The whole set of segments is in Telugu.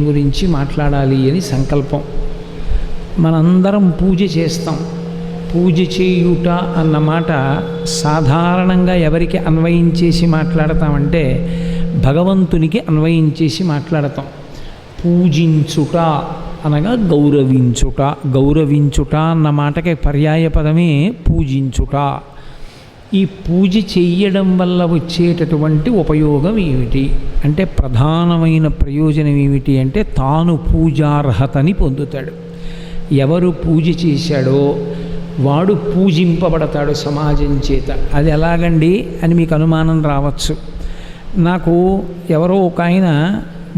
గురించి మాట్లాడాలి అని సంకల్పం. మనందరం పూజ చేస్తాం. పూజ చేయుట అన్న మాట సాధారణంగా ఎవరికి అన్వయించేసి మాట్లాడతామంటే భగవంతునికి అన్వయించేసి మాట్లాడతాం. పూజించుట అనగా గౌరవించుట. గౌరవించుట అన్న మాటకి పర్యాయ పదమే పూజించుట. ఈ పూజ చెయ్యడం వల్ల వచ్చేటటువంటి ఉపయోగం ఏమిటి అంటే, ప్రధానమైన ప్రయోజనం ఏమిటి అంటే, తాను పూజార్హతని పొందుతాడు. ఎవరు పూజ చేశాడో వాడు పూజింపబడతాడు సమాజం చేత. అది ఎలాగండి అని మీకు అనుమానం రావచ్చు. నాకు ఎవరో ఒక ఆయన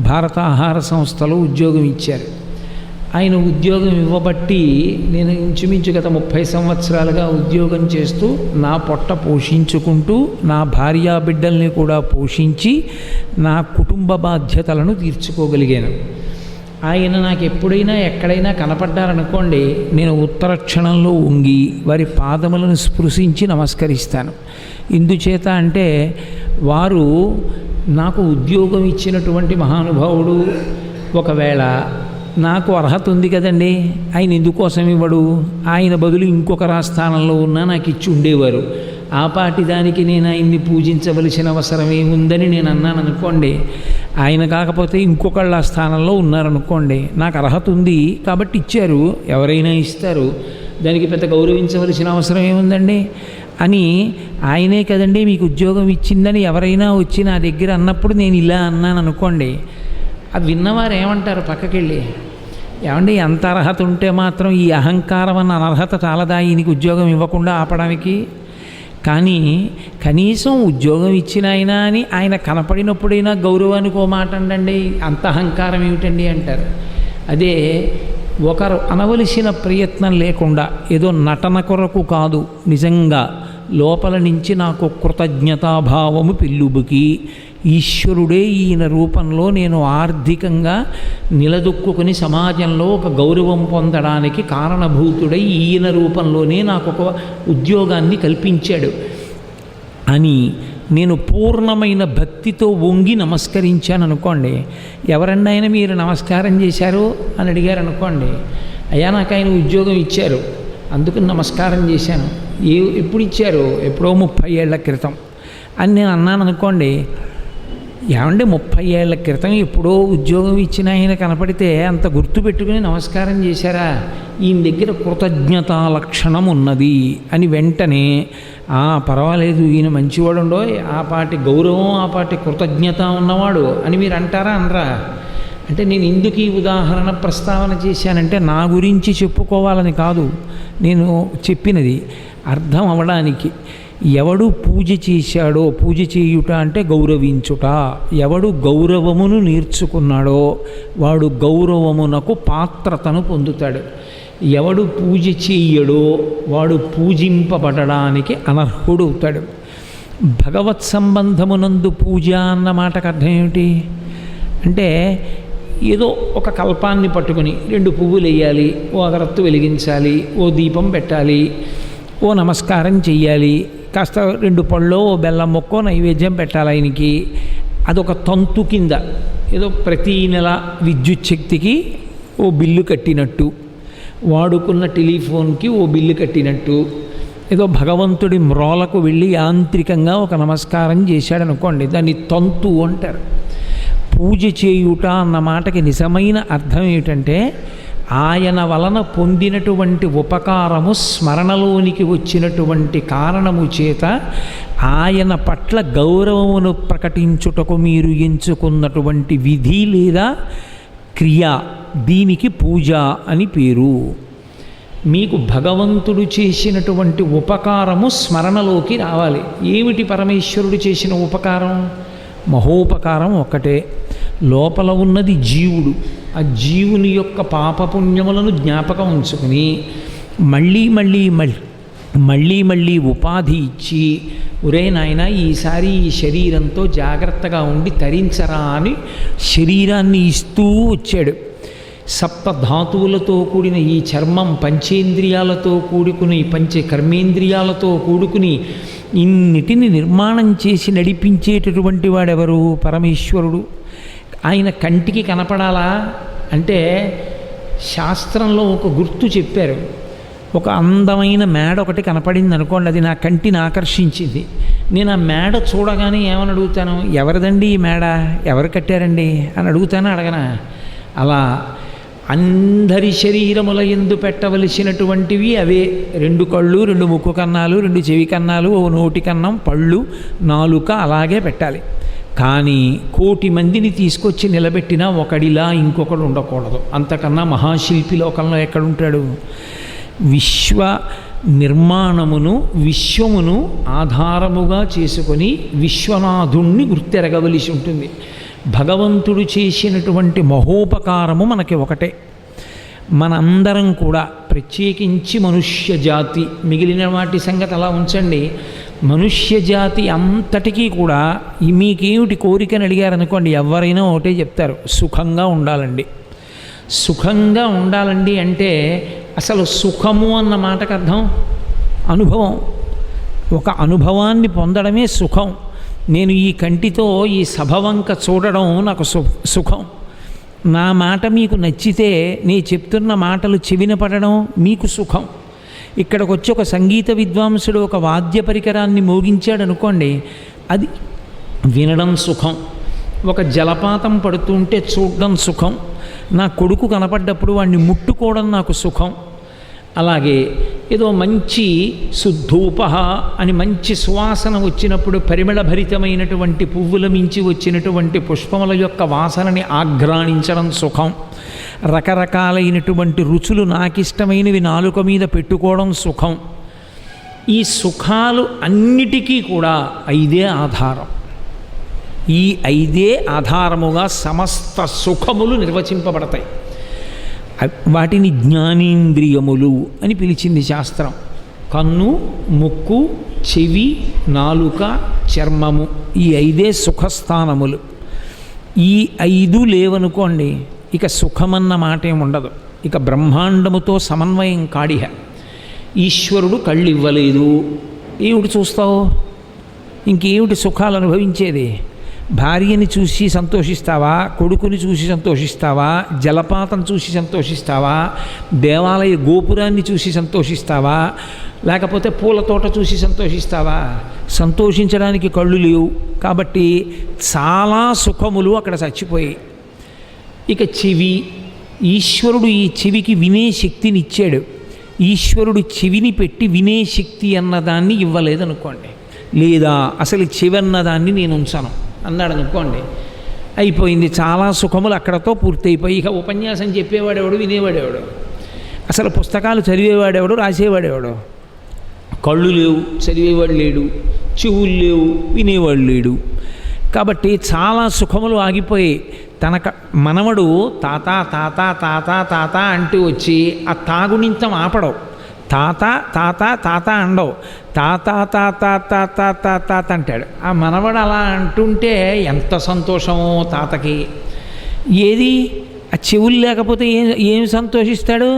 భారత ఆహార సంస్థలో ఉద్యోగం ఇచ్చారు. ఆయన ఉద్యోగం ఇవ్వబట్టి నేను ఇంచుమించు గత 30 సంవత్సరాలుగా ఉద్యోగం చేస్తూ నా పొట్ట పోషించుకుంటూ నా భార్యా బిడ్డల్ని కూడా పోషించి నా కుటుంబ బాధ్యతలను తీర్చుకోగలిగాను. ఆయన నాకు ఎప్పుడైనా ఎక్కడైనా కనపడ్డారనుకోండి, నేను ఉత్తర క్షణంలో ఉంగి వారి పాదములను స్పృశించి నమస్కరిస్తాను. ఇందుచేత అంటే వారు నాకు ఉద్యోగం ఇచ్చినటువంటి మహానుభావుడు. ఒకవేళ నాకు అర్హత ఉంది కదండి, ఆయన ఎందుకోసం ఇవ్వడు? ఆయన బదులు ఇంకొక రాస్థానంలో ఉన్నా నాకు ఇచ్చి ఉండేవారు. ఆ పాటి దానికి నేను ఆయన్ని పూజించవలసిన అవసరం ఏముందని నేను అన్నాను అనుకోండి. ఆయన కాకపోతే ఇంకొకళ్ళ స్థానంలో ఉన్నారనుకోండి, నాకు అర్హత ఉంది కాబట్టి ఇచ్చారు, ఎవరైనా ఇస్తారు, దానికి పెద్ద గౌరవించవలసిన అవసరం ఏముందండి అని ఆయనే కదండి మీకు ఉద్యోగం ఇచ్చిందని ఎవరైనా వచ్చి నా దగ్గర అన్నప్పుడు నేను ఇలా అన్నాను అనుకోండి, అది విన్నవారు ఏమంటారు? పక్కకెళ్ళి, ఏమండి ఎంత అర్హత ఉంటే మాత్రం ఈ అహంకారం అన్న అనర్హత చాలదా ఈయనకి ఉద్యోగం ఇవ్వకుండా ఆపడానికి? కానీ కనీసం ఉద్యోగం ఇచ్చిన అయినా అని ఆయన కనపడినప్పుడైనా గౌరవానికి ఓ మాట అండి, అంత అహంకారం ఏమిటండి అంటారు. అదే ఒకరు అనవలసిన ప్రయత్నం లేకుండా ఏదో నటన కొరకు కాదు, నిజంగా లోపల నుంచి నాకు కృతజ్ఞతాభావము పెళ్ళుబుకి ఈశ్వరుడే ఈయన రూపంలో నేను ఆర్థికంగా నిలదొక్కుని సమాజంలో ఒక గౌరవం పొందడానికి కారణభూతుడై ఈయన రూపంలోనే నాకు ఒక ఉద్యోగాన్ని కల్పించాడు అని నేను పూర్ణమైన భక్తితో వంగి నమస్కరించాను అనుకోండి. ఎవరన్నా ఆయన మీరు నమస్కారం చేశారు అని అడిగారు అనుకోండి, అయ్యా నాకు ఆయన ఉద్యోగం ఇచ్చారు అందుకని నమస్కారం చేశాను. ఎప్పుడు ఇచ్చారు? ఎప్పుడో 30 ఏళ్ల క్రితం అని నేను అన్నాను అనుకోండి. ఏమంటే 30 ఏళ్ల క్రితం ఎప్పుడో ఉద్యోగం ఇచ్చిన ఆయన కనపడితే అంత గుర్తుపెట్టుకుని నమస్కారం చేశారా? ఈయన దగ్గర కృతజ్ఞతా లక్షణం ఉన్నది అని వెంటనే పర్వాలేదు ఈయన మంచివాడు ఉండో, ఆ పాటి గౌరవం ఆ పాటి కృతజ్ఞత ఉన్నవాడు అని మీరు అంటారా అనరా? అంటే నేను ఎందుకు ఈ ఉదాహరణ ప్రస్తావన చేశానంటే నా గురించి చెప్పుకోవాలని కాదు నేను చెప్పినది, అర్థం అవడానికి. ఎవడు పూజ చేశాడో, పూజ చేయుట అంటే గౌరవించుట, ఎవడు గౌరవమును నేర్చుకున్నాడో వాడు గౌరవమునకు పాత్రతను పొందుతాడు. ఎవడు పూజ చేయడో వాడు పూజింపబడడానికి అనర్హుడవుతాడు. భగవత్ సంబంధమునందు పూజ అన్న మాటకు అర్థం ఏమిటి అంటే, ఏదో ఒక కల్పాన్ని పట్టుకుని 2 పువ్వులు వేయాలి, ఓ అగరత్తు వెలిగించాలి, ఓ దీపం పెట్టాలి, ఓ నమస్కారం చెయ్యాలి, కాస్త 2 పళ్ళో ఓ బెల్లం మొక్కో నైవేద్యం పెట్టాలి ఆయనకి. అదొక తంతు కింద ఏదో ప్రతీ నెల విద్యుత్ శక్తికి ఓ బిల్లు కట్టినట్టు, వాడుకున్న టెలిఫోన్కి ఓ బిల్లు కట్టినట్టు, ఏదో భగవంతుడి మ్రోలకు వెళ్ళి యాంత్రికంగా ఒక నమస్కారం చేశాడనుకోండి, దాన్ని తంతు అంటారు. పూజ చేయుట అన్న మాటకి నిజమైన అర్థం ఏమిటంటే, ఆయన వలన పొందినటువంటి ఉపకారము స్మరణలోనికి వచ్చినటువంటి కారణము చేత ఆయన పట్ల గౌరవమును ప్రకటించుటకు మీరు ఎంచుకున్నటువంటి విధి లేదా క్రియ, దీనికి పూజ అని పేరు. మీకు భగవంతుడు చేసినటువంటి ఉపకారము స్మరణలోకి రావాలి. ఏమిటి పరమేశ్వరుడు చేసిన ఉపకారం? మహోపకారం ఒక్కటే. లోపల ఉన్నది జీవుడు, ఆ జీవుని యొక్క పాపపుణ్యములను జ్ఞాపకం ఉంచుకుని మళ్ళీ ఉపాధి ఇచ్చి, ఒరే నాయన ఈసారి ఈ శరీరంతో జాగ్రత్తగా ఉండి తరించరా అని శరీరాన్ని ఇస్తూ వచ్చాడు. సప్తధాతువులతో కూడిన ఈ చర్మం పంచేంద్రియాలతో కూడుకుని కర్మేంద్రియాలతో కూడుకుని ఇన్నిటిని నిర్మాణం చేసి నడిపించేటటువంటి వాడెవరు? పరమేశ్వరుడు. ఆయన కంటికి కనపడాలా అంటే శాస్త్రంలో ఒక గుర్తు చెప్పారు. ఒక అందమైన మేడ ఒకటి కనపడింది అనుకోండి, అది నా కంటిని ఆకర్షించింది. నేను ఆ మేడ చూడగానే ఏమని అడుగుతాను? ఎవరిదండి ఈ మేడ, ఎవరు కట్టారండి అని అడుగుతానా అడగనా? అలా అందరి శరీరముల యందు పెట్టవలసినటువంటివి అవే. 2 కళ్ళు, 2 ముక్కు కన్నాలు, 2 చెవి కన్నాలు, 1 నోటి కన్నం, పళ్ళు, నాలుక అలాగే పెట్టాలి. కానీ 1,000,000 మందిని తీసుకొచ్చి నిలబెట్టినా ఒకడిలా ఇంకొకడు ఉండకూడదు. అంతకన్నా మహాశిల్పి లోకంలో ఎక్కడుంటాడు? విశ్వ నిర్మాణమును, విశ్వమును ఆధారముగా చేసుకొని విశ్వనాథుణ్ణి గుర్తెరగవలసి ఉంటుంది. భగవంతుడు చేసినటువంటి మహోపకారము మనకి ఒకటే. మనందరం కూడా, ప్రత్యేకించి మనుష్య జాతి, మిగిలిన వాటి సంగతి అలా ఉంచండి, మనుష్య జాతి అంతటికీ కూడా మీకేమిటి కోరికని అడిగారనుకోండి, ఎవరైనా ఒకటే చెప్తారు, సుఖంగా ఉండాలండి. సుఖంగా ఉండాలండి అంటే అసలు సుఖము అన్న మాటకు అర్థం అనుభవం. ఒక అనుభవాన్ని పొందడమే సుఖం. నేను ఈ కంటితో ఈ సభ వంక చూడడం నాకు సుఖం. నా మాట మీకు నచ్చితే నీ చెప్తున్న మాటలు చెవిన పడడం మీకు సుఖం. ఇక్కడికి వచ్చి ఒక సంగీత విద్వాంసుడు ఒక వాద్య పరికరాన్ని మోగించాడు అనుకోండి, అది వినడం సుఖం. ఒక జలపాతం పడుతుంటే చూడడం సుఖం. నా కొడుకు కనపడ్డప్పుడు వాడిని ముట్టుకోవడం నాకు సుఖం. అలాగే ఏదో మంచి శుద్ధూపహ అని మంచి సువాసన వచ్చినప్పుడు పరిమళభరితమైనటువంటి పువ్వుల మించి వచ్చినటువంటి పుష్పముల యొక్క వాసనని ఆఘ్రాణించడం సుఖం. రకరకాలైనటువంటి రుచులు నాకిష్టమైనవి నాలుక మీద పెట్టుకోవడం సుఖం. ఈ సుఖాలు అన్నిటికీ కూడా 5 ఆధారం. ఈ 5 ఆధారముగా సమస్త సుఖములు నిర్వచింపబడతాయి. వాటిని జ్ఞానేంద్రియములు అని పిలిచింది శాస్త్రం. కన్ను, ముక్కు, చెవి, నాలుక, చర్మము, ఈ 5 సుఖస్థానములు. ఈ 5 లేవనుకోండి, ఇక సుఖమన్న మాట ఏముండదు. ఇక బ్రహ్మాండముతో సమన్వయం కాడిహ. ఈశ్వరుడు కళ్ళు ఇవ్వలేదు, ఏమిటి చూస్తావు? ఇంకేమిటి సుఖాలు అనుభవించేది? భార్యని చూసి సంతోషిస్తావా? కొడుకుని చూసి సంతోషిస్తావా? జలపాతం చూసి సంతోషిస్తావా? దేవాలయ గోపురాన్ని చూసి సంతోషిస్తావా? లేకపోతే పూల తోట చూసి సంతోషిస్తావా? సంతోషించడానికి కళ్ళు లేవు కాబట్టి చాలా సుఖములు అక్కడ చచ్చిపోయాయి. ఇక చెవి, ఈశ్వరుడు ఈ చెవికి వినే శక్తిని ఇచ్చాడు. ఈశ్వరుడు చెవిని పెట్టి వినే శక్తి అన్నదాన్ని ఇవ్వలేదనుకోండి, లేదా అసలు చెవి అన్నదాన్ని నేను ఉంచాను అన్నాడు అనుకోండి, అయిపోయింది. చాలా సుఖములు అక్కడతో పూర్తయిపోయి ఇక ఉపన్యాసం చెప్పేవాడెవడు, వినేవాడెవడు, అసలు పుస్తకాలు చదివేవాడెవడు, రాసేవాడెవడు? కళ్ళు లేవు, చదివేవాడు లేడు, చెవులు లేవు, వినేవాడు లేడు. కాబట్టి చాలా సుఖములు ఆగిపోయి మనవడు తాత తాత తాత తాత అంటూ వచ్చి ఆ తాగునింతం ఆపడవు. తాత తాత తాత అండవు, తాత తాత తాత తాత అంటాడు. ఆ మనవడు అలా అంటుంటే ఎంత సంతోషమో తాతకి. ఏది ఆ చెవులు లేకపోతే ఏం సంతోషిస్తాడు?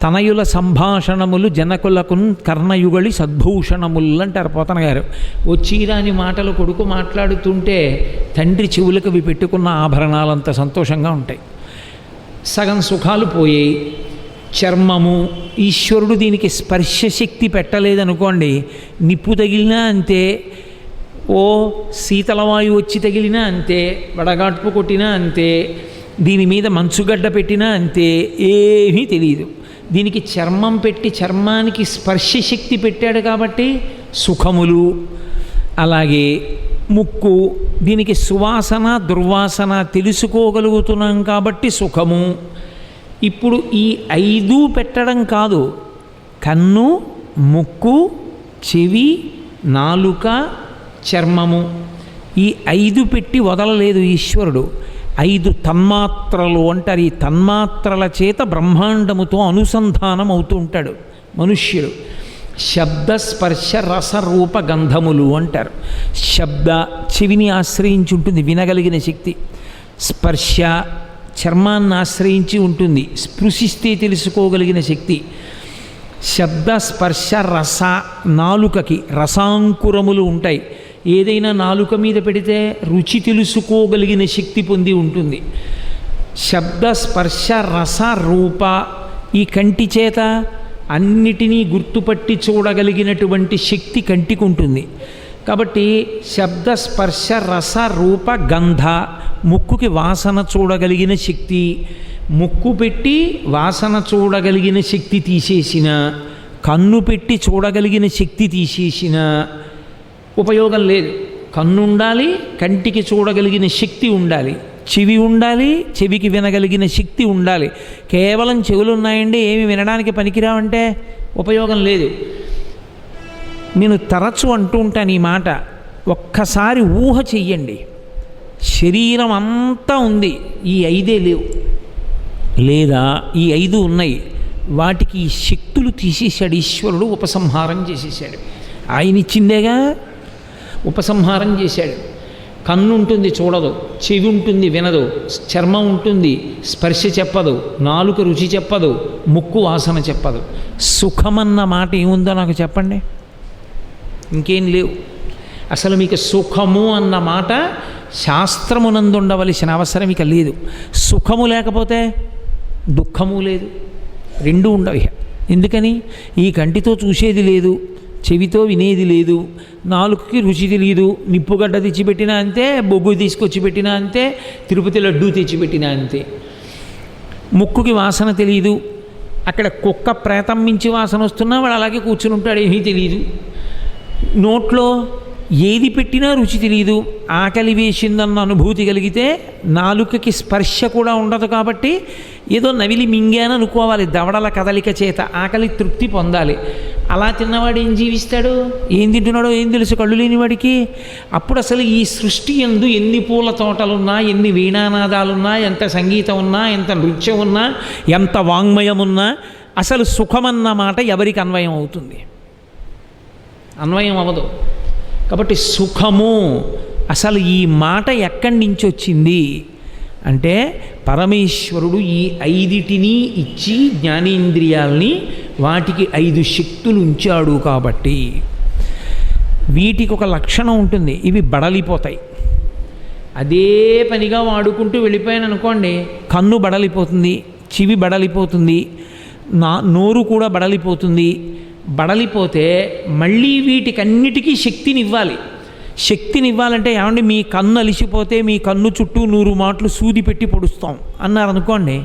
తనయుల సంభాషణములు జనకులకు కర్ణయుగళి సద్భూషణములు అంటారు పోతన గారు. వచ్చి రాని మాటలు కొడుకు మాట్లాడుతుంటే తండ్రి చెవులకు అవి పెట్టుకున్న ఆభరణాలంత సంతోషంగా ఉంటాయి. సగం సుఖాలు పోయాయి. చర్మము, ఈశ్వరుడు దీనికి స్పర్శశక్తి పెట్టలేదనుకోండి, నిప్పు తగిలినా అంతే, ఓ శీతలవాయువు వచ్చి తగిలినా అంతే, వడగాడ్పు కొట్టినా అంతే, దీని మీద మంచుగడ్డ పెట్టినా అంతే, ఏమీ తెలియదు. దీనికి చర్మం పెట్టి చర్మానికి స్పర్శశక్తి పెట్టాడు కాబట్టి సుఖములు. అలాగే ముక్కు, దీనికి సువాసన దుర్వాసన తెలుసుకోగలుగుతున్నాం కాబట్టి సుఖము. ఇప్పుడు ఈ 5 పెట్టడం కాదు, కన్ను, ముక్కు, చెవి, నాలుక, చర్మము, ఈ 5 పెట్టి వదలలేదు ఈశ్వరుడు. 5 తన్మాత్రలు అంటారు. ఈ తన్మాత్రల చేత బ్రహ్మాండముతో అనుసంధానం అవుతూ ఉంటాడు మనుష్యుడు. శబ్ద స్పర్శ రస రూప గంధములు అంటారు. శబ్ద చెవిని ఆశ్రయించి ఉంటుంది, వినగలిగిన శక్తి. స్పర్శ చర్మాన్ని ఆశ్రయించి ఉంటుంది, స్పృశిస్తే తెలుసుకోగలిగిన శక్తి. శబ్ద స్పర్శ రస నాలుకకి రసాంకురములు ఉంటాయి. ఏదైనా నాలుక మీద పెడితే రుచి తెలుసుకోగలిగిన శక్తి పొంది ఉంటుంది. శబ్ద స్పర్శ రస రూప ఈ కంటి చేత అన్నిటినీ గుర్తుపట్టి చూడగలిగినటువంటి శక్తి కంటికి ఉంటుంది. కాబట్టి శబ్ద స్పర్శ రస రూప గంధ ముక్కుకి వాసన చూడగలిగిన శక్తి, ముక్కు పెట్టి వాసన చూడగలిగిన శక్తి తీసేసిన, కన్ను పెట్టి చూడగలిగిన శక్తి తీసేసిన ఉపయోగం లేదు. కన్ను ఉండాలి, కంటికి చూడగలిగిన శక్తి ఉండాలి, చెవి ఉండాలి, చెవికి వినగలిగిన శక్తి ఉండాలి. కేవలం చెవులు ఉన్నాయండి ఏమి వినడానికి పనికిరావంటే ఉపయోగం లేదు. నేను తరచు అంటూ ఉంటాను ఈ మాట. ఒక్కసారి ఊహ చెయ్యండి, శరీరం అంతా ఉంది, ఈ 5 లేవు, లేదా ఈ 5 ఉన్నాయి, వాటికి ఈ శక్తులు తీసేశాడు ఈశ్వరుడు, ఉపసంహారం చేసేసాడు. ఆయన ఇచ్చిందేగా, ఉపసంహారం చేశాడు. కన్ను ఉంటుంది చూడదు, చెవి ఉంటుంది వినదు, చర్మం ఉంటుంది స్పర్శ చెప్పదు, నాలుక రుచి చెప్పదు, ముక్కు వాసన చెప్పదు. సుఖమన్న మాట ఏముందో నాకు చెప్పండి. ఇంకేం లేవు. అసలు మీకు సుఖము అన్న మాట శాస్త్రమునందు ఉండవలసిన అవసరం ఇక లేదు. సుఖము లేకపోతే దుఃఖము లేదు, రెండూ ఉండవు. ఎందుకని? ఈ కంటితో చూసేది లేదు, చెవితో వినేది లేదు, నాలుగుకి రుచి తెలియదు, నిప్పుగడ్డ తెచ్చిపెట్టినా అంతే, బొగ్గు తీసుకొచ్చి పెట్టినా అంతే, తిరుపతి లడ్డూ తెచ్చిపెట్టినా అంతే. ముక్కుకి వాసన తెలియదు, అక్కడ కుక్క ప్రేతం మించి వాసన వస్తున్నా వాడు అలాగే కూర్చుని ఉంటాడు, ఏమీ తెలియదు. నోట్లో ఏది పెట్టినా రుచి తెలియదు. ఆకలి వేసిందన్న అనుభూతి కలిగితే నాలుకకి స్పర్శ కూడా ఉండదు, కాబట్టి ఏదో నవిలి మింగాను అనుకోవాలి దవడల కదలిక చేత, ఆకలి తృప్తి పొందాలి. అలా తిన్నవాడు ఏం జీవిస్తాడు? ఏం తింటున్నాడో ఏం తెలుసు కళ్ళు లేని వాడికి. అప్పుడు అసలు ఈ సృష్టి యందు ఎన్ని పూల తోటలున్నా, ఎన్ని వీణానాదాలున్నా, ఎంత సంగీతం ఉన్నా, ఎంత నృత్యం ఉన్నా, ఎంత వాంగ్మయం ఉన్నా, అసలు సుఖమన్న మాట ఎవరికి అన్వయం అవుతుంది? అన్వయం అవ్వదు. కాబట్టి సుఖము అసలు ఈ మాట ఎక్కడి నుంచి వచ్చింది అంటే పరమేశ్వరుడు ఈ 5 ఇచ్చి జ్ఞానేంద్రియాల్ని వాటికి 5 శక్తులు ఉంచాడు. కాబట్టి వీటికి ఒక లక్షణం ఉంటుంది, ఇవి బడలిపోతాయి. అదే పనిగా వాడుకుంటూ వెళ్ళిపోయాను అనుకోండి, కన్ను బడలిపోతుంది, చెవి బడలిపోతుంది, నోరు కూడా బడలిపోతుంది. బడలిపోతే మళ్ళీ వీటికన్నిటికీ శక్తినివ్వాలి. శక్తినివ్వాలంటే ఏమండి మీ కన్ను అలిసిపోతే మీ కన్ను చుట్టూ 100 మాటలు సూది పెట్టి పొడుస్తాం అన్నారనుకోండి,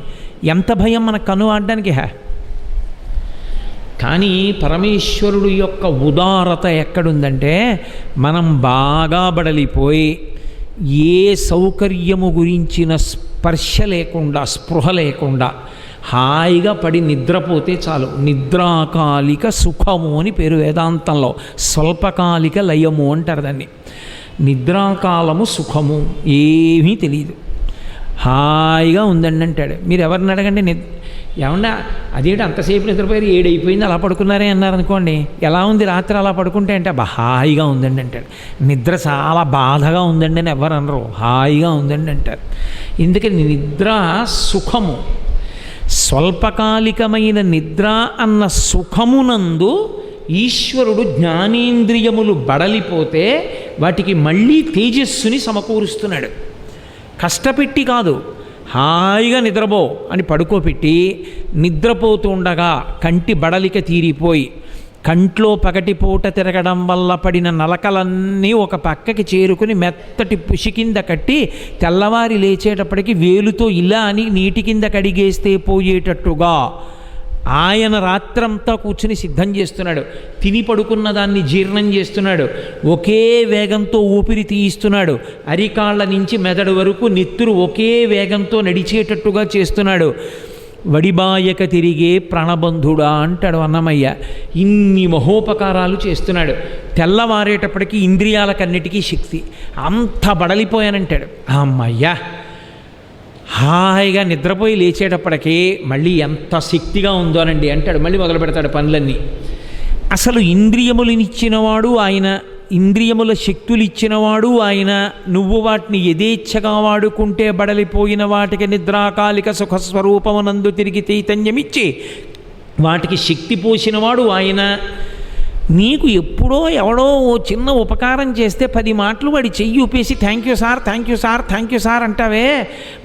ఎంత భయం మన కన్ను ఆడడానికి. కానీ పరమేశ్వరుడు యొక్క ఉదారత ఎక్కడుందంటే, మనం బాగా బడలిపోయి ఏ సౌకర్యము గురించిన స్పర్శ లేకుండా, స్పృహ లేకుండా హాయిగా పడి నిద్రపోతే చాలు. నిద్రాకాలిక సుఖము అని పేరు వేదాంతంలో, స్వల్పకాలిక లయము అంటారు దాన్ని. నిద్రాకాలము సుఖము, ఏమీ తెలియదు, హాయిగా ఉందండి అంటాడు. మీరు ఎవరిని అడగండి, ఏమన్నా అదేంటి అంతసేపు నిద్రపోయారు, 7 అయిపోయింది అలా పడుకున్నారే అన్నారనుకోండి, ఎలా ఉంది రాత్రి అలా పడుకుంటే అంటే హాయిగా ఉందండి అంటాడు. నిద్ర చాలా బాధగా ఉందండి అని ఎవరు అనరు, హాయిగా ఉందండి అంటారు. ఎందుకని? నిద్ర సుఖము. స్వల్పకాలికమైన నిద్ర అన్న సుఖమునందు ఈశ్వరుడు జ్ఞానేంద్రియములు బడలిపోతే వాటికి మళ్ళీ తేజస్సుని సమకూరుస్తున్నాడు. కష్టపెట్టి కాదు, హాయిగా నిద్రపో అని పడుకోపెట్టి నిద్రపోతూ ఉండగా కంటి బడలిక తీరిపోయి కంట్లో పగటిపూట తిరగడం వల్ల పడిన నలకలన్నీ ఒక పక్కకి చేరుకుని మెత్తటి పుషి కింద కట్టి తెల్లవారి లేచేటప్పటికి వేలుతో ఇలా అని నీటి కింద కడిగేస్తే పోయేటట్టుగా ఆయన రాత్రంతా కూర్చుని సిద్ధం చేస్తున్నాడు. తిని పడుకున్న దాన్ని జీర్ణం చేస్తున్నాడు. ఒకే వేగంతో ఊపిరి తీయిస్తున్నాడు. అరికాళ్ళ నుంచి మెదడు వరకు నెత్తురు ఒకే వేగంతో నడిచేటట్టుగా చేస్తున్నాడు. వడిబాయక తిరిగే ప్రాణబంధుడా అంటాడు అన్నమయ్య. ఇన్ని మహోపకారాలు చేస్తున్నాడు. తెల్లవారేటప్పటికీ ఇంద్రియాలకన్నిటికీ శక్తి. అంత బడలిపోయానంటాడు. అమ్మయ్యా, హాయిగా నిద్రపోయి లేచేటప్పటికీ మళ్ళీ ఎంత శక్తిగా ఉందోనండి అంటాడు. మళ్ళీ మొదలు పెడతాడు పనులన్నీ. అసలు ఇంద్రియములనిచ్చినవాడు ఆయన, ఇంద్రియముల శక్తులు ఇచ్చినవాడు ఆయన. నువ్వు వాటిని యథేచ్ఛగా వాడుకుంటే బడలిపోయిన వాటికి నిద్రాకాలిక సుఖస్వరూపమునందు తిరిగి చైతన్యమిచ్చి వాటికి శక్తి పోసినవాడు ఆయన. నీకు ఎప్పుడో ఎవడో ఓ చిన్న ఉపకారం చేస్తే 10 మాటలు వాడి చెయ్యి ఊపేసి thank you sir, thank you sir, thank you sir అంటావే.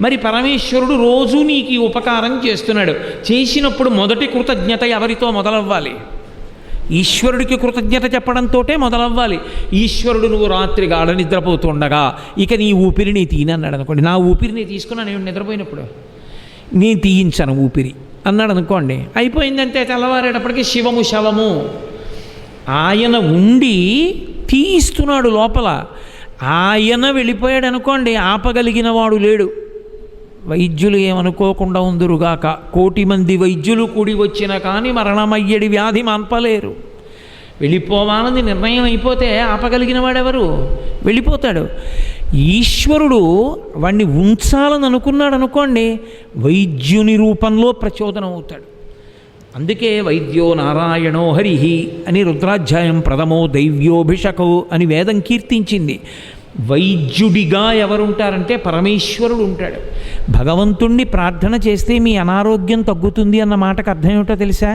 మరి పరమేశ్వరుడు రోజు నీకు ఈ ఉపకారం చేస్తున్నాడు. చేసినప్పుడు మొదటి కృతజ్ఞత ఎవరితో మొదలవ్వాలి? ఈశ్వరుడికి కృతజ్ఞత చెప్పడంతో మొదలవ్వాలి. ఈశ్వరుడు నువ్వు రాత్రి గాఢ నిద్రపోతుండగా ఇక నీ ఊపిరి నీ తీయనన్నాడు అనుకోండి. నా ఊపిరి నేను తీసుకున్నాను, నేను నిద్రపోయినప్పుడు నేను తీయించాను ఊపిరి అన్నాడు అనుకోండి, అయిపోయిందంటే తెల్లవారేటప్పటికీ శివము శవము. ఆయన ఉండి తీయిస్తున్నాడు లోపల. ఆయన వెళ్ళిపోయాడు అనుకోండి, ఆపగలిగిన వాడు లేడు. వైద్యులు ఏమనుకోకుండా ఉందురుగాక, 1,000,000 మంది వైద్యులు కూడి వచ్చిన కానీ మరణమయ్యడి వ్యాధి మాన్పలేరు. వెళ్ళిపోవాలని నిర్ణయం అయిపోతే ఆపగలిగిన వాడెవరు? వెళ్ళిపోతాడు. ఈశ్వరుడు వాణ్ణి ఉంచాలని అనుకున్నాడు అనుకోండి, వైద్యుని రూపంలో ప్రచోదనం అవుతాడు. అందుకే వైద్యో నారాయణో హరిహి అని రుద్రాధ్యాయం ప్రథమో దైవ్యోభిషకో అని వేదం కీర్తించింది. వైద్యుడిగా ఎవరుంటారంటే పరమేశ్వరుడు ఉంటాడు. భగవంతుణ్ణి ప్రార్థన చేస్తే మీ అనారోగ్యం తగ్గుతుంది అన్న మాటకు అర్థం ఏమిటో తెలుసా?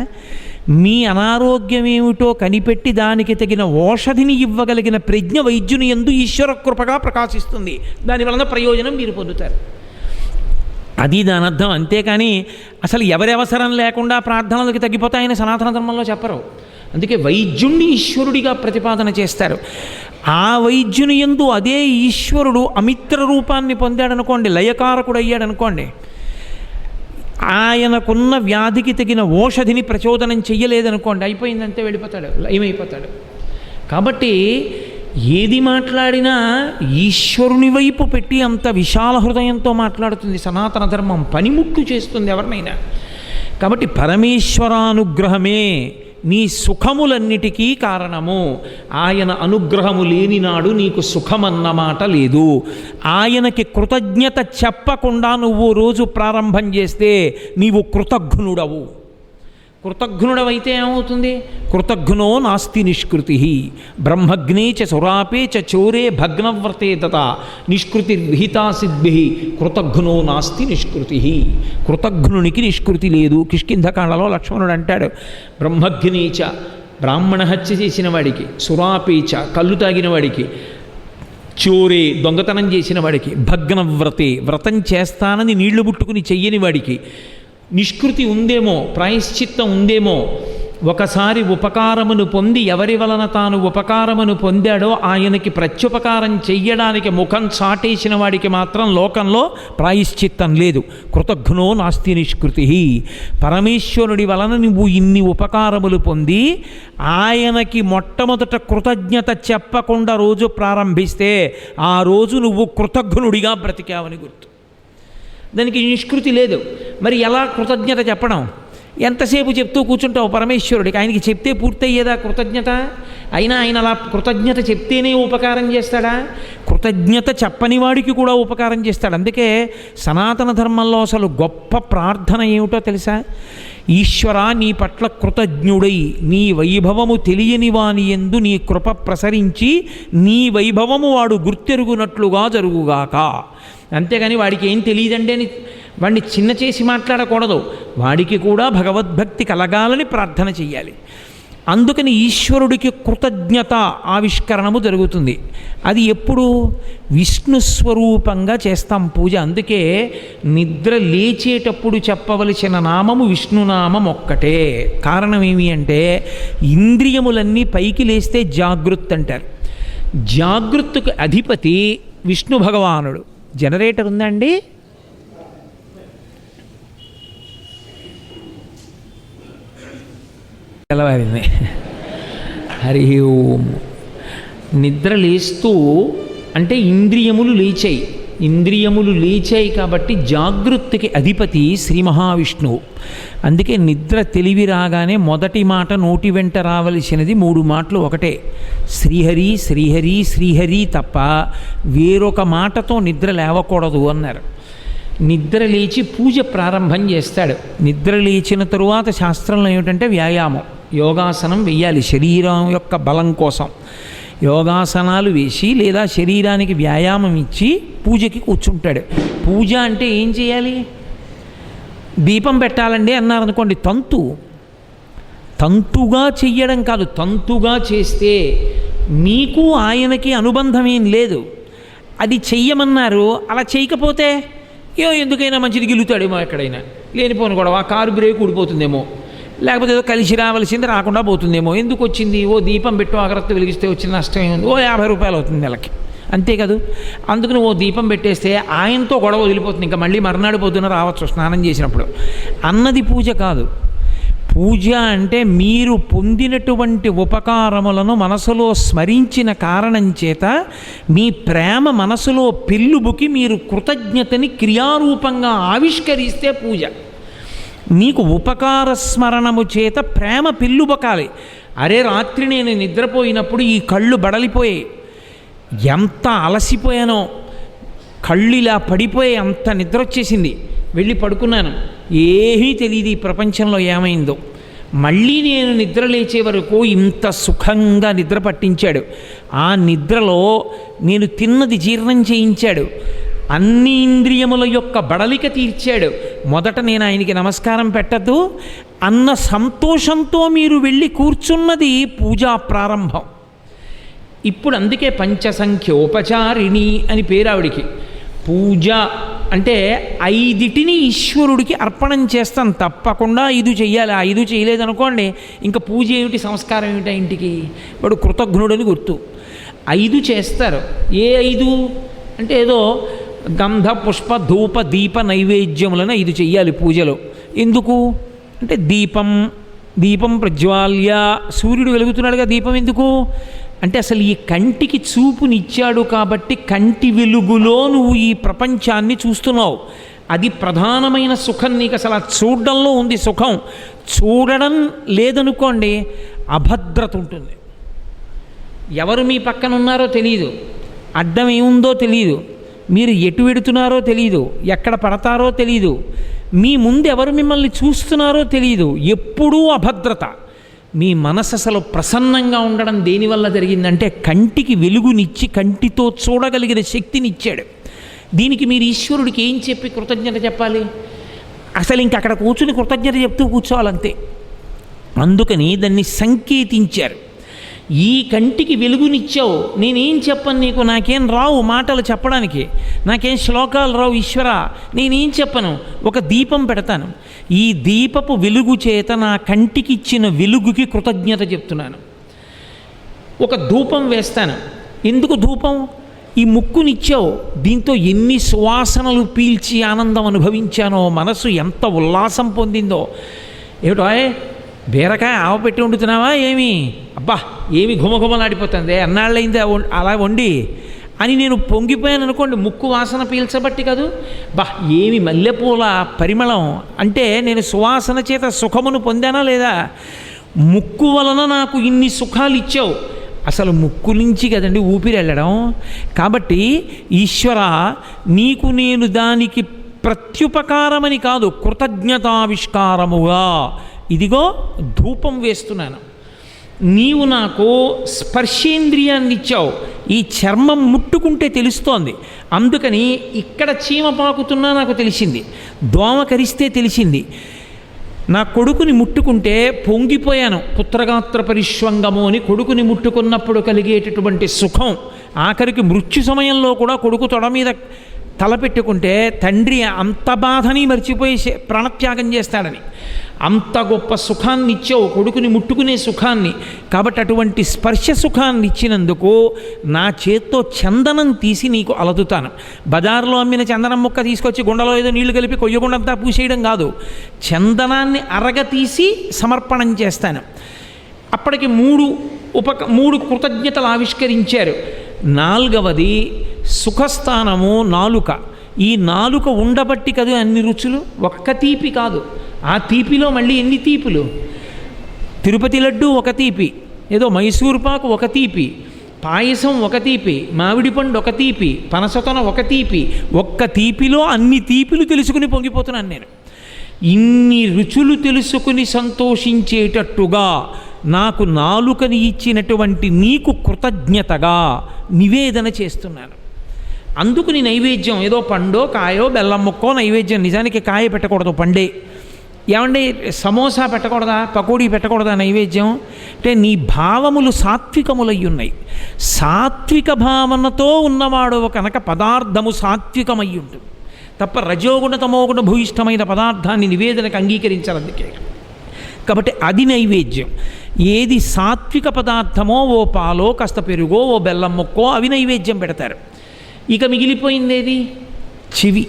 మీ అనారోగ్యం ఏమిటో కనిపెట్టి దానికి తగిన ఔషధిని ఇవ్వగలిగిన ప్రజ్ఞ వైద్యుని యందు ఈశ్వర కృపగా ప్రకాశిస్తుంది. దానివలన ప్రయోజనం మీరు పొందుతారు. అది దాని అర్థం. అంతేకాని అసలు ఎవరి అవసరం లేకుండా ప్రార్థనలకు తగ్గిపోతాయని సనాతన ధర్మంలో చెప్పరు. అందుకే వైద్యుణ్ణి ఈశ్వరుడిగా ప్రతిపాదన చేస్తారు. ఆ వైద్యుని యందు అదే ఈశ్వరుడు అమిత్ర రూపాన్ని పొందాడనుకోండి, లయకారకుడు అయ్యాడనుకోండి, ఆయనకున్న వ్యాధికి తగిన ఔషధిని ప్రచోదనం చెయ్యలేదనుకోండి, అయిపోయిందంటే వెళ్ళిపోతాడు, లయమైపోతాడు. కాబట్టి ఏది మాట్లాడినా ఈశ్వరుని వైపు పెట్టి అంత విశాల హృదయంతో మాట్లాడుతుంది సనాతన ధర్మం. పనిముట్టు చేస్తుంది ఎవరినైనా. కాబట్టి పరమేశ్వరానుగ్రహమే నీ సుఖములన్నిటికీ కారణము. ఆయన అనుగ్రహము లేనినాడు నీకు సుఖమన్నమాట లేదు. ఆయనకి కృతజ్ఞత చెప్పకుండా నువ్వు రోజు ప్రారంభం చేస్తే నీవు కృతఘ్నుడవు. కృతఘ్నుడవైతే ఏమవుతుంది? కృతఘ్నో నాస్తి నిష్కృతి. బ్రహ్మగ్నే చ సురాపే చ చోరే భగ్నవ్రతే దత నిష్కృతి విహితా సిద్ధి కృతఘ్నో నాస్తి నిష్కృతి. కృతఘ్నునికి నిష్కృతి లేదు. కిష్కింధకాండలో లక్ష్మణుడు అంటాడు, బ్రహ్మగ్నేచ బ్రాహ్మణ హత్య చేసిన వాడికి, సురాపేచ కళ్ళు తాగిన వాడికి, చోరే దొంగతనం చేసిన వాడికి, భగ్నవ్రతే వ్రతం చేస్తానని నీళ్లు పుట్టుకుని చెయ్యని వాడికి నిష్కృతి ఉందేమో, ప్రాయశ్చిత్తం ఉందేమో. ఒకసారి ఉపకారమును పొంది ఎవరి వలన తాను ఉపకారమును పొందాడో ఆయనకి ప్రత్యుపకారం చెయ్యడానికి ముఖం చాటేసిన వాడికి మాత్రం లోకంలో ప్రాయశ్చిత్తం లేదు. కృతఘ్నో నాస్తి నిష్కృతి. పరమేశ్వరుడి వలన నువ్వు ఇన్ని ఉపకారములు పొంది ఆయనకి మొట్టమొదట కృతజ్ఞత చెప్పకుండా రోజు ప్రారంభిస్తే ఆ రోజు నువ్వు కృతఘ్నుడిగా బ్రతికావని గుర్తు. దానికి నిష్కృతి లేదు. మరి ఎలా కృతజ్ఞత చెప్పడం? ఎంతసేపు చెప్తూ కూర్చుంటావు పరమేశ్వరుడికి? ఆయనకి చెప్తే పూర్తయ్యేదా కృతజ్ఞత? అయినా ఆయన అలా కృతజ్ఞత చెప్తేనే ఉపకారం చేస్తాడా? కృతజ్ఞత చెప్పని వాడికి కూడా ఉపకారం చేస్తాడు. అందుకే సనాతన ధర్మంలో అసలు గొప్ప ప్రార్థన ఏమిటో తెలుసా? ఈశ్వరా, నీ పట్ల కృతజ్ఞుడై నీ వైభవము తెలియని వాని యందు నీ కృప ప్రసరించి నీ వైభవము వాడు గుర్తెరుగునట్లుగా జరుగుగాక. అంతేగాని వాడికి ఏం తెలియదండి అని వాడిని చిన్న చేసి మాట్లాడకూడదు. వాడికి కూడా భగవద్భక్తి కలగాలని ప్రార్థన చెయ్యాలి. అందుకని ఈశ్వరుడికి కృతజ్ఞత ఆవిష్కరణము జరుగుతుంది. అది ఎప్పుడు? విష్ణు స్వరూపంగా చేస్తాం పూజ. అందుకే నిద్ర లేచేటప్పుడు చెప్పవలసిన నామము విష్ణునామం ఒక్కటే. కారణం ఏమి అంటే ఇంద్రియములన్నీ పైకి లేస్తే జాగృత్ అంటారు. జాగృత్తుకు అధిపతి విష్ణు భగవానుడు. జనరేటర్ ఉందండి? తెల్లవారింది. హరి ఓం. నిద్ర లేస్తూ అంటే ఇంద్రియములు లేచాయి. ఇంద్రియములు లేచాయి కాబట్టి జాగృతికి అధిపతి శ్రీ మహావిష్ణువు. అందుకే నిద్ర తెలివి రాగానే మొదటి మాట నోటి వెంట రావలసినది 3 మాటలు ఒకటే, శ్రీహరి శ్రీహరి శ్రీహరి తప్ప వేరొక మాటతో నిద్ర లేవకూడదు అన్నారు. నిద్ర లేచి పూజ ప్రారంభం చేస్తాడు. నిద్ర లేచిన తరువాత శాస్త్రంలో ఏమిటంటే వ్యాయామం, యోగాసనం వెయ్యాలి శరీరం యొక్క బలం కోసం. యోగాసనాలు వేసి లేదా శరీరానికి వ్యాయామం ఇచ్చి పూజకి కూర్చుంటాడు. పూజ అంటే ఏం చేయాలి? దీపం పెట్టాలండి అన్నారనుకోండి, తంతు తంతుగా చెయ్యడం కాదు, తంతుగా చేస్తే మీకు ఆయనకి అనుబంధం ఏం లేదు. అది చెయ్యమన్నారు, అలా చేయకపోతే ఎందుకైనా మంచిది గిలుతాడేమో, ఎక్కడైనా లేనిపోను గొడవ, కారు బ్రేక్ ఊడిపోతుందేమో, లేకపోతే ఏదో కలిసి రావాల్సింది రాకుండా పోతుందేమో, ఎందుకు వచ్చింది, ఓ దీపం పెట్టు అగరత్తి వెలిగిస్తే వచ్చిన నష్టం ఏముంది, ఓ 50 రూపాయలు అవుతుంది నెలకి, అంతే కదా. అందుకని ఓ దీపం పెట్టేస్తే ఆయనతో గొడవ వదిలిపోతుంది, ఇంకా మళ్ళీ మర్నాడు పొద్దున రావచ్చు స్నానం చేసినప్పుడు అన్నది పూజ కాదు. పూజ అంటే మీరు పొందినటువంటి ఉపకారములను మనసులో స్మరించిన కారణం చేత మీ ప్రేమ మనసులో పెళ్ళుబుకి మీరు కృతజ్ఞతని క్రియారూపంగా ఆవిష్కరిస్తే పూజ. మీకు ఉపకార స్మరణము చేత ప్రేమ పెళ్ళుబకాలి. అరే రాత్రి నేను నిద్రపోయినప్పుడు ఈ కళ్ళు బడలిపోయాయి, ఎంత అలసిపోయానో, కళ్ళు ఇలా పడిపోయి అంత నిద్ర వచ్చేసింది, వెళ్ళి పడుకున్నాను, ఏమీ తెలియదు ఈ ప్రపంచంలో ఏమైందో. మళ్ళీ నేను నిద్ర లేచే వరకు ఇంత సుఖంగా నిద్ర పట్టించాడు. ఆ నిద్రలో నేను తిన్నది జీర్ణం చేయించాడు, అన్ని ఇంద్రియముల యొక్క బడలిక తీర్చాడు. మొదట నేను ఆయనకి నమస్కారం పెట్టద్దు అన్న సంతోషంతో మీరు వెళ్ళి కూర్చున్నది పూజా ప్రారంభం. ఇప్పుడు అందుకే పంచసంఖ్యోపచారిణి అని పేరు ఆవిడికి. పూజ అంటే 5 ఈశ్వరుడికి అర్పణం చేస్తాం, తప్పకుండా 5 చెయ్యాలి. 5 చేయలేదనుకోండి ఇంకా పూజ ఏమిటి, సంస్కారం ఏమిటి, ఇంటికి వాడు కృతజ్ఞుడని గుర్తు. 5 చేస్తారు. ఏ 5 అంటే ఏదో గంధ పుష్ప ధూప దీప నైవేద్యములను 5 చెయ్యాలి పూజలో. ఎందుకు అంటే దీపం ప్రజ్వాల్య, సూర్యుడు వెలుగుతున్నాడుగా, దీపం ఎందుకు అంటే అసలు ఈ కంటికి చూపునిచ్చాడు కాబట్టి కంటి వెలుగులో నువ్వు ఈ ప్రపంచాన్ని చూస్తున్నావు. అది ప్రధానమైన సుఖం. నీకు అసలు ఆ చూడడంలో ఉంది సుఖం. చూడడం లేదనుకోండి అభద్రత ఉంటుంది. ఎవరు మీ పక్కన ఉన్నారో తెలియదు, అడ్డం ఏముందో తెలియదు, మీరు ఎటు వెడుతున్నారో తెలియదు, ఎక్కడ పడతారో తెలియదు, మీ ముందు ఎవరు మిమ్మల్ని చూస్తున్నారో తెలియదు, ఎప్పుడూ అభద్రత. మీ మనసు అసలు ప్రసన్నంగా ఉండడం దేనివల్ల జరిగిందంటే కంటికి వెలుగునిచ్చి కంటితో చూడగలిగిన శక్తినిచ్చాడు. దీనికి మీరు ఈశ్వరుడికి ఏం చెప్పి కృతజ్ఞత చెప్పాలి? అసలు ఇంక అక్కడ కూర్చుని కృతజ్ఞత చెప్తూ కూర్చోవాలంతే. అందుకని దాన్ని సంకేతించారు. ఈ కంటికి వెలుగునిచ్చావు, నేనేం చెప్పను నీకు, నాకేం రావు మాటలు చెప్పడానికి, నాకేం శ్లోకాలు రావు ఈశ్వర, నేనేం చెప్పను, ఒక దీపం పెడతాను, ఈ దీపపు వెలుగు చేత నా కంటికి ఇచ్చిన వెలుగుకి కృతజ్ఞత చెప్తున్నాను. ఒక ధూపం వేస్తాను, ఎందుకు ధూపం, ఈ ముక్కునిచ్చావు, దీంతో ఎన్ని సువాసనలు పీల్చి ఆనందం అనుభవించానో, మనసు ఎంత ఉల్లాసం పొందిందో. ఏమిటో బీరకాయ ఆవ పెట్టి వండుతున్నావా ఏమి, అబ్బా ఏమి ఘుమఘుమలాడిపోతుంది, అన్నాళ్ళైంది అలా వండి అని నేను పొంగిపోయాను అనుకోండి, ముక్కు వాసన పీల్చబట్టి కాదు, బా ఏమి మల్లెపూల పరిమళం అంటే నేను సువాసన చేత సుఖమును పొందానా లేదా? ముక్కు వలన నాకు ఇన్ని సుఖాలు ఇచ్చావు. అసలు ముక్కు నుంచి కదండి ఊపిరి వెళ్ళడం. కాబట్టి ఈశ్వర నీకు నేను దానికి ప్రత్యుపకారమని కాదు, కృతజ్ఞతావిష్కారముగా ఇదిగో ధూపం వేస్తున్నాను. నీవు నాకు స్పర్శేంద్రియాన్ని ఇచ్చావు, ఈ చర్మం ముట్టుకుంటే తెలుస్తోంది, అందుకని ఇక్కడ చీమ పాకుతున్నా నాకు తెలిసింది, దోమ కరిస్తే తెలిసింది. నా కొడుకుని ముట్టుకుంటే పొంగిపోయాను, పుత్రగాత్ర పరిష్వంగము అని కొడుకుని ముట్టుకున్నప్పుడు కలిగేటటువంటి సుఖం. ఆఖరికి మృత్యు సమయంలో కూడా కొడుకు తొడ మీద తలపెట్టుకుంటే తండ్రి అంత బాధని మర్చిపోయి ప్రాణత్యాగం చేస్తాడని, అంత గొప్ప సుఖాన్ని ఇచ్చావు, కొడుకుని ముట్టుకునే సుఖాన్ని. కాబట్టి అటువంటి స్పర్శ సుఖాన్ని ఇచ్చినందుకు నా చేత్తో చందనం తీసి నీకు అలదుతాను. బజారులో అమ్మిన చందనం ముక్క తీసుకొచ్చి గుండెలో ఏదో నీళ్లు కలిపి కొయ్యగుండంతా పూసేయడం కాదు, చందనాన్ని అరగతీసి సమర్పణం చేస్తాను. అప్పటికి మూడు కృతజ్ఞతలు ఆవిష్కరించారు. 4వది సుఖస్థానము నాలుక. ఈ నాలుక ఉండబట్టి కదా అన్ని రుచులు, ఒక్క తీపి కాదు, ఆ తీపిలో మళ్ళీ ఎన్ని తీపులు. తిరుపతి లడ్డు ఒక తీపి, ఏదో మైసూరు పాకు ఒక తీపి, పాయసం ఒక తీపి, మామిడి పండు ఒక తీపి, పనసతొన ఒక తీపి. ఒక్క తీపిలో అన్ని తీపిలు తెలుసుకుని పొంగిపోతున్నాను నేను. ఇన్ని రుచులు తెలుసుకుని సంతోషించేటట్టుగా నాకు నాలుకని ఇచ్చినటువంటి నీకు కృతజ్ఞతగా నివేదన చేస్తున్నాను. అందుకు నీ నైవేద్యం ఏదో పండో కాయో బెల్లం ముక్కో నైవేద్యం, నిజానికి కాయ పెట్టకూడదు, పండే. ఏమండి సమోసా పెట్టకూడదా, పకోడీ పెట్టకూడదా నైవేద్యం అంటే నీ భావములు సాత్వికములై ఉన్నాయి. సాత్విక భావనతో ఉన్నవాడు కనుక పదార్థము సాత్వికమై ఉంటుంది తప్ప రజోగుణ తమోగుణ భూయిష్టమైన పదార్థాన్ని నివేదనకు అంగీకరించాలి. అందుకే కాబట్టి అది నైవేద్యం. ఏది సాత్విక పదార్థమో ఓ పాలో కాస్త పెరుగో ఓ బెల్లం ముక్కో అవి నైవేద్యం పెడతారు. ఇక మిగిలిపోయిందేది చెవి.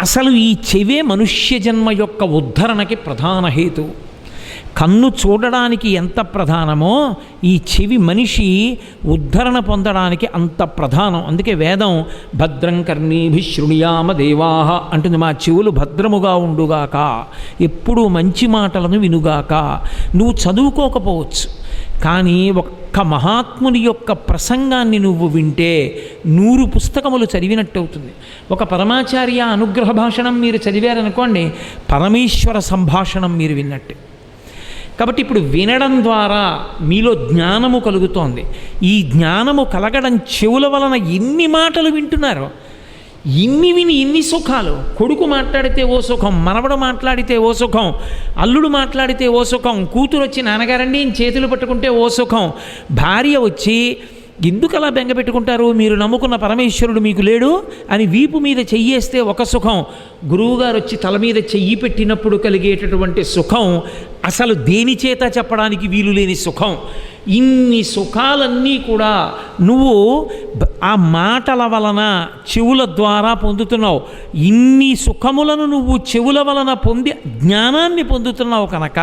అసలు ఈ చెవే మనుష్య జన్మ యొక్క ఉద్ధరణకి ప్రధాన హేతు. కన్ను చూడడానికి ఎంత ప్రధానమో ఈ చెవి మనిషి ఉద్ధరణ పొందడానికి అంత ప్రధానం. అందుకే వేదం భద్రం కర్ణీభిః శృణుయామ దేవాః అంటుంది. మా చెవులు భద్రముగా ఉండుగాక, ఎప్పుడూ మంచి మాటలను వినుగాక. నువ్వు చదువుకోకపోవచ్చు, కానీ ఒక్క మహాత్ముని యొక్క ప్రసంగాన్ని నువ్వు వింటే 100 పుస్తకములు చదివినట్టు అవుతుంది. ఒక పరమాచార్య అనుగ్రహ భాషణం మీరు చదివారనుకోండి, పరమేశ్వర సంభాషణం మీరు విన్నట్టు. కాబట్టి ఇప్పుడు వినడం ద్వారా మీలో జ్ఞానము కలుగుతోంది. ఈ జ్ఞానము కలగడం చెవుల వలన ఎన్ని మాటలు వింటున్నారో, ఇన్ని విని ఇన్ని సుఖాలు. కొడుకు మాట్లాడితే ఓ సుఖం, మనవడు మాట్లాడితే ఓ సుఖం, అల్లుడు మాట్లాడితే ఓ సుఖం, కూతురు వచ్చి నాన్నగారండి చేతులు పట్టుకుంటే ఓ సుఖం, భార్య వచ్చి ఎందుకు అలా బెంగ పెట్టుకుంటారు, మీరు నమ్ముకున్న పరమేశ్వరుడు మీకు లేడు అని వీపు మీద చెయ్యేస్తే ఒక సుఖం, గురువుగారు వచ్చి తల మీద చెయ్యి పెట్టినప్పుడు కలిగేటటువంటి సుఖం అసలు దేని చేత చెప్పడానికి వీలు లేని సుఖం. ఇన్ని సుఖాలన్నీ కూడా నువ్వు ఆ మాటల వలన చెవుల ద్వారా పొందుతున్నావు. ఇన్ని సుఖములను నువ్వు చెవుల వలన పొంది జ్ఞానాన్ని పొందుతున్నావు కనుక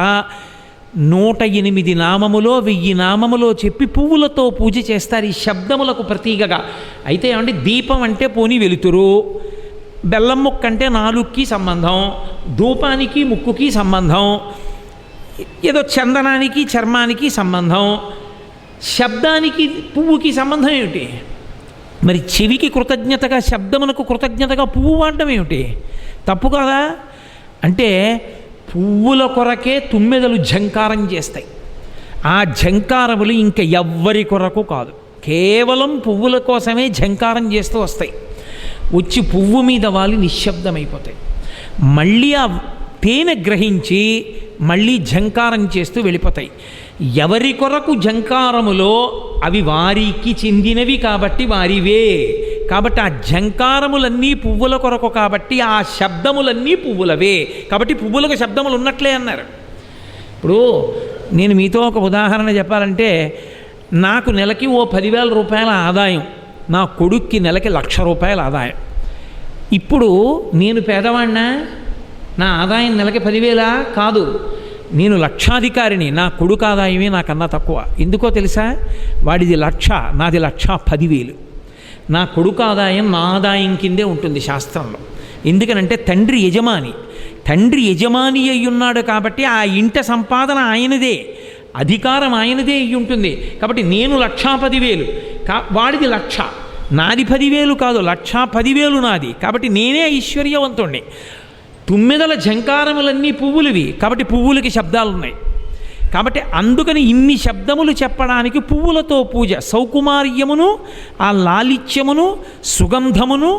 108 నామములో 1000 నామములో చెప్పి పువ్వులతో పూజ చేస్తారు ఈ శబ్దములకు ప్రతీకగా. అయితే ఏమంటే దీపం అంటే పోని వెలుతురు, బెల్లం ముక్క అంటే నాలుగుకి సంబంధం, ధూపానికి ముక్కుకి సంబంధం, ఏదో చందనానికి చర్మానికి సంబంధం, శబ్దానికి పువ్వుకి సంబంధం ఏమిటి? మరి చెవికి కృతజ్ఞతగా, శబ్దమునకు కృతజ్ఞతగా పువ్వు వాడడం ఏమిటి? తప్పు కదా? అంటే పువ్వుల కొరకే తుమ్మెదలు ఝంకారం చేస్తాయి. ఆ ఝంకారములు ఇంకా ఎవ్వరి కొరకు కాదు, కేవలం పువ్వుల కోసమే ఝంకారం చేస్తూ వస్తాయి. వచ్చి పువ్వు మీద వాలి నిశ్శబ్దమైపోతాయి. మళ్ళీ ఆ తేనె గ్రహించి మళ్ళీ ఝంకారం చేస్తూ వెళ్ళిపోతాయి. ఎవరి కొరకు ఝంకారములో అవి వారికి చెందినవి కాబట్టి వారివే. కాబట్టి ఆ ఝంకారములన్నీ పువ్వుల కొరకు కాబట్టి ఆ శబ్దములన్నీ పువ్వులవే. కాబట్టి పువ్వులకు శబ్దములు ఉన్నట్లే అన్నారు. ఇప్పుడు నేను మీతో ఒక ఉదాహరణ చెప్పాలంటే, నాకు నెలకి ఓ 10,000 రూపాయల ఆదాయం, నా కొడుక్కి నెలకి 1,00,000 రూపాయల ఆదాయం. ఇప్పుడు నేను పేదవాడినా? నా ఆదాయం నెలకి 10,000 కాదు, నేను లక్షాధికారిని. నా కొడుకు ఆదాయమే నాకన్నా తక్కువ. ఎందుకో తెలుసా? వాడిది 1,00,000, నాది 1,10,000. నా కొడుకు ఆదాయం నా ఆదాయం కిందే ఉంటుంది శాస్త్రంలో. ఎందుకనంటే తండ్రి యజమాని, తండ్రి యజమాని అయి ఉన్నాడు కాబట్టి ఆ ఇంట సంపాదన ఆయనదే, అధికారం ఆయనదే అయి ఉంటుంది. కాబట్టి నేను 1,10,000, వాడిది 1,00,000, నాది 10,000 కాదు, 1,10,000 నాది. కాబట్టి నేనే ఐశ్వర్యవంతుణ్ణి. తుమ్మెదల ఝంకారములన్నీ పువ్వులవి కాబట్టి పువ్వులకి శబ్దాలు ఉన్నాయి. కాబట్టి అందుకని ఇన్ని శబ్దములు చెప్పడానికి పువ్వులతో పూజ. సౌకుమార్యమును, ఆ లాలిత్యమును, సుగంధమును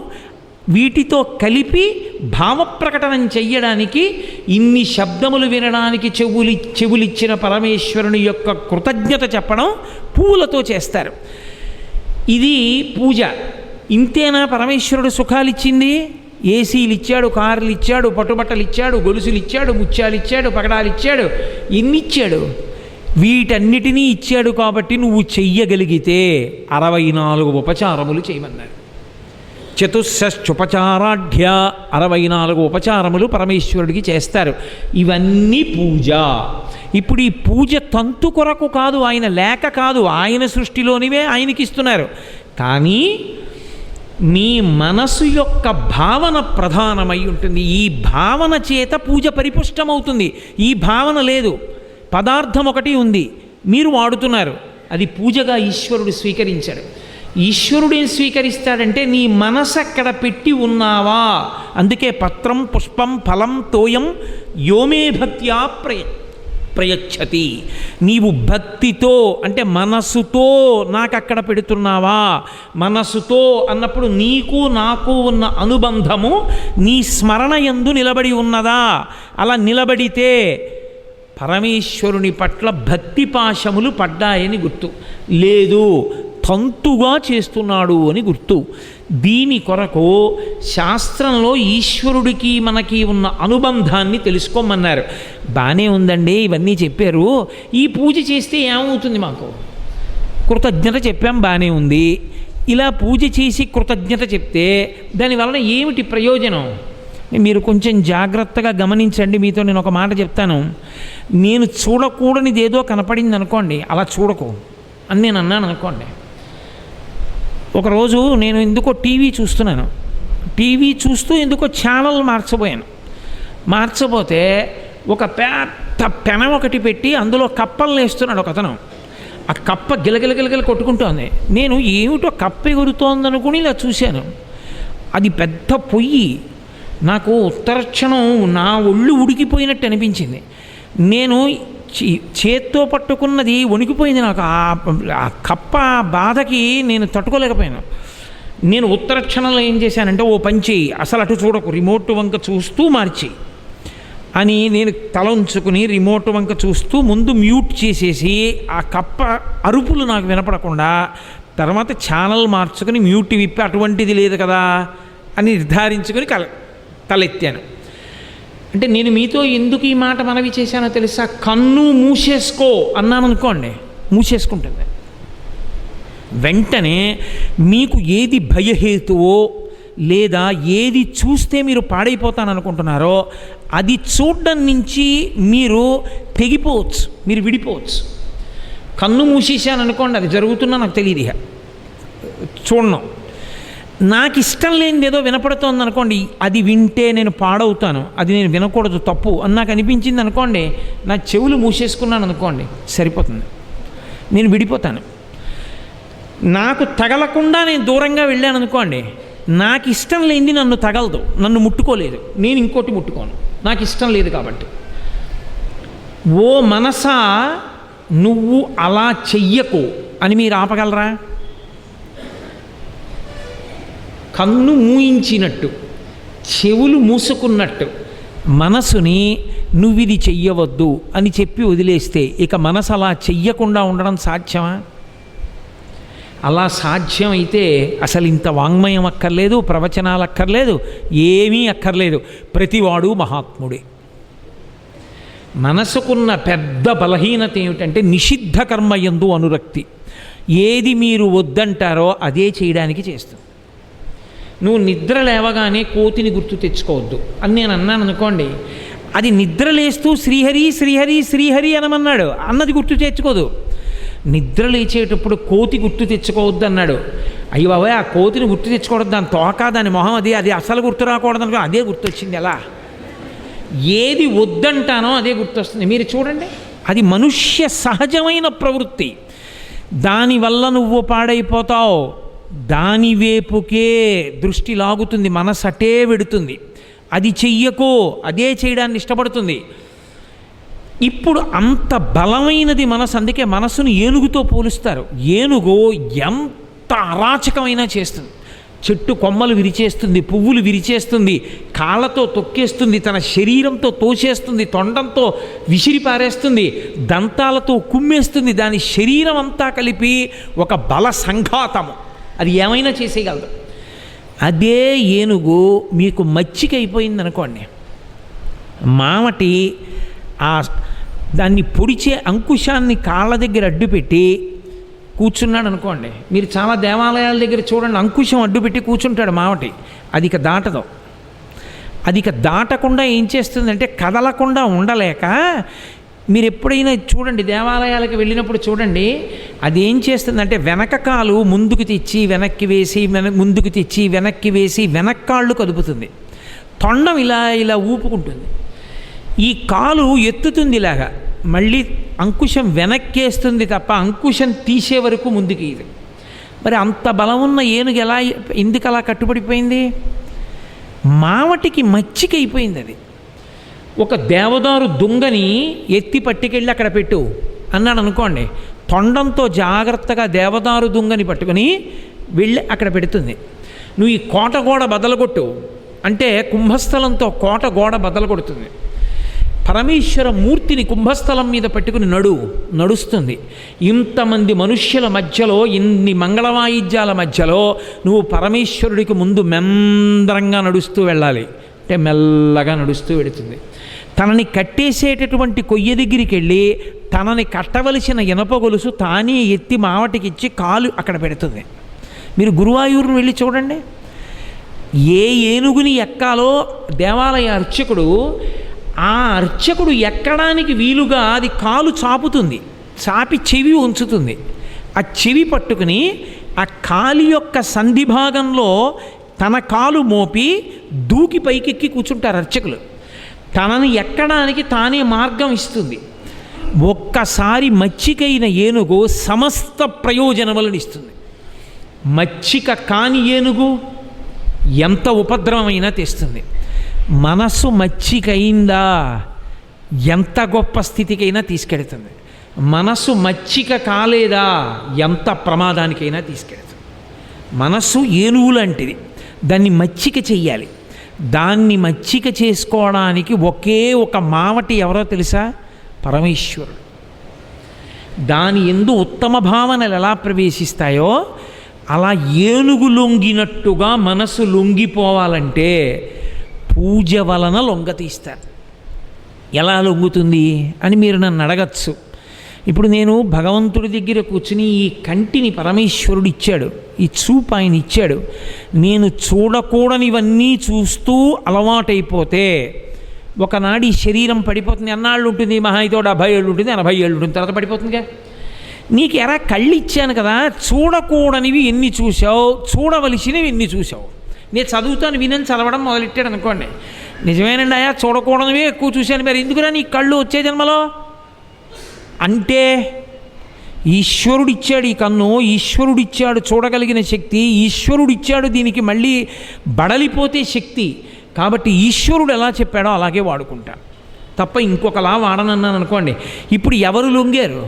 వీటితో కలిపి భావప్రకటనం చెయ్యడానికి, ఇన్ని శబ్దములు వినడానికి చెవులిచ్చిన పరమేశ్వరుని యొక్క కృతజ్ఞత చెప్పడం పువ్వులతో చేస్తారు. ఇది పూజ. ఇంతేనా పరమేశ్వరుడు సుఖాలిచ్చింది? ఏసీలు ఇచ్చాడు, కార్లు ఇచ్చాడు, పట్టుబట్టలు ఇచ్చాడు, గొలుసులు ఇచ్చాడు, ముత్యాలు ఇచ్చాడు, పగడాలు ఇచ్చాడు, ఎన్ని ఇచ్చాడు? వీటన్నిటినీ ఇచ్చాడు కాబట్టి నువ్వు చెయ్యగలిగితే 64 ఉపచారములు చేయమన్నారు. చతుషష్ఠుపచారాఢ్య 64 ఉపచారములు పరమేశ్వరుడికి చేస్తారు. ఇవన్నీ పూజ. ఇప్పుడు ఈ పూజ తంతు కొరకు కాదు, ఆయన లేక కాదు, ఆయన సృష్టిలోనివే ఆయనకి ఇస్తున్నారు. కానీ నీ మనసు యొక్క భావన ప్రధానమై ఉంటుంది. ఈ భావన చేత పూజ పరిపుష్టమవుతుంది. ఈ భావన లేదు, పదార్థం ఒకటి ఉంది, మీరు వాడుతున్నారు, అది పూజగా ఈశ్వరుడు స్వీకరించాడు. ఈశ్వరుడేం స్వీకరిస్తాడంటే నీ మనసు అక్కడ పెట్టి ఉన్నావా. అందుకే పత్రం పుష్పం ఫలం తోయం యోమే భక్త్యా ప్రయచ్చతి. నీవు భక్తితో అంటే మనసుతో నాకు అక్కడ పెడుతున్నావా? మనసుతో అన్నప్పుడు నీకు నాకు ఉన్న అనుబంధము నీ స్మరణ యందు నిలబడి ఉన్నదా? అలా నిలబడితే పరమేశ్వరుని పట్ల భక్తి పాశములు పడ్డాయని గుర్తు. లేదు, తంతుగా చేస్తున్నాడు అని గుర్తు. దీని కొరకు శాస్త్రంలో ఈశ్వరుడికి మనకి ఉన్న అనుబంధాన్ని తెలుసుకోమన్నారు. బాగానే ఉందండి, ఇవన్నీ చెప్పారు. ఈ పూజ చేస్తే ఏమవుతుంది? మాకు కృతజ్ఞత చెప్పాం, బాగానే ఉంది. ఇలా పూజ చేసి కృతజ్ఞత చెప్తే దానివలన ఏమిటి ప్రయోజనం? మీరు కొంచెం జాగ్రత్తగా గమనించండి. మీతో నేను ఒక మాట చెప్తాను. నేను చూడకూడనిది ఏదో కనపడింది అనుకోండి, అలా చూడకు అని నేను అన్నాను అనుకోండి. ఒకరోజు నేను ఎందుకో టీవీ చూస్తున్నాను. టీవీ చూస్తూ ఎందుకో ఛానల్ మార్చబోతే ఒక పెద్ద పెనం ఒకటి పెట్టి అందులో కప్పలు వేస్తున్నాడు ఒకతను. ఆ కప్ప గిలగిలగిలగిల కొట్టుకుంటోంది. నేను ఏమిటో కప్ప ఎగురుతోంది అనుకుని ఇలా చూశాను. అది పెద్ద పొయ్యి. నాకు ఉత్తరక్షణం నా ఒళ్ళు ఉడికిపోయినట్టు అనిపించింది. నేను చేత్తో పట్టుకున్నది వణికిపోయింది. నాకు ఆ కప్ప బాధకి నేను తట్టుకోలేకపోయాను. నేను ఉత్తరక్షణంలో ఏం చేశానంటే, ఓ పని చేయి, అసలు అటు చూడకు, రిమోట్ వంక చూస్తూ మార్చి అని నేను తల ఉంచుకుని రిమోట్ వంక చూస్తూ ముందు మ్యూట్ చేసేసి ఆ కప్ప అరుపులు నాకు వినపడకుండా తర్వాత ఛానల్ మార్చుకుని మ్యూట్ విప్పి అటువంటిది లేదు కదా అని నిర్ధారించుకొని తలెత్తాను. అంటే నేను మీతో ఎందుకు ఈ మాట మనవి చేశానో తెలుసా? కన్ను మూసేసుకో అన్నాను అనుకోండి, మూసేసుకుంటుంది. వెంటనే మీకు ఏది భయహేతువో లేదా ఏది చూస్తే మీరు పాడైపోతాననుకుంటున్నారో అది చూడడం నుంచి మీరు తెగిపోవచ్చు, మీరు విడిపోవచ్చు. కన్ను మూసేసాను అనుకోండి, అది జరుగుతున్నా నాకు తెలియదు, ఇక చూడను. నాకు ఇష్టం లేనిది ఏదో వినపడుతోంది అనుకోండి, అది వింటే నేను పాడవుతాను, అది నేను వినకూడదు, తప్పు అని నాకు అనిపించింది అనుకోండి, నా చెవులు మూసేసుకున్నాను అనుకోండి, సరిపోతుంది, నేను విడిపోతాను. నాకు తగలకుండా నేను దూరంగా వెళ్ళాను అనుకోండి, నాకు ఇష్టం లేనిది నన్ను తగలదు, నన్ను ముట్టుకోలేదు, నేను ఇంకోటి ముట్టుకోను, నాకు ఇష్టం లేదు కాబట్టి. ఓ మనసా నువ్వు అలా చెయ్యకు అని మీరు ఆపగలరా? కన్ను మూయించినట్టు, చెవులు మూసుకున్నట్టు మనసుని నువ్విది చెయ్యవద్దు అని చెప్పి వదిలేస్తే ఇక మనసు అలా చెయ్యకుండా ఉండడం సాధ్యమా? అలా సాధ్యమైతే అసలు ఇంత వాంగ్మయం అక్కర్లేదు, ప్రవచనాలు అక్కర్లేదు, ఏమీ అక్కర్లేదు. ప్రతివాడు మహాత్ముడే. మనసుకున్న పెద్ద బలహీనత ఏమిటంటే నిషిద్ధ కర్మయందు అనురక్తి. ఏది మీరు వద్దంటారో అదే చేయడానికి చేస్తుంది. నువ్వు నిద్ర లేవగానే కోతిని గుర్తు తెచ్చుకోవద్దు అని నేను అన్నాను అనుకోండి, అది నిద్ర లేస్తూ శ్రీహరి శ్రీహరి శ్రీహరి అనమన్నాడు, అన్నది గుర్తు తెచ్చుకోదు. నిద్ర లేచేటప్పుడు కోతి గుర్తు తెచ్చుకోవద్దు అన్నాడు. అయ్యో బాబాయ్, ఆ కోతిని గుర్తు తెచ్చుకోవద్దు, దాని తోక దాని మొహం అది అసలు గుర్తు రాకూడదు అనుకో, అదే గుర్తొచ్చింది. ఎలా ఏది వద్దంటానో అదే గుర్తొస్తుంది. మీరు చూడండి, అది మనుష్య సహజమైన ప్రవృత్తి. దానివల్ల నువ్వు పాడైపోతావు. దాని వైపుకే దృష్టి లాగుతుంది, మనసు అటే వెడుతుంది. అది చెయ్యకో, అదే చేయడాన్ని ఇష్టపడుతుంది. ఇప్పుడు అంత బలమైనది మనసు. అందుకే మనసును ఏనుగుతో పోలుస్తారు. ఏనుగు ఎంత అరాచకమైనా చేస్తుంది. చెట్టు కొమ్మలు విరిచేస్తుంది, పువ్వులు విరిచేస్తుంది, కాళ్ళతో తొక్కేస్తుంది, తన శరీరంతో తోసేస్తుంది, తొండంతో విసిరిపారేస్తుంది, దంతాలతో కుమ్మేస్తుంది. దాని శరీరం అంతా కలిపి ఒక బల సంఘాతము, అది ఏమైనా చేసేయగలదు. అదే ఏనుగు మీకు మచ్చికైపోయింది అనుకోండి, మామటి దాన్ని పొడిచే అంకుశాన్ని కాళ్ళ దగ్గర అడ్డుపెట్టి కూర్చున్నాడు అనుకోండి. మీరు చాలా దేవాలయాల దగ్గర చూడండి, అంకుశం అడ్డుపెట్టి కూర్చుంటాడు మామటి. అది ఇక దాటదు. అది ఇక దాటకుండా ఏం చేస్తుందంటే, కదలకుండా ఉండలేక మీరు ఎప్పుడైనా చూడండి, దేవాలయాలకు వెళ్ళినప్పుడు చూడండి, అది ఏం చేస్తుందంటే వెనక కాలు ముందుకు తెచ్చి వెనక్కి వేసి, ముందుకు తెచ్చి వెనక్కి వేసి వెనక్కాళ్ళు కదుపుతుంది. తొండం ఇలా ఇలా ఊపుకుంటుంది. ఈ కాలు ఎత్తుతుంది ఇలాగా, మళ్ళీ అంకుశం వెనక్కేస్తుంది తప్ప అంకుశం తీసే వరకు ముందుకి ఇది. మరి అంత బలం ఉన్న ఏనుగు ఎలా ఎందుకు అలా కట్టుబడిపోయింది? మావటికి మచ్చికైపోయింది. అది ఒక దేవదారు దుంగని ఎత్తి పట్టుకెళ్ళి అక్కడ పెట్టు అన్నాడు అనుకోండి, తొండంతో జాగ్రత్తగా దేవదారు దుంగని పట్టుకొని వెళ్ళి అక్కడ పెడుతుంది. నువ్వు ఈ కోట గోడ బదలగొట్టు అంటే కుంభస్థలంతో కోట గోడ బదలగొడుతుంది. పరమేశ్వర మూర్తిని కుంభస్థలం మీద పెట్టుకుని నడుస్తుంది. ఇంతమంది మనుష్యుల మధ్యలో, ఇన్ని మంగళవాయిద్యాల మధ్యలో నువ్వు పరమేశ్వరుడికి ముందు మెందరంగా నడుస్తూ వెళ్ళాలి. అంటే మెల్లగా నడుస్తూ వెళుతుంది. తనని కట్టేసేటటువంటి కొయ్య దగ్గరికి వెళ్ళి తనని కట్టవలసిన ఇనప గొలుసు తానే ఎత్తి మావటికిచ్చి కాలు అక్కడ పెడుతుంది. మీరు గురువాయూరుని వెళ్ళి చూడండి, ఏ ఏనుగుని ఎక్కాలో దేవాలయ అర్చకుడు, ఆ అర్చకుడు ఎక్కడానికి వీలుగా అది కాలు చాపుతుంది, చాపి చెవి ఉంచుతుంది. ఆ చెవి పట్టుకుని ఆ కాలి యొక్క సంధి భాగంలో తన కాలు మోపి దూకి పైకెక్కి కూర్చుంటారు అర్చకులు. తనని ఎక్కడానికి తానే మార్గం ఇస్తుంది. ఒక్కసారి మచ్చికైన ఏనుగు సమస్త ప్రయోజనములను ఇస్తుంది. మచ్చిక కాని ఏనుగు ఎంత ఉపద్రవమైనా తెస్తుంది. మనస్సు మచ్చికైందా ఎంత గొప్ప స్థితికైనా తీసుకెడుతుంది. మనస్సు మచ్చిక కాలేదా ఎంత ప్రమాదానికైనా తీసుకెడుతుంది. మనస్సు ఏనుగు లాంటిది, దాన్ని మచ్చిక చెయ్యాలి. దాన్ని మచ్చిక చేసుకోవడానికి ఒకే ఒక మావటి ఎవరో తెలుసా? పరమేశ్వరుడు. దాని యందు ఉత్తమ భావనలు ఎలా ప్రవేశిస్తాయో అలా ఏనుగు లొంగినట్టుగా మనసు లొంగిపోవాలంటే పూజ వలన లొంగతీస్తారు. ఎలా లొంగుతుంది అని మీరు నన్ను అడగచ్చు. ఇప్పుడు నేను భగవంతుడి దగ్గర కూర్చుని ఈ కంటిని పరమేశ్వరుడు ఇచ్చాడు, ఈ చూపు ఆయన ఇచ్చాడు. నేను చూడకూడనివన్నీ చూస్తూ అలవాటైపోతే ఒకనాడు ఈ శరీరం పడిపోతుంది. ఎన్నాళ్ళు ఉంటుంది? మహా అయితే 70 ఏళ్ళు ఉంటుంది, 80 ఏళ్ళు ఉంటుంది, తర్వాత పడిపోతుందిగా. నీకు ఎరా కళ్ళు ఇచ్చాను కదా, చూడకూడనివి ఎన్ని చూసావు, చూడవలసినవి ఎన్ని చూసావు. నేను చదువుతాను వినని చదవడం మొదలెట్టాడు అనుకోండి, నిజమేనండి అయ్యా చూడకూడనివి ఎక్కువ చూశాను, మరి ఎందుకురా నీ కళ్ళు వచ్చే జన్మలో అంటే ఈశ్వరుడిచ్చాడు ఈ కన్ను, ఈశ్వరుడిచ్చాడు చూడగలిగిన శక్తి, ఈశ్వరుడిచ్చాడు దీనికి మళ్ళీ బడలిపోతే శక్తి. కాబట్టి ఈశ్వరుడు ఎలా చెప్పాడో అలాగే వాడుకుంటా తప్ప ఇంకొకలా వాడనన్నాను అనుకోండి. ఇప్పుడు ఎవరు లొంగారు?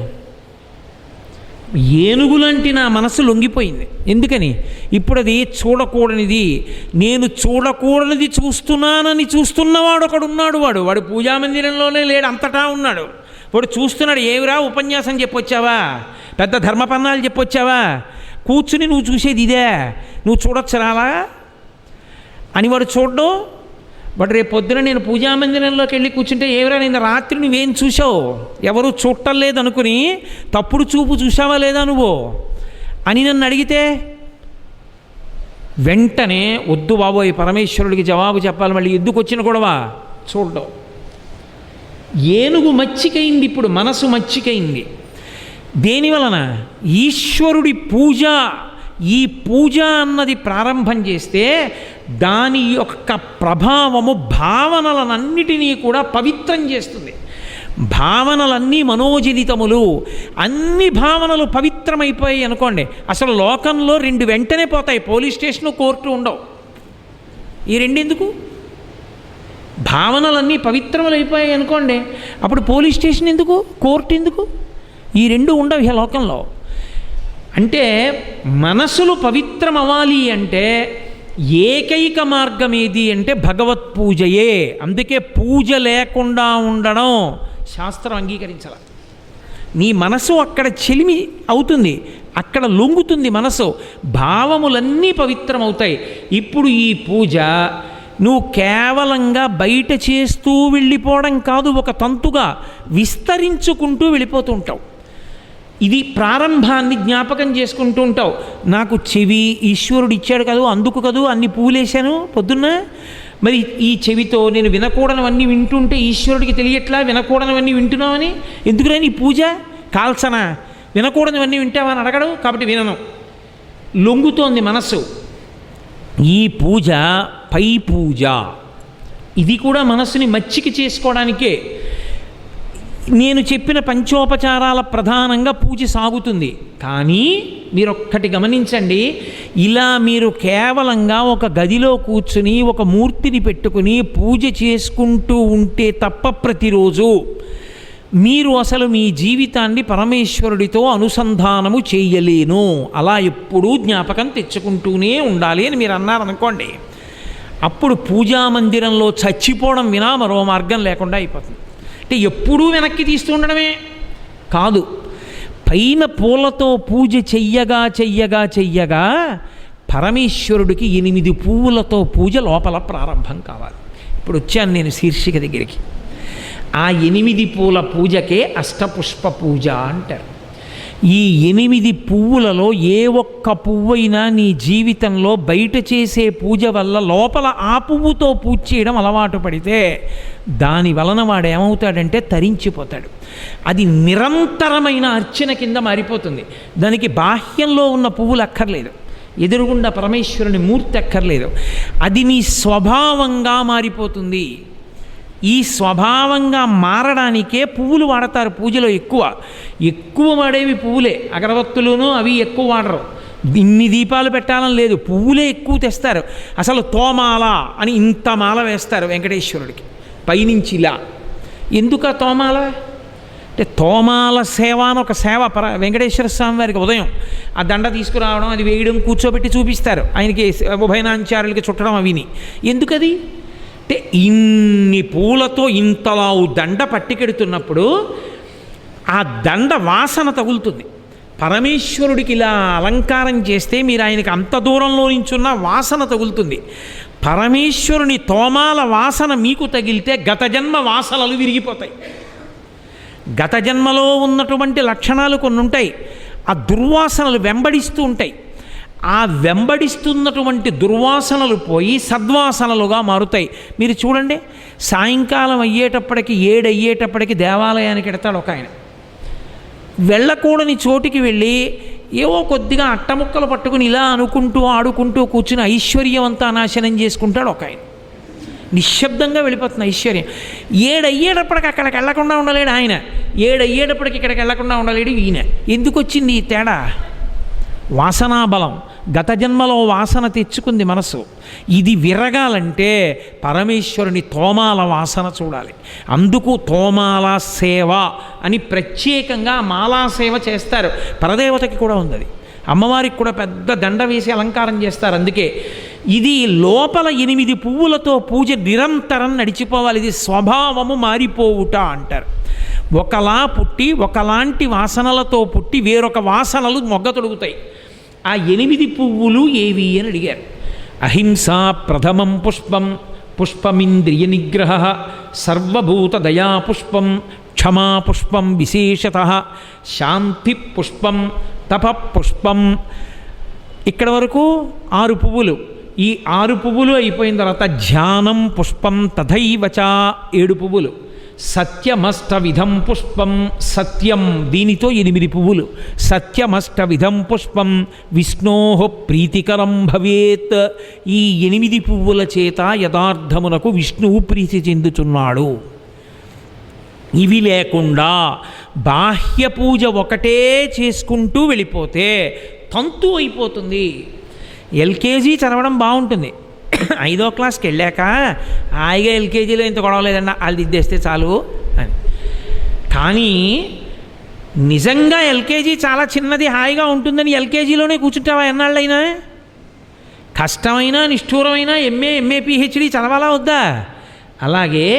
ఏనుగులాంటి నా మనసు లొంగిపోయింది. ఎందుకని? ఇప్పుడు అది చూడకూడనిది, నేను చూడకూడనిది చూస్తున్నానని చూస్తున్నవాడు ఒకడున్నాడు. వాడు పూజామందిరంలోనే లేడు, అంతటా ఉన్నాడు. వాడు చూస్తున్నాడు. ఏవిరా ఉపన్యాసం చెప్పొచ్చావా, పెద్ద ధర్మపన్నాలు చెప్పొచ్చావా, కూర్చుని నువ్వు చూసేది ఇదే, నువ్వు చూడొచ్చు రావా అని వాడు చూడడం. వాడు రేపు పొద్దున నేను పూజామందిరంలోకి వెళ్ళి కూర్చుంటే ఏవిరా నిన్న రాత్రి నువ్వేం చూసావు, ఎవరు చూడటం లేదనుకుని తప్పుడు చూపు చూసావా లేదా నువ్వు అని నన్ను అడిగితే వెంటనే వద్దు బాబోయ్ పరమేశ్వరుడికి జవాబు చెప్పాలి, మళ్ళీ ఎందుకు వచ్చిన గొడవ చూడడం. ఏనుగు మచ్చికైంది, ఇప్పుడు మనసు మచ్చికైంది. దేనివలన? ఈశ్వరుడి పూజ. ఈ పూజ అన్నది ప్రారంభం చేస్తే దాని యొక్క ప్రభావము భావనలనన్నిటినీ కూడా పవిత్రం చేస్తుంది. భావనలన్నీ మనోజనితములు, అన్ని భావనలు పవిత్రమైపోయాయి అనుకోండి, అసలు లోకంలో 2 వెంటనే పోతాయి, పోలీస్ స్టేషను కోర్టు ఉండవు. ఈ 2 ఎందుకు? భావనలన్నీ పవిత్రములు అయిపోయాయి అనుకోండి, అప్పుడు పోలీస్ స్టేషన్ ఎందుకు, కోర్టు ఎందుకు? ఈ 2 ఉండవు ఈ లోకంలో. అంటే మనసులు పవిత్రం అవ్వాలి అంటే ఏకైక మార్గం ఏది అంటే భగవత్ పూజయే. అందుకే పూజ లేకుండా ఉండడం శాస్త్రం అంగీకరించాల. నీ మనసు అక్కడ చెలిమి అవుతుంది, అక్కడ లొంగుతుంది మనసు, భావములన్నీ పవిత్రమవుతాయి. ఇప్పుడు ఈ పూజ నువ్వు కేవలంగా బయట చేస్తూ వెళ్ళిపోవడం కాదు, ఒక తంతుగా విస్తరించుకుంటూ వెళ్ళిపోతూ ఉంటావు. ఇది ప్రారంభాన్ని జ్ఞాపకం చేసుకుంటూ ఉంటావు. నాకు చెవి ఈశ్వరుడు ఇచ్చాడు కదా, అందుకు కదా అన్ని పూలేశాను పొద్దున్న. మరి ఈ చెవితో నేను వినకూడనివన్నీ వింటుంటే ఈశ్వరుడికి తెలియట్లా వినకూడనివన్నీ వింటున్నావని. ఎందుకురా నీ పూజ కాల్సనా, వినకూడనివన్నీ వింటావని అడగడు, కాబట్టి వినను. లొంగుతోంది మనస్సు. ఈ పూజ పై పూజ, ఇది కూడా మనస్సుని మచ్చిక చేసుకోవడానికే. నేను చెప్పిన పంచోపచారాల ప్రధానంగా పూజ సాగుతుంది. కానీ మీరొక్కటి గమనించండి, ఇలా మీరు కేవలంగా ఒక గదిలో కూర్చుని ఒక మూర్తిని పెట్టుకుని పూజ చేసుకుంటూ ఉంటే తప్ప ప్రతిరోజు మీరు అసలు మీ జీవితాన్ని పరమేశ్వరుడితో అనుసంధానము చేయలేను. అలా ఎప్పుడూ జ్ఞాపకం తెచ్చుకుంటూనే ఉండాలి అని మీరు అన్నారనుకోండి, అప్పుడు పూజా మందిరంలో చచ్చిపోవడం వినా మరో మార్గం లేకుండా అయిపోతుంది. అంటే ఎప్పుడూ వెనక్కి తీస్తూ ఉండడమే కాదు, పైన పూలతో పూజ చెయ్యగా చెయ్యగా చెయ్యగా పరమేశ్వరుడికి 8 పువ్వులతో పూజ లోపల ప్రారంభం కావాలి. ఇప్పుడు వచ్చాను నేను శీర్షిక దగ్గరికి. ఆ 8 పూల పూజకే అష్టపుష్ప పూజ అంటారు. ఈ 8 పువ్వులలో ఏ ఒక్క పువ్వైనా నీ జీవితంలో బయట చేసే పూజ వల్ల లోపల ఆ పువ్వుతో పూజ చేయడం అలవాటు పడితే దాని వలన వాడు ఏమవుతాడంటే తరించిపోతాడు. అది నిరంతరమైన అర్చన కింద మారిపోతుంది. దానికి బాహ్యంలో ఉన్న పువ్వులు అక్కర్లేదు, ఎదురుగుండా పరమేశ్వరుని మూర్తి అక్కర్లేదు, అది నీ స్వభావంగా మారిపోతుంది. ఈ స్వభావంగా మారడానికే పువ్వులు వాడతారు పూజలో. ఎక్కువ వాడేవి పువ్వులే, అగరవత్తులును అవి ఎక్కువ వాడరు. ఇన్ని దీపాలు పెట్టాలని లేదు, పువ్వులే ఎక్కువ తెస్తారు. అసలు తోమాల అని ఇంత మాల వేస్తారు వెంకటేశ్వరుడికి పైనుంచి ఇలా. ఎందుకు ఆ తోమాల అంటే తోమాల సేవ అని ఒక సేవ వెంకటేశ్వర స్వామి వారికి ఉదయం ఆ దండ తీసుకురావడం, అది వేయడం, కూర్చోబెట్టి చూపిస్తారు ఆయనకి, ఉభయనాంచారులకి చుట్టడం అవిని. ఎందుకది అంటే ఇన్ని పూలతో ఇంతలావు దండ పట్టికెడుతున్నప్పుడు ఆ దండ వాసన తగులుతుంది. పరమేశ్వరుడికి ఇలా అలంకారం చేస్తే మీరు ఆయనకి అంత దూరంలో నించున్న వాసన తగులుతుంది. పరమేశ్వరుని తోమాల వాసన మీకు తగిలితే గత జన్మ వాసనలు విరిగిపోతాయి. గత జన్మలో ఉన్నటువంటి లక్షణాలు కొన్ని ఉంటాయి, ఆ దుర్వాసనలు వెంబడిస్తూ ఉంటాయి. ఆ వెంబడిస్తున్నటువంటి దుర్వాసనలు పోయి సద్వాసనలుగా మారుతాయి. మీరు చూడండి, సాయంకాలం అయ్యేటప్పటికి 7 అయ్యేటప్పటికి దేవాలయానికి ఎడతాడు ఒక ఆయన. వెళ్ళకూడని చోటికి వెళ్ళి ఏవో కొద్దిగా అట్టముక్కలు పట్టుకుని ఇలా అనుకుంటూ ఆడుకుంటూ కూర్చుని ఐశ్వర్యం అంతా నాశనం చేసుకుంటాడు ఒక ఆయన. నిశ్శబ్దంగా వెళ్ళిపోతుంది ఐశ్వర్యం. 7 అయ్యేటప్పటికి అక్కడికి వెళ్లకుండా ఉండలేడు ఆయన, 7 అయ్యేటప్పటికి ఇక్కడికి వెళ్లకుండా ఉండలేడు ఈయన. ఎందుకు వచ్చింది ఈ తేడా? వాసనాబలం. గత జన్మలో వాసన తెచ్చుకుంది మనసు. ఇది విరగాలంటే పరమేశ్వరుని తోమాల వాసన చూడాలి. అందుకు తోమాల సేవ అని ప్రత్యేకంగా మాలా సేవ చేస్తారు. పరదేవతకి కూడా ఉంది అది, అమ్మవారికి కూడా పెద్ద దండ వేసి అలంకారం చేస్తారు. అందుకే ఇది లోపల 8 పువ్వులతో పూజ నిరంతరం నడిచిపోవాలి. ఇది స్వభావము మారిపోవుట అంటారు. ఒకలా పుట్టి ఒకలాంటి వాసనలతో పుట్టి వేరొక వాసనలు మొగ్గ తొడుగుతాయి. ఆ 8 పువ్వులు ఏవి అని అడిగారు. అహింసా ప్రథమం పుష్పం, పుష్పమింద్రియ నిగ్రహ, సర్వభూత దయా పుష్పం, క్షమా పుష్పం విశేషత, శాంతి పుష్పం, తప పుష్పం. ఇక్కడ వరకు 6 పువ్వులు. ఈ 6 పువ్వులు అయిపోయిన తర్వాత ధ్యానం పుష్పం తథైవచ 7 పువ్వులు. సత్యమష్టవిధం పుష్పం, సత్యం దీనితో 8 పువ్వులు. సత్యమష్టవిధం పుష్పం విష్ణోః ప్రీతికరం భవేత్. ఈ 8 పువ్వుల చేత యథార్థమునకు విష్ణువు ప్రీతి చెందుతున్నాడు. ఇవి లేకుండా బాహ్య పూజ ఒకటే చేసుకుంటూ వెళ్ళిపోతే తంతు అయిపోతుంది. ఎల్కేజీ చదవడం బాగుంటుంది, 5వ క్లాస్కి వెళ్ళాక హాయిగా ఎల్కేజీలో ఇంత గొడవ లేదన్నా వాళ్ళు దిద్దేస్తే చాలు అని. కానీ నిజంగా ఎల్కేజీ చాలా చిన్నది, హాయిగా ఉంటుందని ఎల్కేజీలోనే కూర్చుంటావా ఎన్నాళ్ళైనా? కష్టమైనా నిష్ఠూరమైనా ఎంఏ పిహెచ్డి చదవాలా వద్దా? అలాగే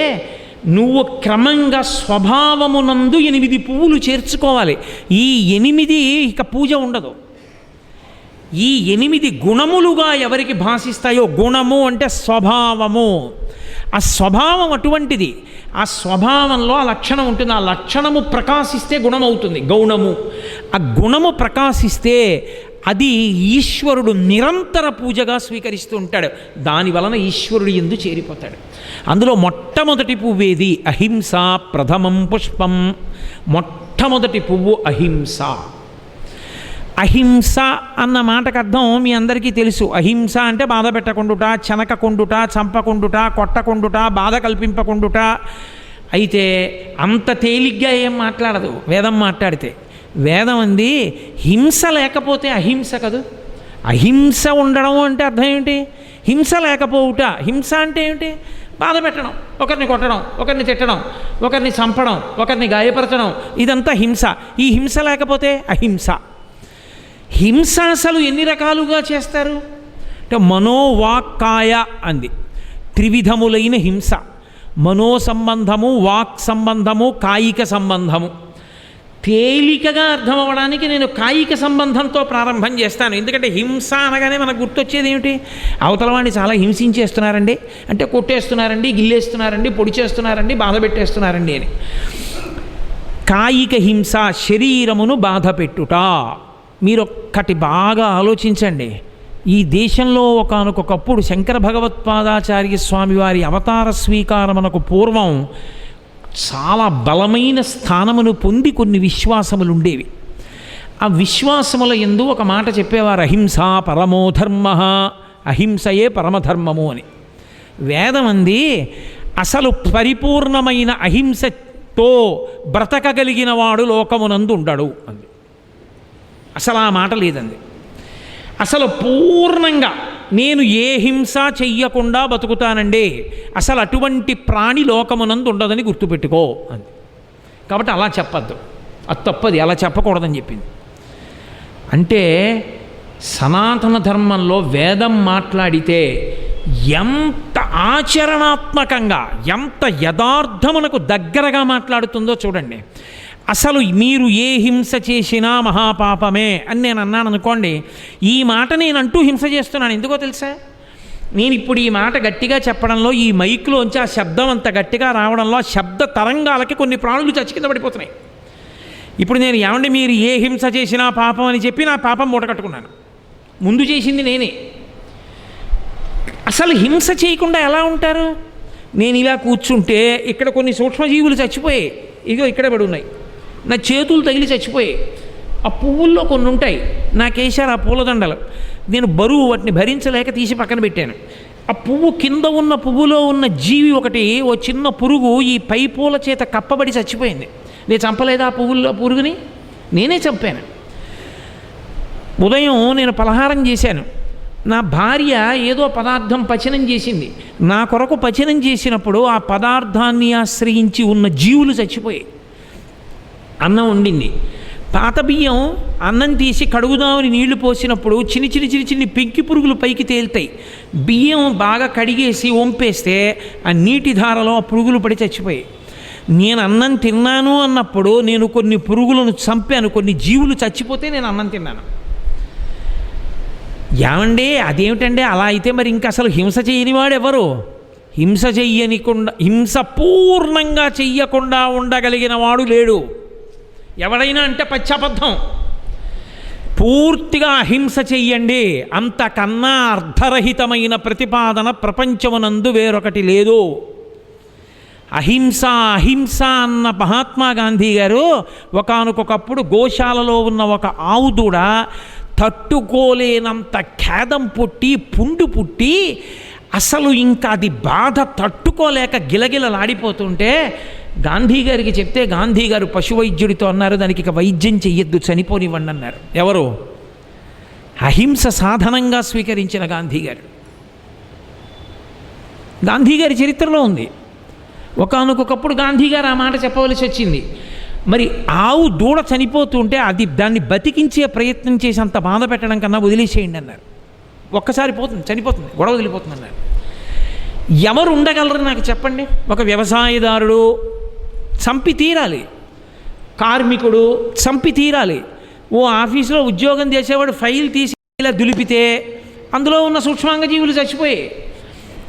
నువ్వు క్రమంగా స్వభావమునందు 8 పువ్వులు చేర్చుకోవాలి. ఈ 8 ఇక పూజ ఉండదు. ఈ 8 గుణములుగా ఎవరికి భాషిస్తాయో, గుణము అంటే స్వభావము, ఆ స్వభావం అటువంటిది. ఆ స్వభావంలో ఆ లక్షణం ఉంటుంది. ఆ లక్షణము ప్రకాశిస్తే గుణం అవుతుంది గౌణము. ఆ గుణము ప్రకాశిస్తే అది ఈశ్వరుడు నిరంతర పూజగా స్వీకరిస్తూ ఉంటాడు. దానివలన ఈశ్వరుడు యందు చేరిపోతాడు. అందులో మొట్టమొదటి పువ్వేది? అహింస ప్రథమం పుష్పం. మొట్టమొదటి పువ్వు అహింస. అహింస అన్న మాటకు అర్థం మీ అందరికీ తెలుసు. అహింస అంటే బాధ పెట్టకుండుట, చెనకకుండుట, చంపకుండుట, కొట్టకుండుట, బాధ కల్పింపకుండుట. అయితే అంత తేలిగ్గా ఏం మాట్లాడదు వేదం మాట్లాడితే. వేదం అంది హింస లేకపోతే అహింస కదూ. అహింస ఉండడం అంటే అర్థం ఏమిటి? హింస లేకపోవుట. హింస అంటే ఏమిటి? బాధ పెట్టడం, ఒకరిని కొట్టడం, ఒకరిని తిట్టడం, ఒకరిని చంపడం, ఒకరిని గాయపరచడం, ఇదంతా హింస. ఈ హింస లేకపోతే అహింస. హింస అసలు ఎన్ని రకాలుగా చేస్తారు అంటే మనోవాక్కాయ అంది. త్రివిధములైన హింస: మనో సంబంధము, వాక్ సంబంధము, కాయిక సంబంధము. తేలికగా అర్థం అవ్వడానికి నేను కాయిక సంబంధంతో ప్రారంభం చేస్తాను. ఎందుకంటే హింస అనగానే మనకు గుర్తొచ్చేది ఏమిటి? అవతల వాడిని చాలా హింసించేస్తున్నారండి, అంటే కొట్టేస్తున్నారండి, గిల్లేస్తున్నారండి, పొడి చేస్తున్నారండి, బాధ పెట్టేస్తున్నారండి అని. కాయిక హింస శరీరమును బాధ పెట్టుట. మీరొక్కటి బాగా ఆలోచించండి. ఈ దేశంలో ఒకానొకప్పుడు శంకర భగవత్పాదాచార్య స్వామి వారి అవతార స్వీకారమునకు పూర్వం చాలా బలమైన స్థానమును పొంది కొన్ని విశ్వాసములు ఉండేవి. ఆ విశ్వాసముల యందు ఒక మాట చెప్పేవారు: అహింస పరమో ధర్మ, అహింసయే పరమధర్మము అని. వేదం అంది అసలు పరిపూర్ణమైన అహింసతో బ్రతకగలిగిన వాడు లోకమునందు ఉండడు అంది. అసలు ఆ మాట లేదండి. అసలు పూర్ణంగా నేను ఏ హింస చెయ్యకుండా బతుకుతానండి, అసలు అటువంటి ప్రాణి లోకమునందు ఉండదని గుర్తుపెట్టుకో అంది. కాబట్టి అలా చెప్పద్దు, అది తప్పది, అలా చెప్పకూడదని చెప్పింది. అంటే సనాతన ధర్మంలో వేదం మాట్లాడితే ఎంత ఆచరణాత్మకంగా, ఎంత యథార్థమునకు దగ్గరగా మాట్లాడుతుందో చూడండి. అసలు మీరు ఏ హింస చేసినా మహాపాపమే అని నేను అన్నాను అనుకోండి, ఈ మాట నేనంటూ హింస చేస్తున్నాను. ఎందుకో తెలుసా? నేను ఇప్పుడు ఈ మాట గట్టిగా చెప్పడంలో, ఈ మైక్లోంచి ఆ శబ్దం అంత గట్టిగా రావడంలో, ఆ శబ్ద తరంగాలకి కొన్ని ప్రాణులు చచ్చి కింద పడిపోతున్నాయి. ఇప్పుడు నేను ఏమండి మీరు ఏ హింస చేసినా పాపం అని చెప్పి నా పాపం మూట కట్టుకున్నాను. ముందు చేసింది నేనే. అసలు హింస చేయకుండా ఎలా ఉంటారు? నేను ఇలా కూర్చుంటే ఇక్కడ కొన్ని సూక్ష్మజీవులు చచ్చిపోయాయి, ఇగో ఇక్కడ పడి ఉన్నాయి. నా చేతులు తగిలి చచ్చిపోయాయి. ఆ పువ్వుల్లో కొన్ని ఉంటాయి, నాకేసారు ఆ పూలదండలు. నేను బరువు వాటిని భరించలేక తీసి పక్కన పెట్టాను. ఆ పువ్వు కింద ఉన్న పువ్వులో ఉన్న జీవి ఒకటి, ఓ చిన్న పురుగు ఈ పై పూల చేత కప్పబడి చచ్చిపోయింది. నేను చంపలేదా ఆ పువ్వుల్లో పురుగుని? నేనే చంపాను. ఉదయం నేను పలహారం చేశాను. నా భార్య ఏదో పదార్థం పచనం చేసింది. నా కొరకు పచనం చేసినప్పుడు ఆ పదార్థాన్ని ఆశ్రయించి ఉన్న జీవులు చచ్చిపోయాయి. అన్నం వండింది. పాత బియ్యం అన్నం తీసి కడుగుదామని నీళ్లు పోసినప్పుడు చిన్ని పెంకి పురుగులు పైకి తేలుతాయి. బియ్యం బాగా కడిగేసి వంపేస్తే ఆ నీటి ధారలో ఆ పురుగులు పడి చచ్చిపోయాయి. నేను అన్నం తిన్నాను అన్నప్పుడు నేను కొన్ని పురుగులను చంపాను, కొన్ని జీవులు చచ్చిపోతే నేను అన్నం తిన్నాను. ఏమండి అదేమిటండి? అలా అయితే మరి ఇంకా అసలు హింస చేయనివాడు ఎవరు? హింస పూర్ణంగా చెయ్యకుండా ఉండగలిగిన వాడు లేడు. ఎవడైనా అంటే పచ్చబద్ధం. పూర్తిగా అహింస చెయ్యండి, అంతకన్నా అర్ధరహితమైన ప్రతిపాదన ప్రపంచమునందు వేరొకటి లేదు. అహింస అహింస అన్న మహాత్మా గాంధీ గారు ఒకానొకప్పుడు గోశాలలో ఉన్న ఒక ఆవు దూడ తట్టుకోలేనంత ఖేదం పుట్టి పుండు పుట్టి అసలు ఇంకా అది బాధ తట్టుకోలేక గిలగిలలాడిపోతుంటే గాంధీ గారికి చెప్తే గాంధీ గారు పశువైద్యుడితో అన్నారు, దానికి ఇక వైద్యం చెయ్యొద్దు, చనిపోనివ్వండి అన్నారు. ఎవరు? అహింస సాధనంగా స్వీకరించిన గాంధీ గారు. గాంధీ గారి చరిత్రలో ఉంది. ఒకానొకప్పుడు గాంధీ గారు ఆ మాట చెప్పవలసి వచ్చింది. మరి ఆవు దూడ చనిపోతుంటే దాన్ని బతికించే ప్రయత్నం చేసి అంత బాధ పెట్టడం కన్నా వదిలేసేయండి అన్నారు. ఒక్కసారి పోతుంది, చనిపోతుంది, గొడవ వదిలిపోతుంది అన్నారు. ఎవరు ఉండగలరు నాకు చెప్పండి? ఒక వ్యవసాయదారుడు చంపి తీరాలి, కార్మికుడు చంపి తీరాలి, ఓ ఆఫీసులో ఉద్యోగం చేసేవాడు ఫైల్ తీసి ఇలా దులిపితే అందులో ఉన్న సూక్ష్మాంగజీవులు చచ్చిపోయాయి,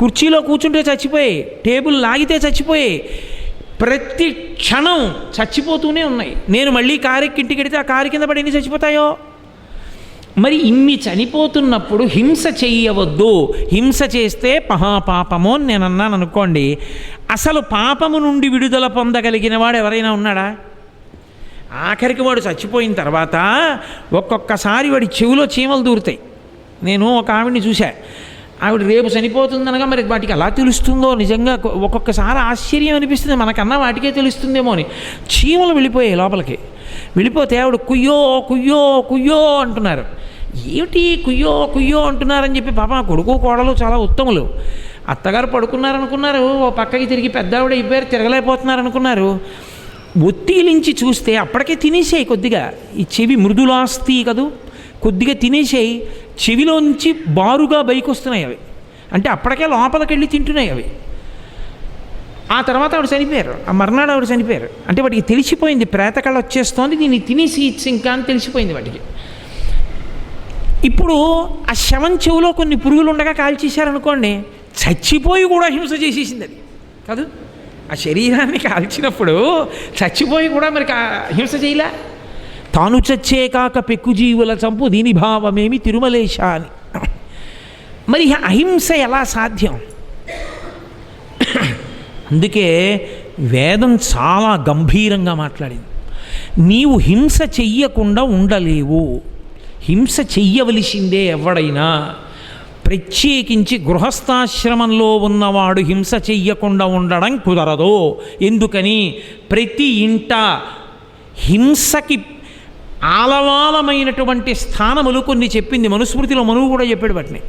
కుర్చీలో కూర్చుంటే చచ్చిపోయాయి, టేబుల్ లాగితే చచ్చిపోయాయి, ప్రతి క్షణం చచ్చిపోతూనే ఉన్నాయి. నేను మళ్ళీ కారెక్కి ఇంటికి వెడితే ఆ కారు కింద పడి ఎన్ని చచ్చిపోతాయో. మరి ఇన్ని చనిపోతున్నప్పుడు హింస చెయ్యవద్దు, హింస చేస్తే మహాపాపము అని నేను అన్నాను అనుకోండి. అసలు పాపము నుండి విడుదల పొందగలిగిన వాడు ఎవరైనా ఉన్నాడా? ఆఖరికి వాడు చచ్చిపోయిన తర్వాత ఒక్కొక్కసారి వాడి చెవిలో చీమలు దూరుతాయి. నేను ఒక ఆవిడ్ని చూశా, ఆవిడ రేపు చనిపోతుందనగా మరి వాటికి ఎలా తెలుస్తుందో నిజంగా ఒక్కొక్కసారి ఆశ్చర్యం అనిపిస్తుంది, మనకన్నా వాటికే తెలుస్తుందేమో అని. చీమలు వెళ్ళిపోయాయి లోపలికి. వెళ్ళిపోతే ఆవిడ కుయ్యో కుయ్యో కుయ్యో అంటున్నారు. ఏమిటి కుయ్యో కుయ్యో అంటున్నారని చెప్పి పాప కొడుకు కోడలు చాలా ఉత్తములు. అత్తగారు పడుకున్నారనుకున్నారు, ఓ పక్కకి తిరిగి పెద్దావిడ అయిపోయారు, తిరగలేకపోతున్నారనుకున్నారు. ఒత్తిలించి చూస్తే అప్పటికే తినేసాయి కొద్దిగా. ఈ చెవి మృదులాస్తి కదూ, కొద్దిగా తినేసాయి. చెవిలోంచి బారుగా బయకు వస్తున్నాయి అవి, అంటే అప్పటికే లోపలికి వెళ్ళి తింటున్నాయి అవి. ఆ తర్వాత ఆవిడ చనిపోయారు. ఆ మర్నాడు ఆవిడ చనిపోయారు. అంటే వాటికి తెలిసిపోయింది ప్రేతకళ వచ్చేస్తోంది, దీన్ని తినేసి ఇచ్చి ఇంకా అని తెలిసిపోయింది వాటికి. ఇప్పుడు ఆ శవం చెవులో కొన్ని పురుగులు ఉండగా కాల్చేశారనుకోండి, చచ్చిపోయి కూడా హింస చేసేసింది అది కాదు. ఆ శరీరాన్ని కాల్చినప్పుడు చచ్చిపోయి కూడా మరి హింస చేయలే. తాను చచ్చే కాక పెక్కు జీవుల చంపు దీని భావమేమి తిరుమలేశ అని. మరి అహింస ఎలా సాధ్యం? అందుకే వేదం చాలా గంభీరంగా మాట్లాడింది. నీవు హింస చెయ్యకుండా ఉండలేవు. హింస చెయ్యవలసిందే ఎవడైనా. ప్రత్యేకించి గృహస్థాశ్రమంలో ఉన్నవాడు హింస చెయ్యకుండా ఉండడం కుదరదు. ఎందుకని? ప్రతి ఇంట హింసకి ఆలవాలమైనటువంటి స్థానములు కొన్ని చెప్పింది మనుస్మృతిలో. మనువు కూడా చెప్పాడు వాటిని.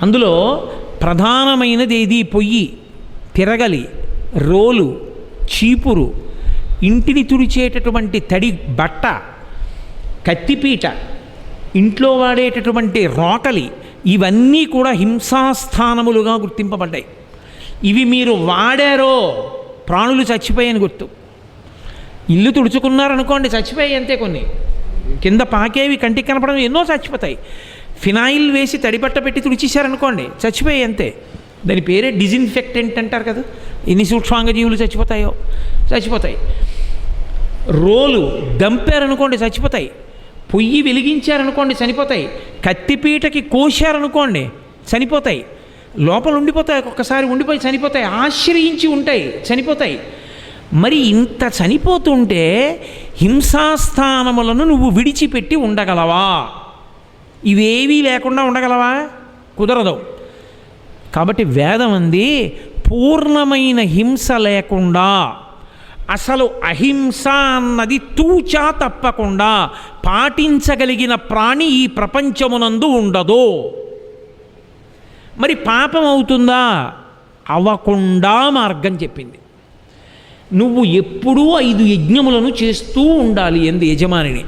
అందులో ప్రధానమైనది ఏది? పొయ్యి, తిరగలి, రోలు, చీపురు, ఇంటిని తుడిచేటటువంటి తడి బట్ట, కత్తిపీట, ఇంట్లో వాడేటటువంటి రోకలి, ఇవన్నీ కూడా హింసాస్థానములుగా గుర్తింపబడ్డాయి. ఇవి మీరు వాడారో ప్రాణులు చచ్చిపోయాయని గుర్తు. ఇల్లు తుడుచుకున్నారనుకోండి చచ్చిపోయాయి అంతే. కొన్ని కింద పాకేవి కంటికి కనపడడం ఎన్నో చచ్చిపోతాయి. ఫినాయిల్ వేసి తడిబట్ట పెట్టి తుడిచేశారనుకోండి చచ్చిపోయాయి అంతే. దాని పేరే డిజిన్ఫెక్టెంట్ అంటారు కదా. ఎన్ని సూక్ష్మాంగజీవులు చచ్చిపోతాయి. రోలు దంపారనుకోండి చచ్చిపోతాయి. పొయ్యి వెలిగించారనుకోండి చనిపోతాయి. కత్తిపీటకి కోశారనుకోండి చనిపోతాయి. లోపల ఉండిపోతాయి, ఒక్కొక్కసారి ఉండిపోయి చనిపోతాయి. ఆశ్రయించి ఉంటాయి, చనిపోతాయి. మరి ఇంత చనిపోతుంటే హింసాస్థానములను నువ్వు విడిచిపెట్టి ఉండగలవా? ఇవేవీ లేకుండా ఉండగలవా? కుదరదు. కాబట్టి వేదం అంది పూర్ణమైన హింస లేకుండా, అసలు అహింస అన్నది తూచా తప్పకుండా పాటించగలిగిన ప్రాణి ఈ ప్రపంచమునందు ఉండదు. మరి పాపం అవుతుందా? అవ్వకుండా మార్గం చెప్పింది. నువ్వు ఎప్పుడూ 5 యజ్ఞములను చేస్తూ ఉండాలి ఎందు యజమానిని.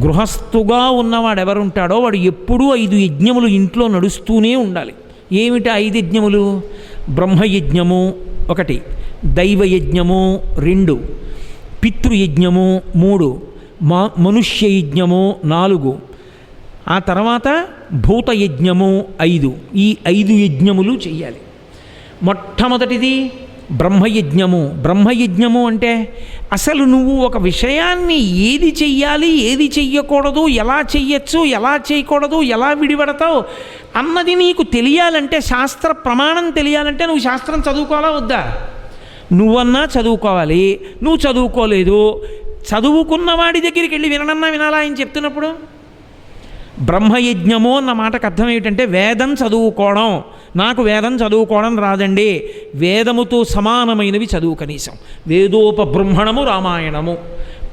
గృహస్థుగా ఉన్నవాడు ఎవరుంటాడో వాడు ఎప్పుడూ 5 యజ్ఞములు ఇంట్లో నడుస్తూనే ఉండాలి. ఏమిటి 5 యజ్ఞములు? బ్రహ్మయజ్ఞము 1, దైవయజ్ఞము 2, పితృయజ్ఞము 3, మనుష్యయజ్ఞము 4, ఆ తర్వాత భూతయజ్ఞము 5. ఈ 5 యజ్ఞములు చెయ్యాలి. మొట్టమొదటిది బ్రహ్మయజ్ఞము. బ్రహ్మయజ్ఞము అంటే అసలు నువ్వు ఒక విషయాన్ని ఏది చెయ్యాలి, ఏది చెయ్యకూడదు, ఎలా చెయ్యొచ్చు, ఎలా చేయకూడదు, ఎలా విడిపడతావు అన్నది నీకు తెలియాలంటే, శాస్త్ర ప్రమాణం తెలియాలంటే నువ్వు శాస్త్రం చదువుకోవాలా వద్దా? నువ్వన్నా చదువుకోవాలి. నువ్వు చదువుకోలేదు, చదువుకున్నవాడి దగ్గరికి వెళ్ళి వినన్నా వినాలా ఆయన చెప్తున్నప్పుడు? బ్రహ్మయజ్ఞము అన్న మాటకు అర్థం ఏమిటంటే వేదం చదువుకోవడం. నాకు వేదం చదువుకోవడం రాదండి. వేదముతో సమానమైనవి చదువు కనీసం. వేదోపబృంహణము రామాయణము,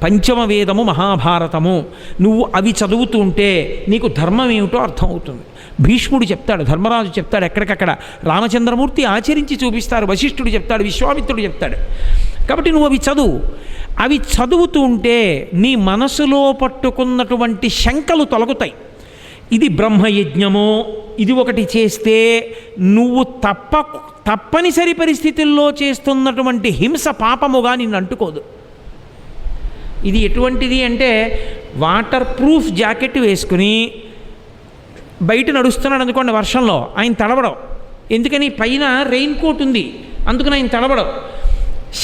పంచమ వేదము మహాభారతము. నువ్వు అవి చదువుతుంటే నీకు ధర్మం ఏమిటో అర్థమవుతుంది. భీష్ముడు చెప్తాడు, ధర్మరాజు చెప్తాడు, ఎక్కడికక్కడ రామచంద్రమూర్తి ఆచరించి చూపిస్తారు, వశిష్ఠుడు చెప్తాడు, విశ్వామిత్రుడు చెప్తాడు. కాబట్టి నువ్వు అవి చదువు. అవి చదువుతూ ఉంటే నీ మనసులో పట్టుకున్నటువంటి శంకలు తొలగుతాయి. ఇది బ్రహ్మయజ్ఞము. ఇది ఒకటి చేస్తే నువ్వు తప్పనిసరి పరిస్థితుల్లో చేస్తున్నటువంటి హింస పాపముగా నిన్ను అంటుకోదు. ఇది ఎటువంటిది అంటే వాటర్ ప్రూఫ్ జాకెట్ వేసుకుని బయట నడుస్తున్నాడు అనుకోండి వర్షంలో, ఆయన తడవడం. ఎందుకని? పైన రెయిన్ కోట్ ఉంది, అందుకని ఆయన తడవడం.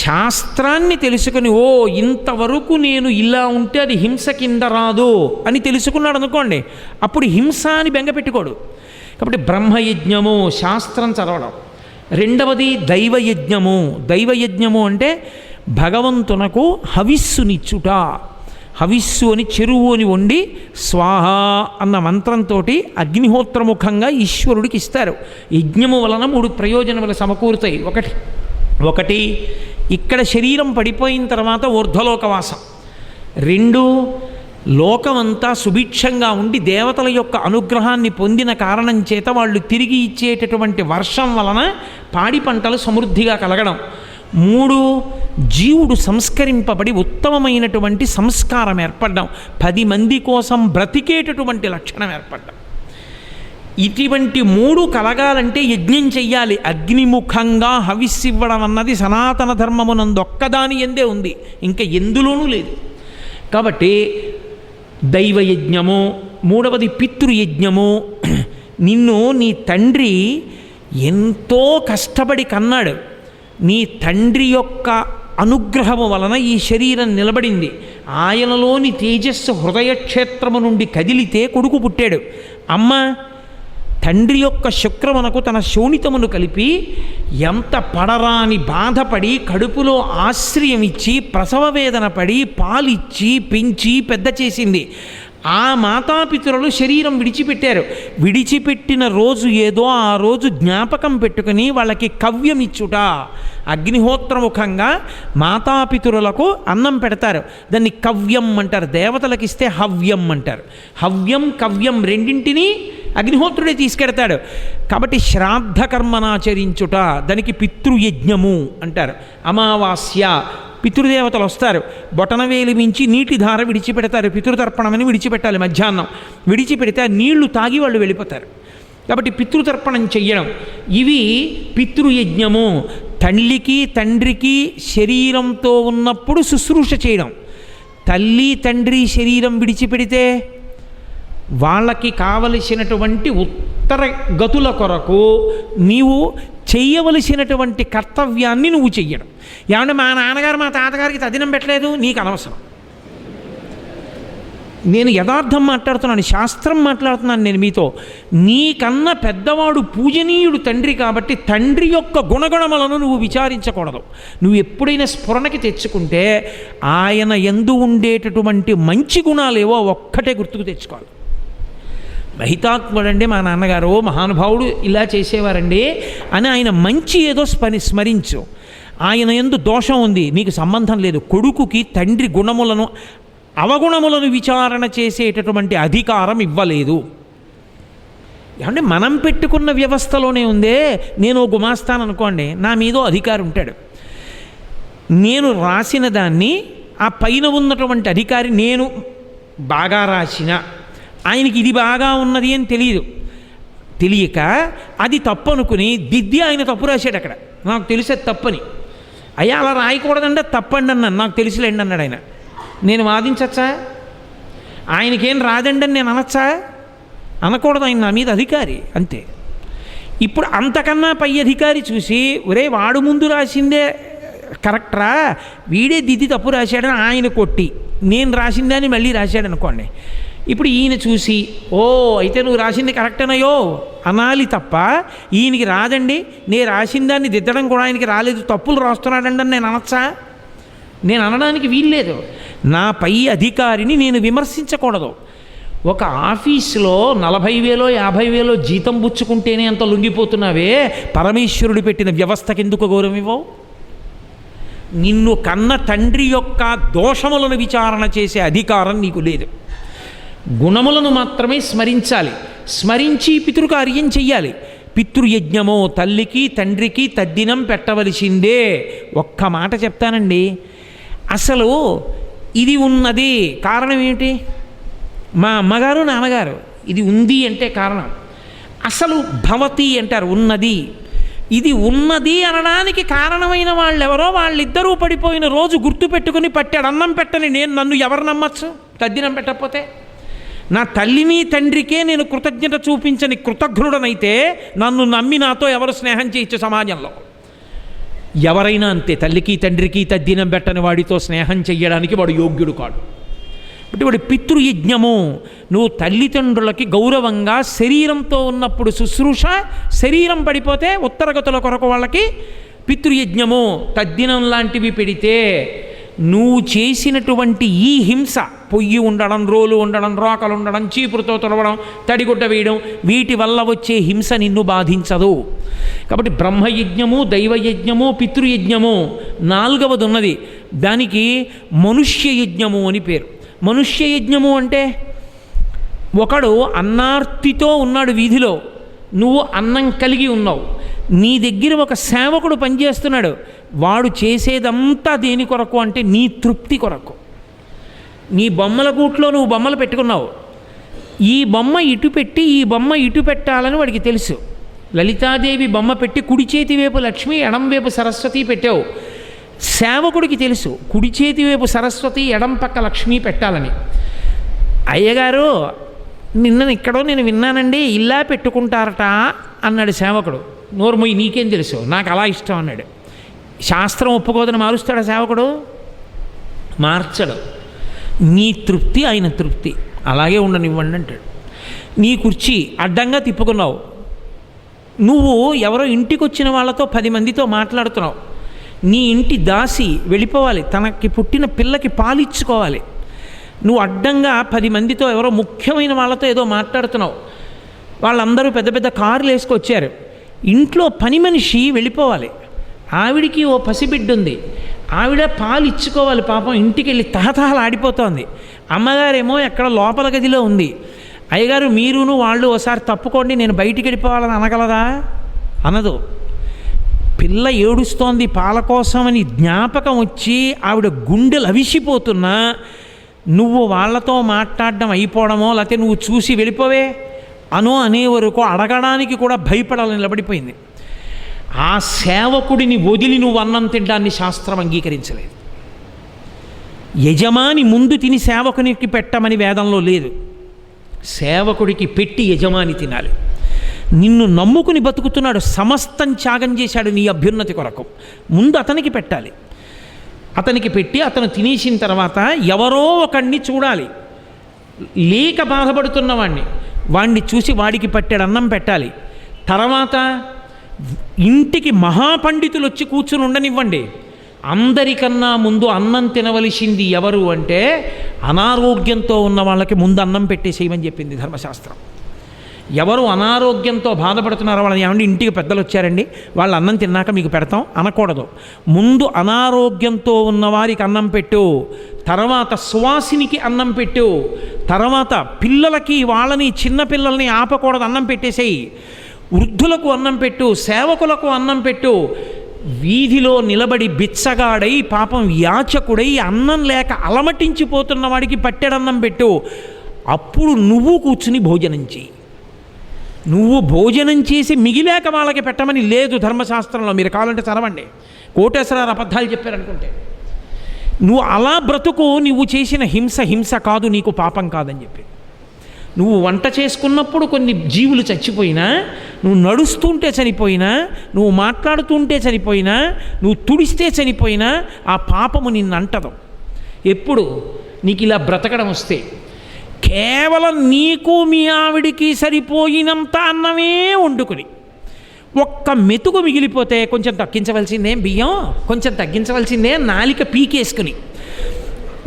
శాస్త్రాన్ని తెలుసుకుని ఓ ఇంతవరకు నేను ఇలా ఉంటే అది హింస కింద రాదు అని తెలుసుకున్నాడు అనుకోండి, అప్పుడు హింస అని బెంగపెట్టుకోడు. కాబట్టి బ్రహ్మయజ్ఞము శాస్త్రం చదవడం. రెండవది దైవయజ్ఞము. దైవయజ్ఞము అంటే భగవంతునకు హవిస్సునిచ్చుట. హవిస్సు అని చెరువు అని వండి స్వాహ అన్న మంత్రంతో అగ్నిహోత్రముఖంగా ఈశ్వరుడికి ఇస్తారు. యజ్ఞము వలన 3 ప్రయోజనములు సమకూరుతాయి. ఒకటి ఇక్కడ శరీరం పడిపోయిన తర్వాత ఊర్ధ్వలోకవాసం. 2 లోకమంతా సుభిక్షంగా ఉండి దేవతల యొక్క అనుగ్రహాన్ని పొందిన కారణం చేత వాళ్ళు తిరిగి ఇచ్చేటటువంటి వర్షం వలన పాడి పంటలు సమృద్ధిగా కలగడం. 3 జీవుడు సంస్కరింపబడి ఉత్తమమైనటువంటి సంస్కారం ఏర్పడడం, 10 మంది కోసం బ్రతికేటటువంటి లక్షణం ఏర్పడడం. ఇటువంటి 3 కలగాలంటే యజ్ఞం చెయ్యాలి. అగ్నిముఖంగా హవిస్సివ్వడం అన్నది సనాతన ధర్మమునందు ఒక్కదాని ఎందే ఉంది, ఇంకా ఎందులోనూ లేదు. కాబట్టి దైవయజ్ఞము, 3వది పితృయజ్ఞము. నిన్ను నీ తండ్రి ఎంతో కష్టపడి కన్నాడు. నీ తండ్రి యొక్క అనుగ్రహము వలన ఈ శరీరం నిలబడింది. ఆయనలోని తేజస్సు హృదయక్షేత్రము నుండి కదిలితే కొడుకు పుట్టాడు. అమ్మ తండ్రి యొక్క శుక్రమునకు తన శోణితమును కలిపి ఎంత పడరాని బాధపడి కడుపులో ఆశ్రయం ఇచ్చి ప్రసవ వేదన పడి పాలిచ్చి పెంచి పెద్ద చేసింది. ఆ మాతాపితరులు శరీరం విడిచిపెట్టారు. విడిచిపెట్టిన రోజు ఏదో ఆ రోజు జ్ఞాపకం పెట్టుకుని వాళ్ళకి కవ్యం ఇచ్చుట, అగ్నిహోత్రముఖంగా మాతాపితరులకు అన్నం పెడతారు. దాన్ని కవ్యం అంటారు. దేవతలకు ఇస్తే హవ్యం అంటారు. హవ్యం కవ్యం రెండింటినీ అగ్నిహోత్రుడే తీసుకెడతాడు. కాబట్టి శ్రాద్ధ కర్మనాచరించుట దానికి పితృయజ్ఞము అంటారు. అమావాస్య పితృదేవతలు వస్తారు, బొటనవేలి మించి నీటి ధార విడిచిపెడతారు. పితృతర్పణమని విడిచిపెట్టాలి. మధ్యాహ్నం విడిచిపెడితే ఆ నీళ్లు తాగి వాళ్ళు వెళ్ళిపోతారు. కాబట్టి పితృతర్పణం చెయ్యడం ఇవి పితృయజ్ఞము. తల్లికి తండ్రికి శరీరంతో ఉన్నప్పుడు శుశ్రూష చేయడం. తల్లి తండ్రి శరీరం విడిచిపెడితే వాళ్ళకి కావలసినటువంటి ఉత్తర గతుల కొరకు నీవు చెయ్యవలసినటువంటి కర్తవ్యాన్ని నువ్వు చెయ్యడం. ఏమంటే మా నాన్నగారు మా తాతగారికి తదినం పెట్టలేదు, నీకు అనవసరం. నేను యథార్థం మాట్లాడుతున్నాను, శాస్త్రం మాట్లాడుతున్నాను నేను మీతో. నీకన్నా పెద్దవాడు పూజనీయుడు తండ్రి కాబట్టి తండ్రి యొక్క గుణగణములను నువ్వు విచారించకూడదు. నువ్వు ఎప్పుడైనా స్ఫురణకి తెచ్చుకుంటే ఆయన యందు ఉండేటటువంటి మంచి గుణాలేవో ఒక్కటే గుర్తుకు తెచ్చుకోవాలి. మహితాత్ముడండి మా నాన్నగారు, మహానుభావుడు ఇలా చేసేవారండి అని ఆయన మంచి ఏదో స్మరించు. ఆయన యందు దోషం ఉంది, నీకు సంబంధం లేదు. కొడుకుకి తండ్రి గుణములను అవగుణములను విచారణ చేసేటటువంటి అధికారం ఇవ్వలేదు. అంటే మనం పెట్టుకున్న వ్యవస్థలోనే ఉందే. నేను గుమాస్తాను అనుకోండి, నా మీదో అధికారి ఉంటాడు. నేను రాసిన దాన్ని ఆ పైన ఉన్నటువంటి అధికారి నేను బాగా రాసిన ఆయనకి ఇది బాగా ఉన్నది అని తెలియక అది తప్పు అనుకుని దిద్ది ఆయన తప్పు రాశాడు. అక్కడ నాకు తెలిసేది తప్పని. అయ్యా అలా రాయకూడదండి, తప్పండి అన్నాను. నాకు తెలిసిలేండి అన్నాడు ఆయన. నేను వాదించచ్చా? ఆయనకేం రాదండి అని నేను అనొచ్చా? అనకూడదు. ఆయన నా మీద అధికారి అంతే. ఇప్పుడు అంతకన్నా పై అధికారి చూసి ఒరే వాడు ముందు రాసిందే కరెక్టరా, వీడే దిద్ది తప్పు రాశాడని ఆయన కొట్టి నేను రాసిందే అని మళ్ళీ రాశాడు అనుకోండి. ఇప్పుడు ఈయన చూసి ఓ అయితే నువ్వు రాసింది కరెక్టేనయో అనాలి తప్ప ఈయనకి రాదండి, నేను రాసిన దాన్ని దిద్దడం కూడా ఆయనకి రాలేదు, తప్పులు రాస్తున్నాడండి అని నేను అనొచ్చా? నేను అనడానికి వీల్లేదు. నా పై అధికారిని నేను విమర్శించకూడదు. ఒక ఆఫీసులో 40,000 50,000 జీతం పుచ్చుకుంటేనే అంత లొంగిపోతున్నావే, పరమేశ్వరుడు పెట్టిన వ్యవస్థకి ఎందుకు గౌరవం ఇవ్వవు? నిన్ను కన్న తండ్రి యొక్క దోషములను విచారణ చేసే అధికారం నీకు లేదు. గుణములను మాత్రమే స్మరించాలి. స్మరించి పితృకార్యం చెయ్యాలి. పితృయజ్ఞమో తల్లికి తండ్రికి తద్దినం పెట్టవలసిందే. ఒక్క మాట చెప్తానండి, అసలు ఇది ఉన్నది కారణం ఏమిటి? మా అమ్మగారు నాన్నగారు ఇది ఉంది అంటే కారణం అసలు భవతి అంటారు, ఉన్నది. ఇది ఉన్నది అనడానికి కారణమైన వాళ్ళెవరో వాళ్ళిద్దరూ పడిపోయిన రోజు గుర్తుపెట్టుకుని పట్టాడు. అన్నం పెట్టని నన్ను ఎవరు నమ్మచ్చు? తద్దినం పెట్టకపోతే నా తల్లిని తండ్రికే నేను కృతజ్ఞత చూపించని కృతజ్ఞుడనైతే నన్ను నమ్మి నాతో ఎవరు స్నేహం చేయొచ్చు సమాజంలో? ఎవరైనా అంతే. తల్లికి తండ్రికి తద్దినం పెట్టని వాడితో స్నేహం చెయ్యడానికి వాడు యోగ్యుడు కాడు. అంటే వాడి పితృయజ్ఞము. నువ్వు తల్లిదండ్రులకి గౌరవంగా శరీరంతో ఉన్నప్పుడు శుశ్రూష, శరీరం పడిపోతే ఉత్తరగతుల కొరకు వాళ్ళకి పితృయజ్ఞము తద్దినం లాంటివి పెడితే నువ్వు చేసినటువంటి ఈ హింస, పొయ్యి ఉండడం, రోలు ఉండడం, రోకలు ఉండడం, చీపురుతో తొలవడం, తడిగుడ్డ వేయడం, వీటి వల్ల వచ్చే హింస నిన్ను బాధించదు. కాబట్టి బ్రహ్మయజ్ఞము, దైవయజ్ఞము, పితృయజ్ఞము, నాలుగవది ఉన్నది. దానికి మనుష్యయజ్ఞము అని పేరు. మనుష్యయజ్ఞము అంటే ఒకడు అన్నార్తితో ఉన్నాడు వీధిలో, నువ్వు అన్నం కలిగి ఉన్నావు. నీ దగ్గర ఒక సేవకుడు పనిచేస్తున్నాడు, వాడు చేసేదంతా దేని కొరకు అంటే నీ తృప్తి కొరకు. నీ బొమ్మల గూట్లో నువ్వు బొమ్మలు పెట్టుకున్నావు, ఈ బొమ్మ ఇటు పెట్టి ఈ బొమ్మ ఇటు పెట్టాలని వాడికి తెలుసు. లలితాదేవి బొమ్మ పెట్టి కుడి చేతి వైపు లక్ష్మి, ఎడం వైపు సరస్వతి పెట్టావు. సేవకుడికి తెలుసు కుడి చేతి వైపు సరస్వతి, ఎడం పక్క లక్ష్మి పెట్టాలని. అయ్యగారు నిన్న ఇక్కడో నేను విన్నానండి, ఇలా పెట్టుకుంటారట అన్నాడు సేవకుడు. నోరుమొయ్యి, నీకేం తెలుసు, నాకు అలా ఇష్టం అన్నాడు. శాస్త్రం ఒప్పుకోదని మారుస్తాడా సేవకుడు? మార్చడు. నీ తృప్తి ఆయన తృప్తి, అలాగే ఉండనివ్వండి అంటాడు. నీ కుర్చీ అడ్డంగా తిప్పుకున్నావు, నువ్వు ఎవరో ఇంటికి వచ్చిన వాళ్ళతో 10 మందితో మాట్లాడుతున్నావు. నీ ఇంటి దాసి వెళ్ళిపోవాలి, తనకి పుట్టిన పిల్లకి పాలిచ్చుకోవాలి. నువ్వు అడ్డంగా 10 మందితో ఎవరో ముఖ్యమైన వాళ్ళతో ఏదో మాట్లాడుతున్నావు. వాళ్ళందరూ పెద్ద పెద్ద కార్లు వేసుకొచ్చారు. ఇంట్లో పని మనిషి వెళ్ళిపోవాలి, ఆవిడికి ఓ పసిబిడ్డ ఉంది, ఆవిడ పాలు ఇచ్చుకోవాలి. పాపం ఇంటికి వెళ్ళి తహతహలు ఆడిపోతోంది. అమ్మగారేమో ఎక్కడ లోపల గదిలో ఉంది. అయ్యగారు మీరును వాళ్ళు ఒకసారి తప్పుకోండి, నేను బయటికి వెళ్ళిపోవాలని అనగలదా? అనదు. పిల్ల ఏడుస్తోంది పాల కోసమని జ్ఞాపకం వచ్చి ఆవిడ గుండెలు అవిసిపోతున్నా నువ్వు వాళ్ళతో మాట్లాడడం అయిపోవడమో, లేకపోతే నువ్వు చూసి వెళ్ళిపోవే అనే వరకు అడగడానికి కూడా భయపడాలని నిలబడిపోయింది. ఆ సేవకుడిని వదిలి నువ్వు అన్నం తినడాన్ని శాస్త్రం అంగీకరించలేదు. యజమాని ముందు తిని సేవకునికి పెట్టమని వేదంలో లేదు. సేవకుడికి పెట్టి యజమాని తినాలి. నిన్ను నమ్ముకుని బతుకుతున్నాడు, సమస్తం త్యాగం చేశాడు నీ అభ్యున్నతి కొరకు, ముందు అతనికి పెట్టాలి. అతనికి పెట్టి అతను తినేసిన తర్వాత ఎవరో ఒకడిని చూడాలి, లేక బాధపడుతున్నవాడిని, వాడిని చూసి వాడికి పట్టెడు అన్నం పెట్టాలి. తర్వాత ఇంటికి మహాపండితులు వచ్చి కూర్చుని ఉండనివ్వండి. అందరికన్నా ముందు అన్నం తినవలసింది ఎవరు అంటే అనారోగ్యంతో ఉన్న వాళ్ళకి ముందు అన్నం పెట్టేసేయమని చెప్పింది ధర్మశాస్త్రం. ఎవరు అనారోగ్యంతో బాధపడుతున్నారో వాళ్ళని ఏమండి ఇంటికి పెద్దలు వచ్చారండి, వాళ్ళు అన్నం తిన్నాక మీకు పెడతాం అనకూడదు. ముందు అనారోగ్యంతో ఉన్నవారికి అన్నం పెట్టు, తర్వాత సువాసినికి అన్నం పెట్టు, తర్వాత పిల్లలకి వాళ్ళని చిన్నపిల్లల్ని ఆపకూడదు, అన్నం పెట్టేసేయి. వృద్ధులకు అన్నం పెట్టు, సేవకులకు అన్నం పెట్టు. వీధిలో నిలబడి బిచ్చగాడై పాపం యాచకుడై అన్నం లేక అలమటించిపోతున్న వాడికి పట్టెడన్నం పెట్టు. అప్పుడు నువ్వు కూర్చుని భోజనం చేయి. నువ్వు భోజనం చేసి మిగిలాక వాళ్ళకి పెట్టమని లేదు ధర్మశాస్త్రంలో. మీరు కావాలంటే చదవండి, కోటేశ్వరారు అబద్ధాలు చెప్పారనుకుంటే. నువ్వు అలా బ్రతుకు, నువ్వు చేసిన హింస కాదు, నీకు పాపం కాదని చెప్పి. నువ్వు వంట చేసుకున్నప్పుడు కొన్ని జీవులు చచ్చిపోయినా, నువ్వు నడుస్తుంటే చనిపోయినా, నువ్వు మాట్లాడుతుంటే చనిపోయినా, నువ్వు తుడిస్తే చనిపోయినా ఆ పాపము నిన్ను అంటదు. ఎప్పుడు నీకు ఇలా బ్రతకడం వస్తే కేవలం నీకు మీ ఆవిడికి సరిపోయినంత అన్నమే వండుకుని ఒక్క మెతుకు మిగిలిపోతే కొంచెం తగ్గించవలసిందే బియ్యం, కొంచెం తగ్గించవలసిందే నాలిక పీకేసుకుని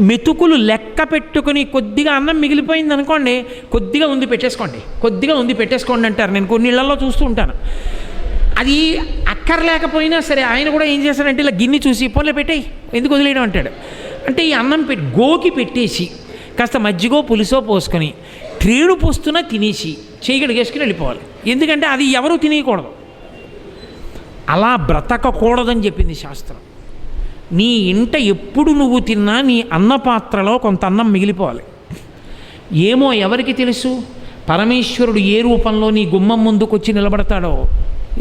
మెతుకులు లెక్క పెట్టుకుని కొద్దిగా అన్నం మిగిలిపోయింది అనుకోండి, కొద్దిగా ఉంది పెట్టేసుకోండి, కొద్దిగా ఉంది పెట్టేసుకోండి అంటారు. నేను కొన్ని ఇళ్లలో చూస్తూ ఉంటాను. అది అక్కర్లేకపోయినా సరే ఆయన కూడా ఏం చేస్తాడంటే ఇలా గిన్నె చూసి పోన్లే పెట్టేయి, ఎందుకు వదిలేయడం అంటాడు. అంటే ఈ అన్నం గోకి పెట్టేసి కాస్త మజ్జిగో పులుసో పోసుకొని ట్రేడు పోస్తున్నా తినేసి చేయగడిగేసుకుని వెళ్ళిపోవాలి. ఎందుకంటే అది ఎవరూ తినేయకూడదు, అలా బ్రతకకూడదని చెప్పింది శాస్త్రం. నీ ఇంట ఎప్పుడు నువ్వు తిన్నా నీ అన్నపాత్రలో కొంత అన్నం మిగిలిపోవాలి. ఏమో ఎవరికి తెలుసు పరమేశ్వరుడు ఏ రూపంలో నీ గుమ్మం ముందుకు వచ్చి నిలబడతాడో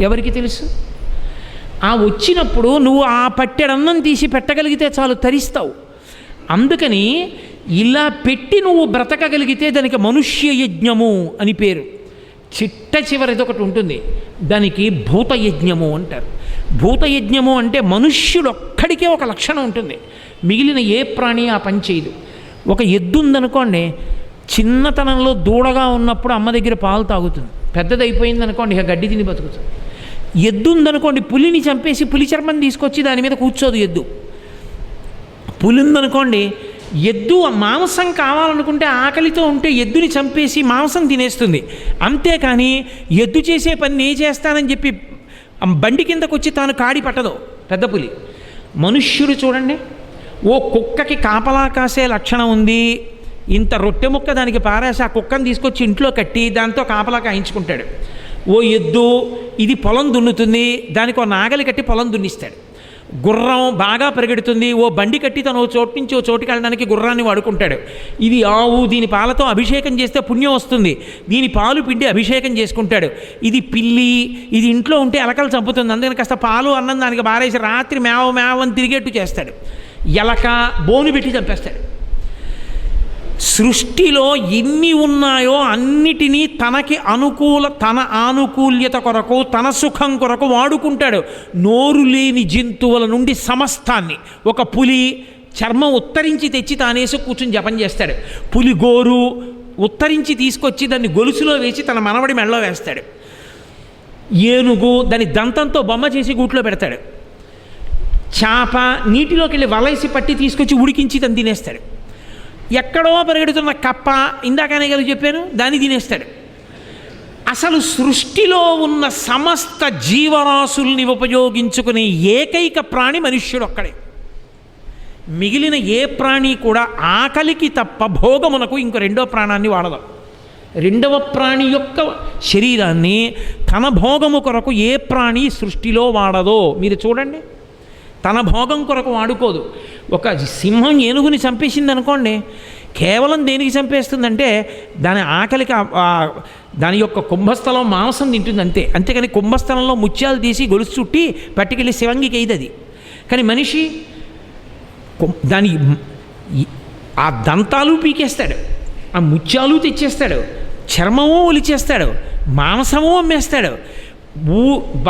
ఎవరికి తెలుసు. ఆ వచ్చినప్పుడు నువ్వు ఆ పట్టెడన్నం తీసి పెట్టగలిగితే చాలు, తరిస్తావు. అందుకని ఇలా పెట్టి నువ్వు బ్రతకగలిగితే దానికి మనుష్య యజ్ఞము అని పేరు. చిట్ట చివరిది ఒకటి ఉంటుంది, దానికి భూతయజ్ఞము అంటారు. భూతయజ్ఞము అంటే మనుష్యుడు ఒక్కడికే ఒక లక్షణం ఉంటుంది, మిగిలిన ఏ ప్రాణి ఆ పని చేయదు. ఒక ఎద్దు ఉందనుకోండి, చిన్నతనంలో దూడగా ఉన్నప్పుడు అమ్మ దగ్గర పాలు తాగుతుంది, పెద్దదైపోయింది అనుకోండి ఇక గడ్డి తిని బతుకుతుంది. ఎద్దు ఉందనుకోండి, పులిని చంపేసి పులి చర్మం తీసుకొచ్చి దాని మీద కూర్చోదు ఎద్దు. పులి ఉందనుకోండి, ఎద్దు మాంసం కావాలనుకుంటే ఆకలితో ఉంటే ఎద్దుని చంపేసి మాంసం తినేస్తుంది. అంతేకాని ఎద్దు చేసే పని నేను చేస్తానని చెప్పి బండి కిందకు వచ్చి తాను కాడి పట్టదు పెద్ద పులి. మనుష్యుడు చూడండి, ఓ కుక్కకి కాపలా కాసే లక్షణం ఉంది, ఇంత రొట్టె ముక్క దానికి పారేసి ఆ కుక్కను తీసుకొచ్చి ఇంట్లో కట్టి దాంతో కాపలా కాయించుకుంటాడు. ఓ ఎద్దు ఇది పొలం దున్నుతుంది, దానికి ఓ నాగలి కట్టి పొలం దున్నిస్తాడు. గుర్రం బాగా పరిగెడుతుంది, ఓ బండి కట్టి తను ఓ చోటు నుంచి ఓ చోటుకి వెళ్ళడానికి గుర్రాన్ని వాడుకుంటాడు. ఇది ఆవు, దీని పాలతో అభిషేకం చేస్తే పుణ్యం వస్తుంది, దీని పాలు పిండి అభిషేకం చేసుకుంటాడు. ఇది పిల్లి, ఇది ఇంట్లో ఉంటే ఎలకలు చంపుతుంది, అందుకని కాస్త పాలు అన్నం దానికి బారేసి రాత్రి మేవ మేవని తిరిగేట్టు చేస్తాడు. ఎలక బోను పెట్టి చంపేస్తాడు. సృష్టిలో ఎన్ని ఉన్నాయో అన్నిటినీ తన ఆనుకూల్యత కొరకు, తన సుఖం కొరకు వాడుకుంటాడు. నోరు లేని జంతువుల నుండి సమస్తాన్ని, ఒక పులి చర్మం ఉత్తరించి తెచ్చి తానేసి కూర్చుని జపం చేస్తాడు. పులి గోరు ఉత్తరించి తీసుకొచ్చి దాన్ని గొలుసులో వేసి తన మనవడి మెడలో వేస్తాడు. ఏనుగు దాని దంతంతో బొమ్మ చేసి గూట్లో పెడతాడు. చేప నీటిలోకి వెళ్ళి వలైసి పట్టి తీసుకొచ్చి ఉడికించి తను తినేస్తాడు. ఎక్కడో పరిగెడుతున్న కప్ప, ఇందాకనే కదా చెప్పాను, దాన్ని తినేస్తాడు. అసలు సృష్టిలో ఉన్న సమస్త జీవరాశుల్ని ఉపయోగించుకునే ఏకైక ప్రాణి మనుష్యుడు ఒక్కడే. మిగిలిన ఏ ప్రాణి కూడా ఆకలికి తప్ప భోగమునకు ఇంకో రెండో ప్రాణాన్ని వాడదు. రెండవ ప్రాణి యొక్క శరీరాన్ని తన భోగము కొరకు ఏ ప్రాణి సృష్టిలో వాడదో మీరు చూడండి. తన భోగం కొరకు వాడుకోదు. ఒక సింహం ఏనుగుని చంపేసింది అనుకోండి, కేవలం దేనికి చంపేస్తుందంటే దాని ఆకలికి దాని యొక్క కుంభస్థలం మాంసం తింటుంది అంతే. అంతేకాని కుంభస్థలంలో ముత్యాలు తీసి గొలుసు చుట్టి పట్టుకెళ్ళి శివంగికి అయ్యింది అది. కానీ మనిషి దాని ఆ దంతాలు పీకేస్తాడు, ఆ ముత్యాలు తెచ్చేస్తాడు, చర్మము ఒలిచేస్తాడు, మాంసము అమ్మేస్తాడు.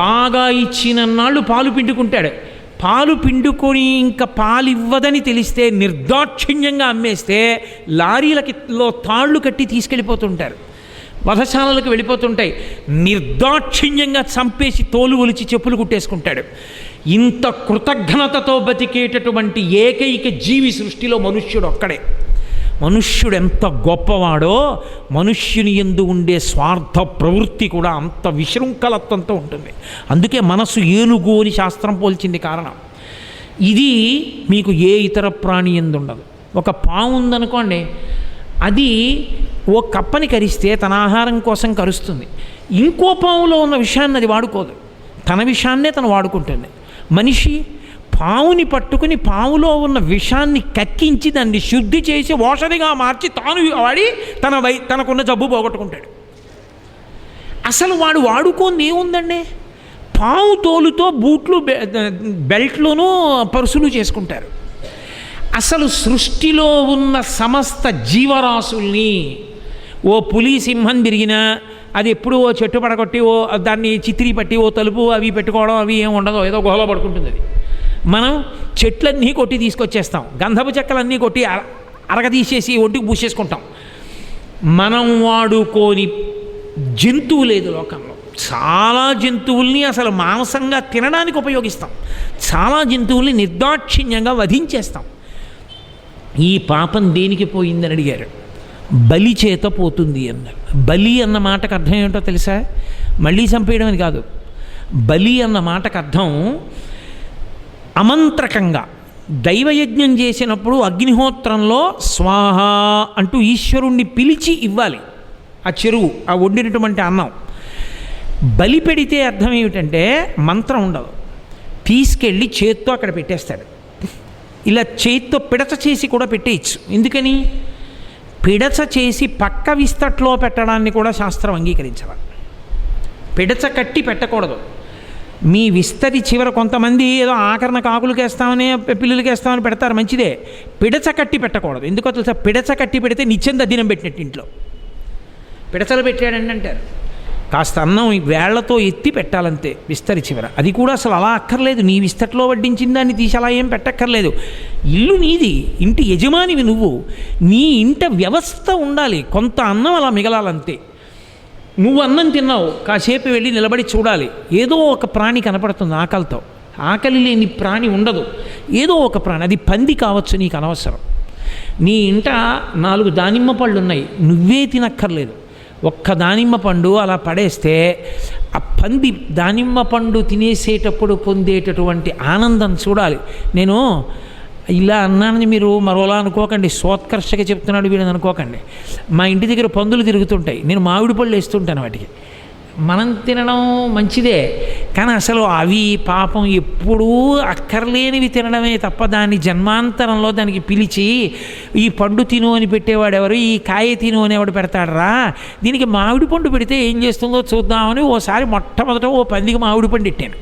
బాగా ఇచ్చినన్నాళ్ళు పాలు పిండుకుంటాడు. పాలు పిండుకొని ఇంకా పాలు ఇవ్వదని తెలిస్తే నిర్దాక్షిణ్యంగా అమ్మేస్తే లారీలకిలో తాళ్ళు కట్టి తీసుకెళ్ళిపోతుంటారు, వధశాలలకు వెళ్ళిపోతుంటాయి. నిర్దాక్షిణ్యంగా చంపేసి తోలు ఒలిచి చెప్పులు కుట్టేసుకుంటాడు. ఇంత కృతజ్ఞతతో బతికేటటువంటి ఏకైక జీవి సృష్టిలో మనుష్యుడు ఒక్కడే. మనుష్యుడు ఎంత గొప్పవాడో మనుష్యుని యందు ఉండే స్వార్థ ప్రవృత్తి కూడా అంత విశృంఖలత్వంతో ఉంటుంది. అందుకే మనసు ఏనుగు అని శాస్త్రం పోల్చింది కారణం. ఇది మీకు ఏ ఇతర ప్రాణి యందు ఉండదు. ఒక పాము ఉందనుకోండి, అది ఓ కప్పని కరిస్తే తన ఆహారం కోసం కరుస్తుంది. ఇంకో పాములో ఉన్న విషయాన్ని అది వాడుకోదు, తన విషయాన్నే తను వాడుకుంటుంది. మనిషి పావుని పట్టుకుని పావులో ఉన్న విషాన్ని కక్కించి దాన్ని శుద్ధి చేసి ఓషధిగా మార్చి తాను వాడి తనకున్న జబ్బు పోగొట్టుకుంటాడు. అసలు వాడు వాడుకోంది ఏముందండి? పావు తోలుతో బూట్లు, బెల్ట్లోనూ పర్సులు చేసుకుంటారు. అసలు సృష్టిలో ఉన్న సమస్త జీవరాశుల్ని, ఓ పులి సింహం తిరిగినా అది ఎప్పుడు ఓ చెట్టు పడగొట్టి ఓ దాన్ని చిత్రీ పట్టి ఓ తలుపు అవి పెట్టుకోవడం అవి ఏమి ఉండదో, ఏదో గుహలో పడుకుంటుంది అది. మనం చెట్లన్నీ కొట్టి తీసుకొచ్చేస్తాం, గంధపు చెక్కలన్నీ కొట్టి అరగదీసేసి ఒంటికి పూసేసుకుంటాం. మనం వాడుకోని జంతువు లేదు లోకంలో. చాలా జంతువుల్ని అసలు మాంసంగా తినడానికి ఉపయోగిస్తాం, చాలా జంతువుల్ని నిర్దాక్షిణ్యంగా వధించేస్తాం. ఈ పాపం దేనికి పోయిందని అడిగారు. బలి చేత పోతుంది అన్నారు. బలి అన్న మాటకు అర్థం ఏమిటో తెలుసా? మళ్ళీ చంపేయడం అని కాదు. బలి అన్న మాటకు అర్థం అమంత్రకంగా దైవయజ్ఞం చేసినప్పుడు అగ్నిహోత్రంలో స్వాహ అంటూ ఈశ్వరుణ్ణి పిలిచి ఇవ్వాలి ఆ చెరువు, ఆ వండినటువంటి అన్నం. బలి పెడితే అర్థం ఏమిటంటే మంత్రం ఉండదు, తీసుకెళ్ళి చేత్తో అక్కడ పెట్టేస్తాడు. ఇలా చేత్తో పిడచ చేసి కూడా పెట్టేయచ్చు. ఎందుకని? పిడచ చేసి పక్క విస్తట్లో పెట్టడాన్ని కూడా శాస్త్రం అంగీకరించాలి. పిడచ కట్టి పెట్టకూడదు. మీ విస్తరి చివర కొంతమంది ఏదో ఆకరణ కాకులకి వేస్తామని పిల్లులకి వేస్తామని పెడతారు, మంచిదే. పిడచ కట్టి పెట్టకూడదు. ఎందుకో తెలుసా? పిడచ కట్టి పెడితే నిత్యం దద్దినం పెట్టినట్టు ఇంట్లో పిడచలు పెట్టాడండి అంటారు. కాస్త అన్నం వేళ్లతో ఎత్తి పెట్టాలంతే విస్తరి చివర. అది కూడా అసలు అలా అక్కర్లేదు. నీ విస్తట్లో వడ్డించిన దాన్ని తీసి అలా ఏం పెట్టక్కర్లేదు. ఇల్లు నీది, ఇంటి యజమానివి నువ్వు. నీ ఇంట వ్యవస్థ ఉండాలి. కొంత అన్నం అలా మిగలాలంతే. నువ్వు అన్నం తిన్నావు, కాసేపు వెళ్ళి నిలబడి చూడాలి, ఏదో ఒక ప్రాణి కనపడుతుంది ఆకలితో. ఆకలి లేని ప్రాణి ఉండదు. ఏదో ఒక ప్రాణి, అది పంది కావచ్చు, నీకు అనవసరం. నీ ఇంట 4 దానిమ్మ పళ్ళు ఉన్నాయి, నువ్వే తినక్కర్లేదు. ఒక్క దానిమ్మ పండు అలా పడేస్తే ఆ పంది దానిమ్మ పండు తినేసేటప్పుడు పొందేటటువంటి ఆనందం చూడాలి. నేను ఇలా అన్నానని మీరు మరోలా అనుకోకండి, సోత్కర్షగా చెప్తున్నాడు వీడని అనుకోకండి. మా ఇంటి దగ్గర పందులు తిరుగుతుంటాయి, నేను మామిడి పళ్ళు వేస్తుంటాను వాటికి. మనం తినడం మంచిదే, కానీ అసలు అవి పాపం ఎప్పుడూ అక్కర్లేనివి తినడమే తప్ప దాన్ని జన్మాంతరంలో దానికి పిలిచి ఈ పండు తిను అని పెట్టేవాడు ఎవరు, ఈ కాయ తిను అనేవాడు పెడతాడరా, దీనికి మామిడి పండు పెడితే ఏం చేస్తుందో చూద్దామని ఓసారి మొట్టమొదట ఓ పందికి మామిడి పండు పెట్టాను.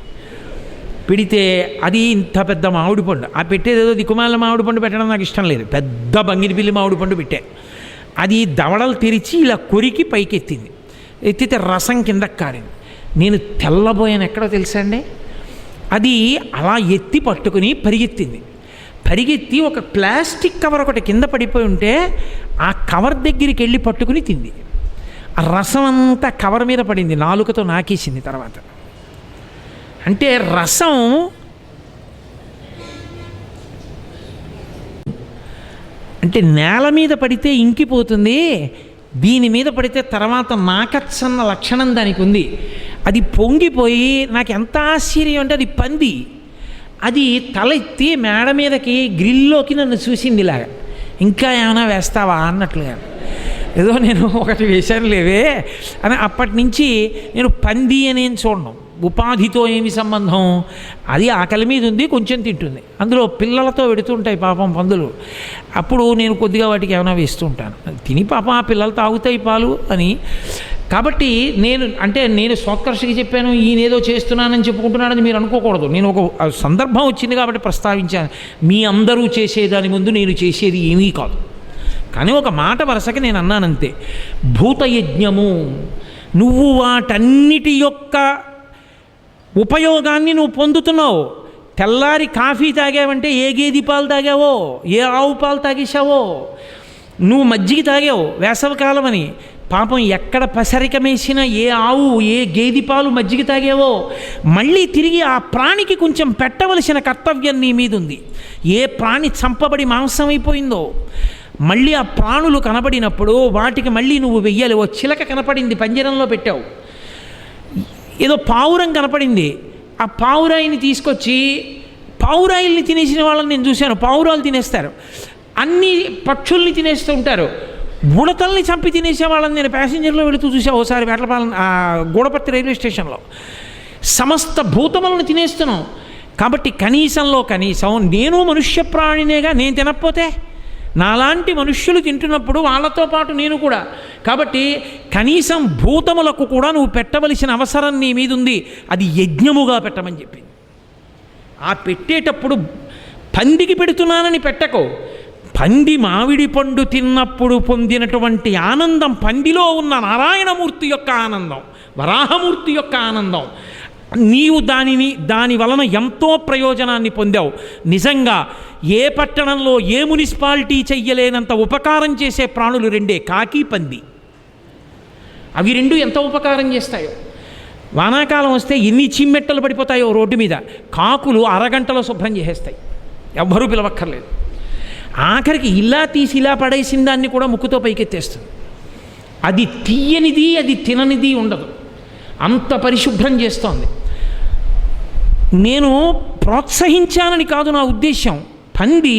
పెడితే అది ఇంత పెద్ద మామిడి పండు, ఆ పెట్టేదేదో దిక్కుమాల మామిడి పండు పెట్టడం నాకు ఇష్టం లేదు, పెద్ద బంగినిపిల్లి మామిడి పండు పెట్టాను. అది దవడలు తెరిచి ఇలా కొరికి పైకెత్తింది, ఎత్తితే రసం కిందకి కారింది. నేను తెల్లబోయాను, ఎక్కడో తెలుసా అండి, అది అలా ఎత్తి పట్టుకుని పరిగెత్తి ఒక ప్లాస్టిక్ కవర్ ఒకటి కింద పడిపోయి ఉంటే ఆ కవర్ దగ్గరికి వెళ్ళి పట్టుకుని తింది. ఆ రసం అంతా కవర్ మీద పడింది, నాలుకతో నాకేసింది. తర్వాత అంటే రసం అంటే నేల మీద పడితే ఇంకిపోతుంది, దీని మీద పడితే తర్వాత నాకచ్చన్న లక్షణం దానికి ఉంది. అది పొంగిపోయి నాకు ఎంత ఆశ్చర్యం అంటే, అది పంది, అది తలెత్తి మేడ మీదకి గ్రిల్లోకి నన్ను చూసింది ఇలాగా, ఇంకా ఏమైనా వేస్తావా అన్నట్లుగా. ఏదో నేను ఒకటి వేశాను లేవే అని. అప్పటి నుంచి నేను పంది అనేం చూడను. ఉపాధితో ఏమి సంబంధం, అది ఆకలి మీద ఉంది, కొంచెం తింటుంది, అందులో పిల్లలతో పెడుతుంటాయి పాపం పందులు. అప్పుడు నేను కొద్దిగా వాటికి ఏమైనా వేస్తూ ఉంటాను, తిని పాపం ఆ పిల్లలు తాగుతాయి పాలు అని. కాబట్టి నేను సోత్కర్షకి చెప్పాను, ఈయనేదో చేస్తున్నానని చెప్పుకుంటున్నానని మీరు అనుకోకూడదు. నేను ఒక సందర్భం వచ్చింది కాబట్టి ప్రస్తావించాను. మీ అందరూ చేసేదాని ముందు నేను చేసేది ఏమీ కాదు, కానీ ఒక మాట వరుసకి నేను అన్నానంతే. భూతయజ్ఞము, నువ్వు వాటన్నిటి యొక్క ఉపయోగాన్ని నువ్వు పొందుతున్నావు. తెల్లారి కాఫీ తాగావంటే ఏ గేదె పాలు తాగావో, ఏ ఆవు పాలు తాగేసావో, నువ్వు మజ్జిగ తాగావు వేసవకాలం అని, పాపం ఎక్కడ పసరికమేసినా ఏ ఆవు ఏ గేదె పాలు మజ్జిగ తాగావో, మళ్ళీ తిరిగి ఆ ప్రాణికి కొంచెం పెట్టవలసిన కర్తవ్యం నీ మీద ఉంది. ఏ ప్రాణి చంపబడి మాంసం అయిపోయిందో మళ్ళీ ఆ ప్రాణులు కనబడినప్పుడు వాటికి మళ్ళీ నువ్వు వెయ్యాలి. ఓ చిలక కనపడింది, పంజరంలో పెట్టావు, ఏదో పావురం కనపడింది, ఆ పావురాయిని తీసుకొచ్చి, పావురాయిల్ని తినేసిన వాళ్ళని నేను చూశాను. పావురాలు తినేస్తారు, అన్ని పక్షుల్ని తినేస్తూ ఉంటారు, ఉడతల్ని చంపి తినేసే వాళ్ళని నేను ప్యాసింజర్లో వెళుతూ చూసా ఒకసారి వేటపాలెం గూడపర్తి రైల్వే స్టేషన్లో. సమస్త భూతములను తినేస్తున్నాం. కాబట్టి కనీసంలో కనీసం నేను మనుష్య ప్రాణినేగా, నేను తినకపోతే నాలాంటి మనుష్యులు తింటున్నప్పుడు వాళ్ళతో పాటు నేను కూడా. కాబట్టి కనీసం భూతములకు కూడా నువ్వు పెట్టవలసిన అవసరం నీ మీద ఉంది, అది యజ్ఞముగా పెట్టమని చెప్పింది. ఆ పెట్టేటప్పుడు పందికి పెడుతున్నానని పెట్టకు. పంది మామిడి పండు తిన్నప్పుడు పొందినటువంటి ఆనందం, పందిలో ఉన్న నారాయణమూర్తి యొక్క ఆనందం, వరాహమూర్తి యొక్క ఆనందం, నీవు దాని వలన ఎంతో ప్రయోజనాన్ని పొందావు. నిజంగా ఏ పట్టణంలో ఏ మున్సిపాలిటీ చెయ్యలేనంత ఉపకారం చేసే ప్రాణులు రెండే, కాకి పంది. అవి రెండు ఎంత ఉపకారం చేస్తాయో. వానాకాలం వస్తే ఎన్ని చిమ్మెట్టలు పడిపోతాయో రోడ్డు మీద, కాకులు అరగంటలో శుభ్రం చేసేస్తాయి, ఎవ్వరూ పిలవక్కర్లేదు. ఆఖరికి ఇలా తీసి ఇలా పడేసిన దాన్ని కూడా ముక్కుతో పైకెత్తేస్తుంది. అది తీయనిది అది తిననిది ఉండదు, అంత పరిశుభ్రం చేస్తోంది. నేను ప్రోత్సహించానని కాదు నా ఉద్దేశం. పంది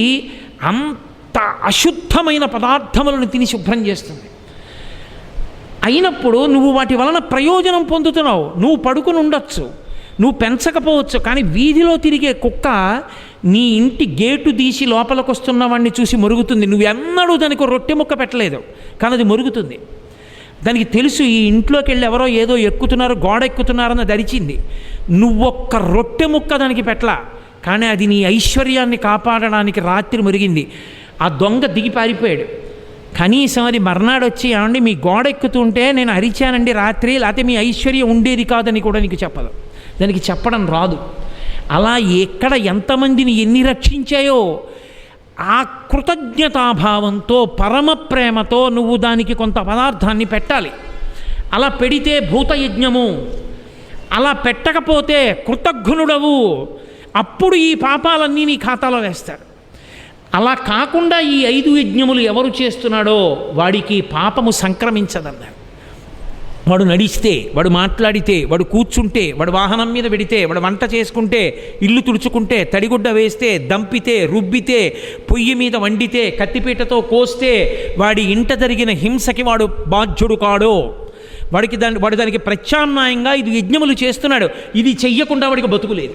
అంత అశుద్ధమైన పదార్థములను తిని శుభ్రం చేస్తుంది. అయినప్పుడు నువ్వు వాటి వలన ప్రయోజనం పొందుతున్నావు. నువ్వు పడుకుని ఉండొచ్చు, నువ్వు పెంచకపోవచ్చు, కానీ వీధిలో తిరిగే కుక్క నీ ఇంటి గేటు తీసి లోపలికి వస్తున్న వాడిని చూసి మొరుగుతుంది. నువ్వెన్నడూ దానికి రొట్టె ముక్క పెట్టలేదు, కానీ అది మొరుగుతుంది. దానికి తెలుసు ఈ ఇంట్లోకి వెళ్ళి ఎవరో ఏదో ఎక్కుతున్నారు, గోడ ఎక్కుతున్నారని దరిచింది. నువ్వొక్క రొట్టె ముక్క దానికి పెట్టలా, కానీ అది నీ ఐశ్వర్యాన్ని కాపాడడానికి రాత్రి మురిగింది. ఆ దొంగ దిగి పారిపోయాడు. కనీసం అది మర్నాడు వచ్చి, ఏమండి మీ గోడ ఎక్కుతుంటే నేను అరిచానండి రాత్రి, లేకపోతే మీ ఐశ్వర్యం ఉండేది కాదని కూడా నీకు చెప్పదు, దానికి చెప్పడం రాదు. అలా ఎక్కడ ఎంతమందిని ఎన్ని రక్షించాయో ఆ కృతజ్ఞతాభావంతో పరమ ప్రేమతో నువ్వు దానికి కొంత పదార్థాన్ని పెట్టాలి. అలా పెడితే భూతయజ్ఞము, అలా పెట్టకపోతే కృతజ్ఞుడవు. అప్పుడు ఈ పాపాలన్నీ నీ ఖాతాలో వేస్తాడు. అలా కాకుండా ఈ 5 యజ్ఞములు ఎవరు చేస్తున్నాడో వాడికి పాపము సంక్రమించదన్నారు. వాడు నడిస్తే, వాడు మాట్లాడితే, వాడు కూర్చుంటే, వాడు వాహనం మీద పెడితే, వాడు వంట చేసుకుంటే, ఇల్లు తుడుచుకుంటే, తడిగుడ్డ వేస్తే, దంపితే, రుబ్బితే, పొయ్యి మీద వండితే, కత్తిపీటతో కోస్తే, వాడి ఇంట జరిగిన హింసకి వాడు బాధ్యుడు కాడో, వాడు దానికి ప్రత్యామ్నాయంగా 5 యజ్ఞములు చేస్తున్నాడు. ఇది చెయ్యకుండా వాడికి బతుకులేదు.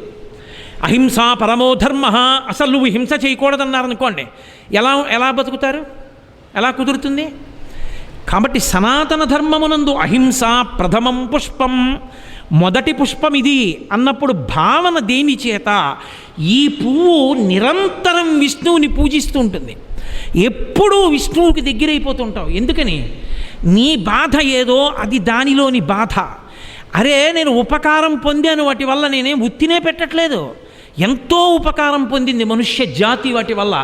అహింస పరమో ధర్మ, అసలు నువ్వు హింస చేయకూడదన్నారనుకోండి, ఎలా బతుకుతారు? ఎలా కుదురుతుంది? కాబట్టి సనాతన ధర్మమునందు అహింస ప్రథమం పుష్పం, మొదటి పుష్పం ఇది అన్నప్పుడు భావన దేని చేత? ఈ పువ్వు నిరంతరం విష్ణువుని పూజిస్తూ ఉంటుంది, ఎప్పుడూ విష్ణువుకి దగ్గరైపోతుంటావు. ఎందుకని? నీ బాధ ఏదో అది దానిలోని బాధ. అరే నేను ఉపకారం పొందాను, వాటి వల్ల నేనేం ఉత్తినే పెట్టట్లేదు, ఎంతో ఉపకారం పొందింది మనుష్య జాతి వాటి వల్ల.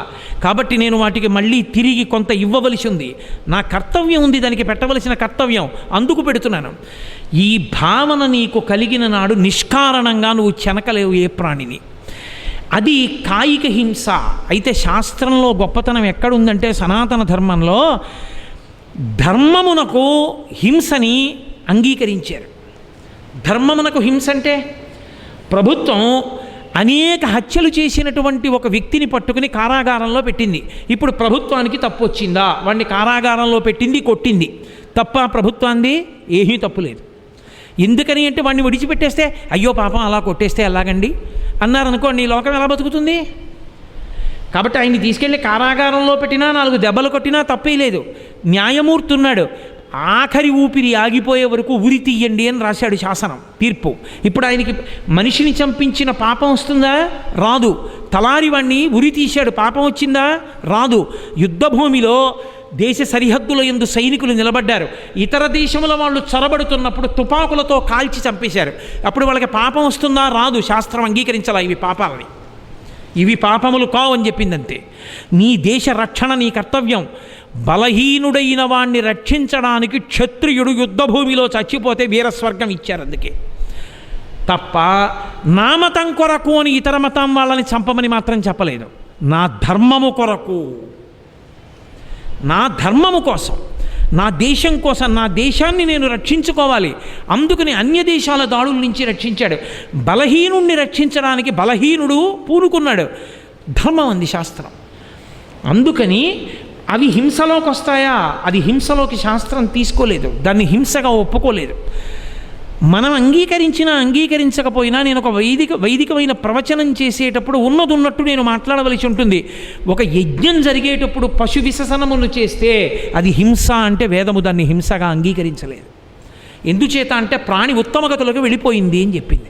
కాబట్టి నేను వాటికి మళ్ళీ తిరిగి కొంత ఇవ్వవలసి ఉంది, నా కర్తవ్యం ఉంది, దానికి పెట్టవలసిన కర్తవ్యం, అందుకు పెడుతున్నాను. ఈ భావన నీకు కలిగిన నాడు నిష్కారణంగా నువ్వు చెనకలేవు ఏ ప్రాణిని. అది కాయిక హింస. అయితే శాస్త్రంలో గొప్పతనం ఎక్కడుందంటే, సనాతన ధర్మంలో ధర్మమునకు హింసని అంగీకరించారు. ధర్మమునకు హింస అంటే ప్రభుత్వం అనేక హత్యలు చేసినటువంటి ఒక వ్యక్తిని పట్టుకుని కారాగారంలో పెట్టింది. ఇప్పుడు ప్రభుత్వానికి తప్పు వచ్చిందా? వాడిని కారాగారంలో పెట్టింది, కొట్టింది. తప్ప ప్రభుత్వాన్ని ఏమీ తప్పు లేదు. ఎందుకని అంటే వాడిని విడిచిపెట్టేస్తే, అయ్యో పాపం అలా కొట్టేస్తే ఎలాగండి అన్నారనుకోండి, లోకం ఎలా బతుకుతుంది? కాబట్టి ఆయన్ని తీసుకెళ్ళి కారాగారంలో పెట్టినా, 4 దెబ్బలు కొట్టినా తప్పే లేదు. న్యాయమూర్తి ఉన్నాడు, ఆఖరి ఊపిరి ఆగిపోయే వరకు ఉరి తీయండి అని రాశాడు శాసనం, తీర్పు. ఇప్పుడు ఆయనకి మనిషిని చంపించిన పాపం వస్తుందా? రాదు. తలారివాణ్ణి ఉరి తీశాడు, పాపం వచ్చిందా? రాదు. యుద్ధభూమిలో దేశ సరిహద్దుల యందు సైనికులు నిలబడ్డారు, ఇతర దేశముల వాళ్ళు చొరబడుతున్నప్పుడు తుపాకులతో కాల్చి చంపేశారు, అప్పుడు వాళ్ళకి పాపం వస్తుందా? రాదు. శాస్త్రం అంగీకరించాలా ఇవి పాపాలని, ఇవి పాపములు కావు అని చెప్పిందంతే. నీ దేశ రక్షణ నీ కర్తవ్యం. బలహీనుడైన వాణ్ణి రక్షించడానికి క్షత్రియుడు యుద్ధభూమిలో చచ్చిపోతే వీరస్వర్గం ఇచ్చారు. అందుకే తప్ప నా మతం కొరకు అని ఇతర మతం వాళ్ళని చంపమని మాత్రం చెప్పలేదు. నా ధర్మము కొరకు, నా ధర్మము కోసం, నా దేశం కోసం, నా దేశాన్ని నేను రక్షించుకోవాలి. అందుకని అన్య దేశాల దాడుల నుంచి రక్షించాడు. బలహీనుణ్ణి రక్షించడానికి బలహీనుడు పూనుకున్నాడు. ధర్మం అంది శాస్త్రం. అందుకని అవి హింసలోకి వస్తాయా? అది హింసలోకి శాస్త్రం తీసుకోలేదు, దాన్ని హింసగా ఒప్పుకోలేదు. మనం అంగీకరించినా అంగీకరించకపోయినా నేను ఒక వైదికమైన ప్రవచనం చేసేటప్పుడు ఉన్నట్టు నేను మాట్లాడవలసి ఉంటుంది. ఒక యజ్ఞం జరిగేటప్పుడు పశు విసర్జనమును చేస్తే అది హింస అంటే వేదము దాన్ని హింసగా అంగీకరించలేదు. ఎందుచేత అంటే ప్రాణి ఉత్తమగతులకు వెళ్ళిపోయింది అని చెప్పింది.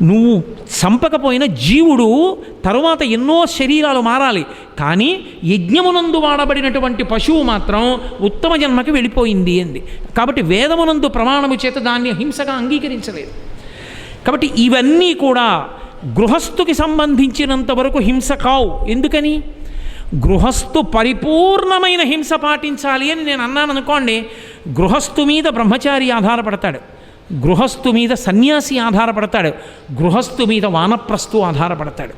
నువ్వు చంపకపోయిన జీవుడు తరువాత ఎన్నో శరీరాలు మారాలి, కానీ యజ్ఞమునందు వాడబడినటువంటి పశువు మాత్రం ఉత్తమ జన్మకి వెళ్ళిపోయింది అంది. కాబట్టి వేదమునందు ప్రమాణము చేత దాన్ని హింసగా అంగీకరించలేదు. కాబట్టి ఇవన్నీ కూడా గృహస్థుకి సంబంధించినంత వరకు హింస కావు. ఎందుకని? గృహస్థు పరిపూర్ణమైన హింస పాటించాలి అని నేను అన్నాను అనుకోండి, గృహస్థు మీద బ్రహ్మచారి ఆధారపడతాడు, గృహస్థు మీద సన్యాసి ఆధారపడతాడు, గృహస్థు మీద వానప్రస్థు ఆధారపడతాడు.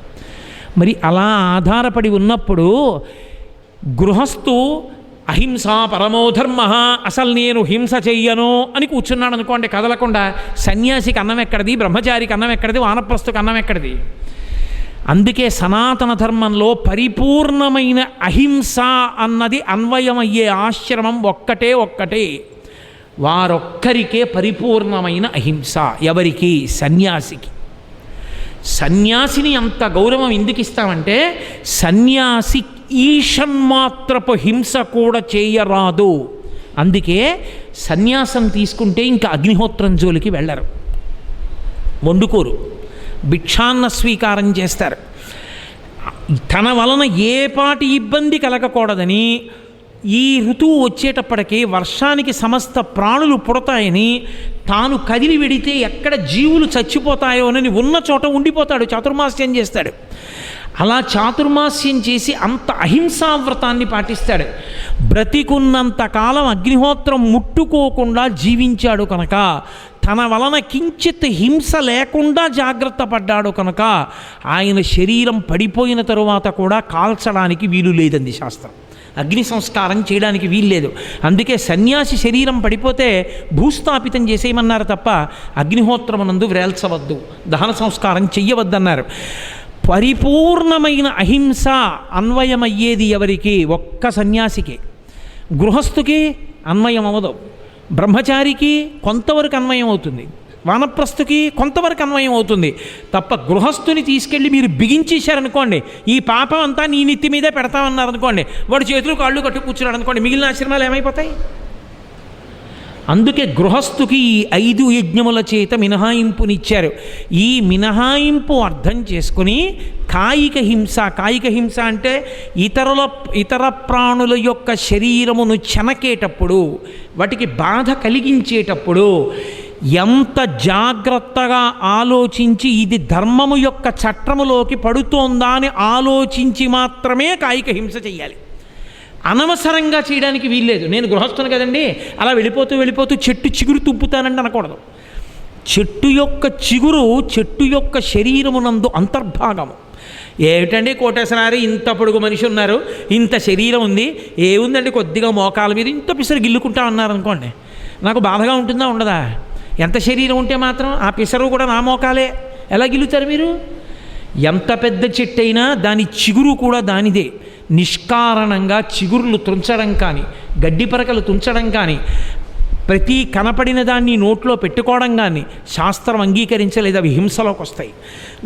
మరి అలా ఆధారపడి ఉన్నప్పుడు గృహస్థు అహింస పరమో ధర్మ, అసలు నేను హింస చెయ్యను అని కూర్చున్నాడు అనుకోండి కదలకుండా, సన్యాసికి అన్నం ఎక్కడిది, బ్రహ్మచారికి అన్నం ఎక్కడిది, వానప్రస్థుకి అన్నం ఎక్కడిది? అందుకే సనాతన ధర్మంలో పరిపూర్ణమైన అహింస అన్నది అన్వయమయ్యే ఆశ్రమం ఒక్కటే. వారొక్కరికే పరిపూర్ణమైన అహింస. ఎవరికి? సన్యాసికి. సన్యాసిని అంత గౌరవం ఎందుకు ఇస్తామంటే, సన్యాసి ఈషన్మాత్రపు హింస కూడా చేయరాదు. అందుకే సన్యాసం తీసుకుంటే ఇంకా అగ్నిహోత్రం జోలికి వెళ్ళరు, వండుకోరు, భిక్షాన్న స్వీకారం చేస్తారు. తన వలన ఏ పాటి ఇబ్బంది కలగకూడదని ఈ ఋతువు వచ్చేటప్పటికీ వర్షానికి సమస్త ప్రాణులు పుడతాయని తాను కదిలి వెడితే ఎక్కడ జీవులు చచ్చిపోతాయో అని ఉన్న చోట ఉండిపోతాడు, చాతుర్మాస్యం చేస్తాడు. అలా చాతుర్మాస్యం చేసి అంత అహింసావ్రతాన్ని పాటిస్తాడు. బ్రతికున్నంత కాలం అగ్నిహోత్రం ముట్టుకోకుండా జీవించాడు కనుక తన వలన కించిత్ హింస లేకుండా జాగ్రత్త పడ్డాడు కనుక ఆయన శరీరం పడిపోయిన తరువాత కూడా కాల్చడానికి వీలు లేదండి శాస్త్రం. అగ్ని సంస్కారం చేయడానికి వీల్లేదు. అందుకే సన్యాసి శరీరం పడిపోతే భూస్థాపితం చేసేయమన్నారు తప్ప అగ్నిహోత్రమునందు వ్రేల్చవద్దు, దహన సంస్కారం చెయ్యవద్దన్నారు. పరిపూర్ణమైన అహింస అన్వయమయ్యేది ఎవరికి? ఒక్క సన్యాసికి. గృహస్థుకి అన్వయం అవ్వదు. బ్రహ్మచారికి కొంతవరకు అన్వయం అవుతుంది, వానప్రస్థుకి కొంతవరకు అన్వయం అవుతుంది తప్ప గృహస్థుని తీసుకెళ్ళి మీరు బిగించేశారనుకోండి, ఈ పాపం అంతా నీ నెత్తి మీదే పెడతామన్నారనుకోండి, వాడు చేతులు కాళ్ళు కట్టు కూర్చున్నాడు అనుకోండి, మిగిలిన ఆశ్రమాలు ఏమైపోతాయి? అందుకే గృహస్థుకి ఈ 5 యజ్ఞముల చేత మినహాయింపునిచ్చారు. ఈ మినహాయింపు అర్థం చేసుకుని కాయిక హింస అంటే ఇతర ప్రాణుల యొక్క శరీరమును చెనకేటప్పుడు, వాటికి బాధ కలిగించేటప్పుడు ఎంత జాగ్రత్తగా ఆలోచించి ఇది ధర్మము యొక్క చట్రములోకి పడుతోందా అని ఆలోచించి మాత్రమే కాయిక హింస చెయ్యాలి. అనవసరంగా చేయడానికి వీల్లేదు. నేను గృహస్థును కదండి, అలా వెళ్ళిపోతూ చెట్టు చిగురు తుంపుతానండి అనకూడదు. చెట్టు యొక్క చిగురు చెట్టు యొక్క శరీరమునందు అంతర్భాగము. ఏమిటండి కోటేశ్వరారి, ఇంత పొడుగు మనిషి ఉన్నారు, ఇంత శరీరం ఉంది, ఏముందండి కొద్దిగా మోకాల మీద ఇంత పిసరు గిల్లుకుంటా అన్నారు అనుకోండి, నాకు బాధగా ఉంటుందా ఉండదా? ఎంత శరీరం ఉంటే మాత్రం ఆ పిసరు కూడా నా మోకాలే, ఎలా గిల్లుతారు మీరు? ఎంత పెద్ద చెట్టు అయినా దాని చిగురు కూడా దానిదే. నిష్కారణంగా చిగుర్లు తుంచడం కానీ, గడ్డి పరకలు తుంచడం కానీ, ప్రతి కనపడిన దాన్ని నోట్లో పెట్టుకోవడం కానీ శాస్త్రం అంగీకరించలేదు. అవి హింసలోకి వస్తాయి.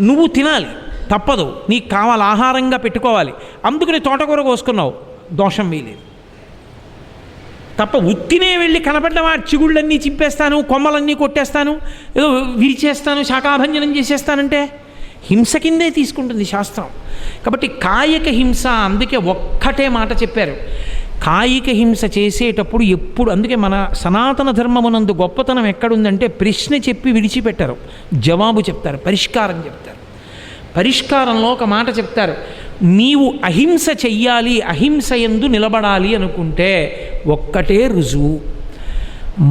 నువ్వు తినాలి, తప్పదు, నీకు కావాలి, ఆహారంగా పెట్టుకోవాలి. అందుకని తోటకూర కోసుకున్నావు, దోషం వేయలేదు. తప్ప ఉత్తినే వెళ్ళి కనపడ్డ వాటి చిగుళ్ళన్నీ చింపేస్తాను, కొమ్మలన్నీ కొట్టేస్తాను, ఏదో విరిచేస్తాను, శాకాభంజనం చేసేస్తానంటే హింస కిందే తీసుకుంటుంది శాస్త్రం. కాబట్టి కాయిక హింస, అందుకే ఒక్కటే మాట చెప్పారు, కాయిక హింస చేసేటప్పుడు ఎప్పుడు. అందుకే మన సనాతన ధర్మమునందు గొప్పతనం ఎక్కడుందంటే ప్రశ్న చెప్పి విడిచిపెట్టరు, జవాబు చెప్తారు, పరిష్కారం చెప్తారు. పరిష్కారంలో ఒక మాట చెప్తారు, నీవు అహింస చెయ్యాలి, అహింస యందు నిలబడాలి అనుకుంటే ఒక్కటే రుజువు,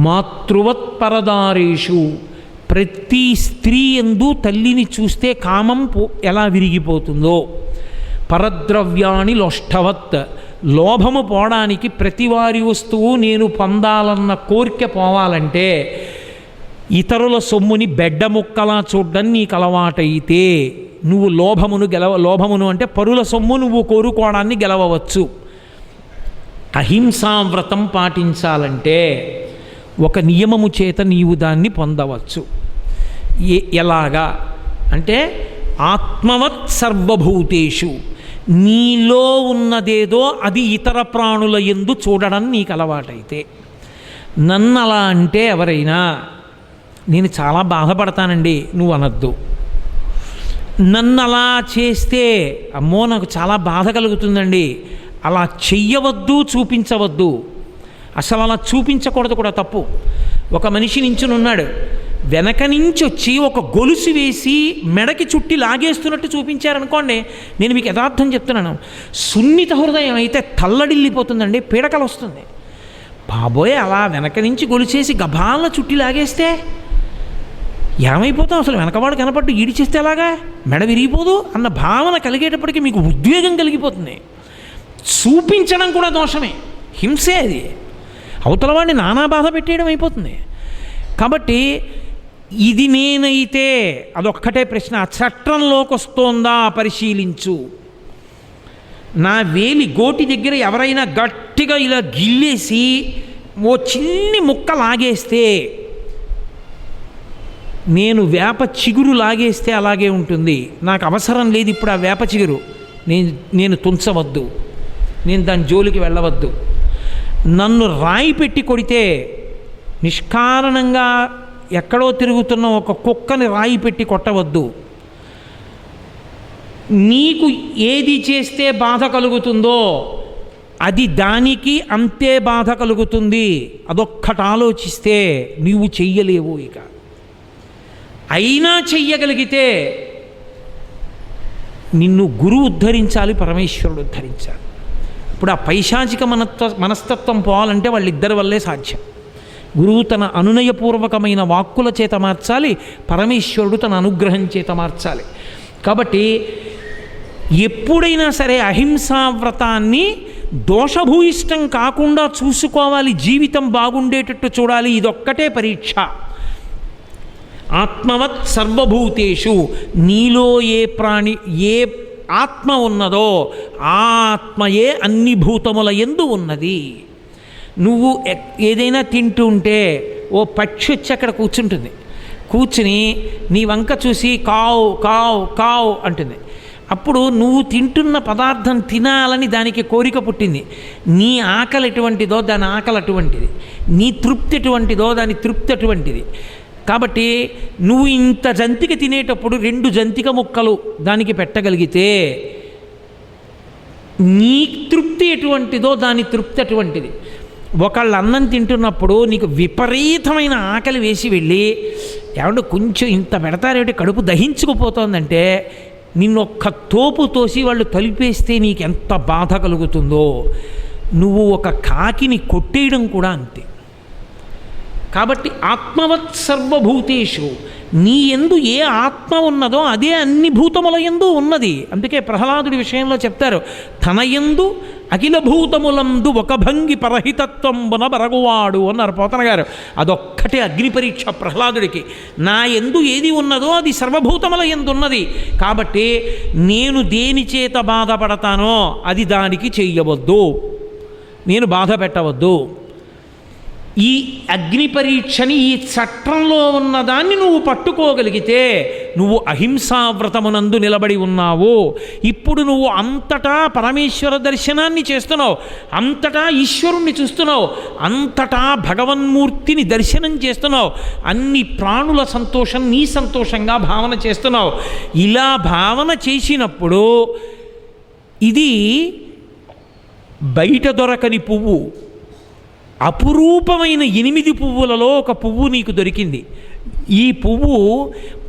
మాతృవత్పరదారేషు. ప్రతి స్త్రీ యందు తల్లిని చూస్తే కామం ఎలా విరిగిపోతుందో, పరద్రవ్యాణి లోష్టవత్, లోభము పోవడానికి ప్రతివారి వస్తువు నేను పొందాలన్న కోరిక పోవాలంటే ఇతరుల సొమ్ముని బెడ్డ ముక్కలా చూడడం నీకు అలవాటైతే నువ్వు లోభమును అంటే పరుల సొమ్ము నువ్వు కోరుకోవడాన్ని గెలవవచ్చు. అహింసావ్రతం పాటించాలంటే ఒక నియమము చేత నీవు దాన్ని పొందవచ్చు. ఎలాగా అంటే ఆత్మవత్ సర్వభూతేషు, నీలో ఉన్నదేదో అది ఇతర ప్రాణుల యందు చూడడం నీకు అలవాటైతే. నన్ను అలా అంటే ఎవరైనా నేను చాలా బాధపడతానండి నువ్వు అనద్దు. నన్ను అలా చేస్తే అమ్మో నాకు చాలా బాధ కలుగుతుందండి, అలా చెయ్యవద్దు, చూపించవద్దు. అసలు అలా చూపించకూడదు కూడా, తప్పు. ఒక మనిషి నించునున్నాడు, వెనక నుంచి వచ్చి ఒక గొలుసు వేసి మెడకి చుట్టి లాగేస్తున్నట్టు చూపించారనుకోండి, నేను మీకు యథార్థం చెప్తున్నాను, సున్నిత హృదయం అయితే తల్లడిల్లిపోతుందండి, పీడకలు వస్తుంది. బాబోయ్, అలా వెనక నుంచి గొలుసేసి గబాల చుట్టి లాగేస్తే ఏమైపోతాం? అసలు వెనకవాడు కనపడ్డు ఈడిచేస్తే ఎలాగా, మెడ విరిగిపోదు అన్న భావన కలిగేటప్పటికీ మీకు ఉద్వేగం కలిగిపోతుంది. చూపించడం కూడా దోషమే, హింసే అది. అవతల వాడిని నానా బాధ పెట్టేయడం అయిపోతుంది. కాబట్టి ఇది నేనైతే అదొక్కటే ప్రశ్న, చట్టంలోకి వస్తోందా పరిశీలించు. నా వేలి గోటి దగ్గర ఎవరైనా గట్టిగా ఇలా గిల్లేసి ఓ చిన్ని ముక్క లాగేస్తే, నేను వేప చిగురు లాగేస్తే అలాగే ఉంటుంది. నాకు అవసరం లేదు ఇప్పుడు ఆ వేప చిగురు, నేను తుంచవద్దు, నేను దాని జోలికి వెళ్ళవద్దు. నన్ను రాయి పెట్టి కొడితే, నిష్కారణంగా ఎక్కడో తిరుగుతున్న ఒక కుక్కని రాయి పెట్టి కొట్టవద్దు. నీకు ఏది చేస్తే బాధ కలుగుతుందో అది దానికి అంతే బాధ కలుగుతుంది. అదొక్కటి ఆలోచిస్తే నీవు చెయ్యలేవు. ఇక అయినా చెయ్యగలిగితే నిన్ను గురువు ఉద్ధరించాలి, పరమేశ్వరుడు ఉద్ధరించాలి. ఇప్పుడు ఆ పైశాచిక మనస్తత్వం పోవాలంటే వాళ్ళిద్దరి వల్లే సాధ్యం. గురువు తన అనునయపూర్వకమైన వాక్కుల చేత మార్చాలి, పరమేశ్వరుడు తన అనుగ్రహం చేత మార్చాలి. కాబట్టి ఎప్పుడైనా సరే అహింసావ్రతాన్ని దోషభూయిష్టం కాకుండా చూసుకోవాలి, జీవితం బాగుండేటట్టు చూడాలి. ఇదొక్కటే పరీక్ష. ఆత్మవత్ సర్వభూతేషు, నీలో ఏ ఆత్మ ఉన్నదో ఆ ఆత్మయే అన్ని భూతముల యందు ఉన్నది. నువ్వు ఏదైనా తింటూ ఉంటే ఓ పక్షి వచ్చి అక్కడ కూర్చుంటుంది, కూర్చుని నీ వంక చూసి కావు కావు కావు అంటుంది. అప్పుడు నువ్వు తింటున్న పదార్థం తినాలని దానికి కోరిక పుట్టింది. నీ ఆకలి ఎటువంటిదో దాని ఆకలి అటువంటిది, నీ తృప్తి ఎటువంటిదో దాని తృప్తి అటువంటిది. కాబట్టి నువ్వు ఇంత జంతిక తినేటప్పుడు 2 జంతిక ముక్కలు దానికి పెట్టగలిగితే నీ తృప్తి ఎటువంటిదో దాని తృప్తి అటువంటిది. ఒకళ్ళు అన్నం తింటున్నప్పుడు నీకు విపరీతమైన ఆకలి వేసి వెళ్ళి ఏమంటే కొంచెం ఇంత పెడతారేమిటి కడుపు దహించుకుపోతుందంటే నిన్నొక్క తోపు తోసి వాళ్ళు తలిపేస్తే నీకు ఎంత బాధ కలుగుతుందో, నువ్వు ఒక కాకిని కొట్టేయడం కూడా అంతే. కాబట్టి ఆత్మవత్ సర్వభూతేషు, నీ యందు ఏ ఆత్మ ఉన్నదో అదే అన్ని భూతముల యందు ఉన్నది. అందుకే ప్రహ్లాదుడి విషయంలో చెప్తారు, తన యందు అఖిల భూతములందు ఒక భంగి పరహితత్వంబున బరగువాడు అన్నారు పోతన గారు. అదొక్కటే అగ్ని పరీక్ష ప్రహ్లాదుడికి. నా యందు ఏది ఉన్నదో అది సర్వభూతముల యందు ఉన్నది. కాబట్టి నేను దేని చేత బాధపడతానో అది దానికి చెయ్యవద్దు, నేను బాధ పెట్టవద్దు. ఈ అగ్ని పరీక్షని, ఈ చట్రంలో ఉన్నదాన్ని నువ్వు పట్టుకోగలిగితే నువ్వు అహింసావ్రతమునందు నిలబడి ఉన్నావు. ఇప్పుడు నువ్వు అంతటా పరమేశ్వర దర్శనాన్ని చేస్తున్నావు, అంతటా ఈశ్వరుణ్ణి చూస్తున్నావు, అంతటా భగవన్మూర్తిని దర్శనం చేస్తున్నావు. అన్ని ప్రాణుల సంతోషం నీ సంతోషంగా భావన చేస్తున్నావు. ఇలా భావన చేసినప్పుడు ఇది బయట దొరకని పువ్వు, అపురూపమైన 8 పువ్వులలో ఒక పువ్వు నీకు దొరికింది. ఈ పువ్వు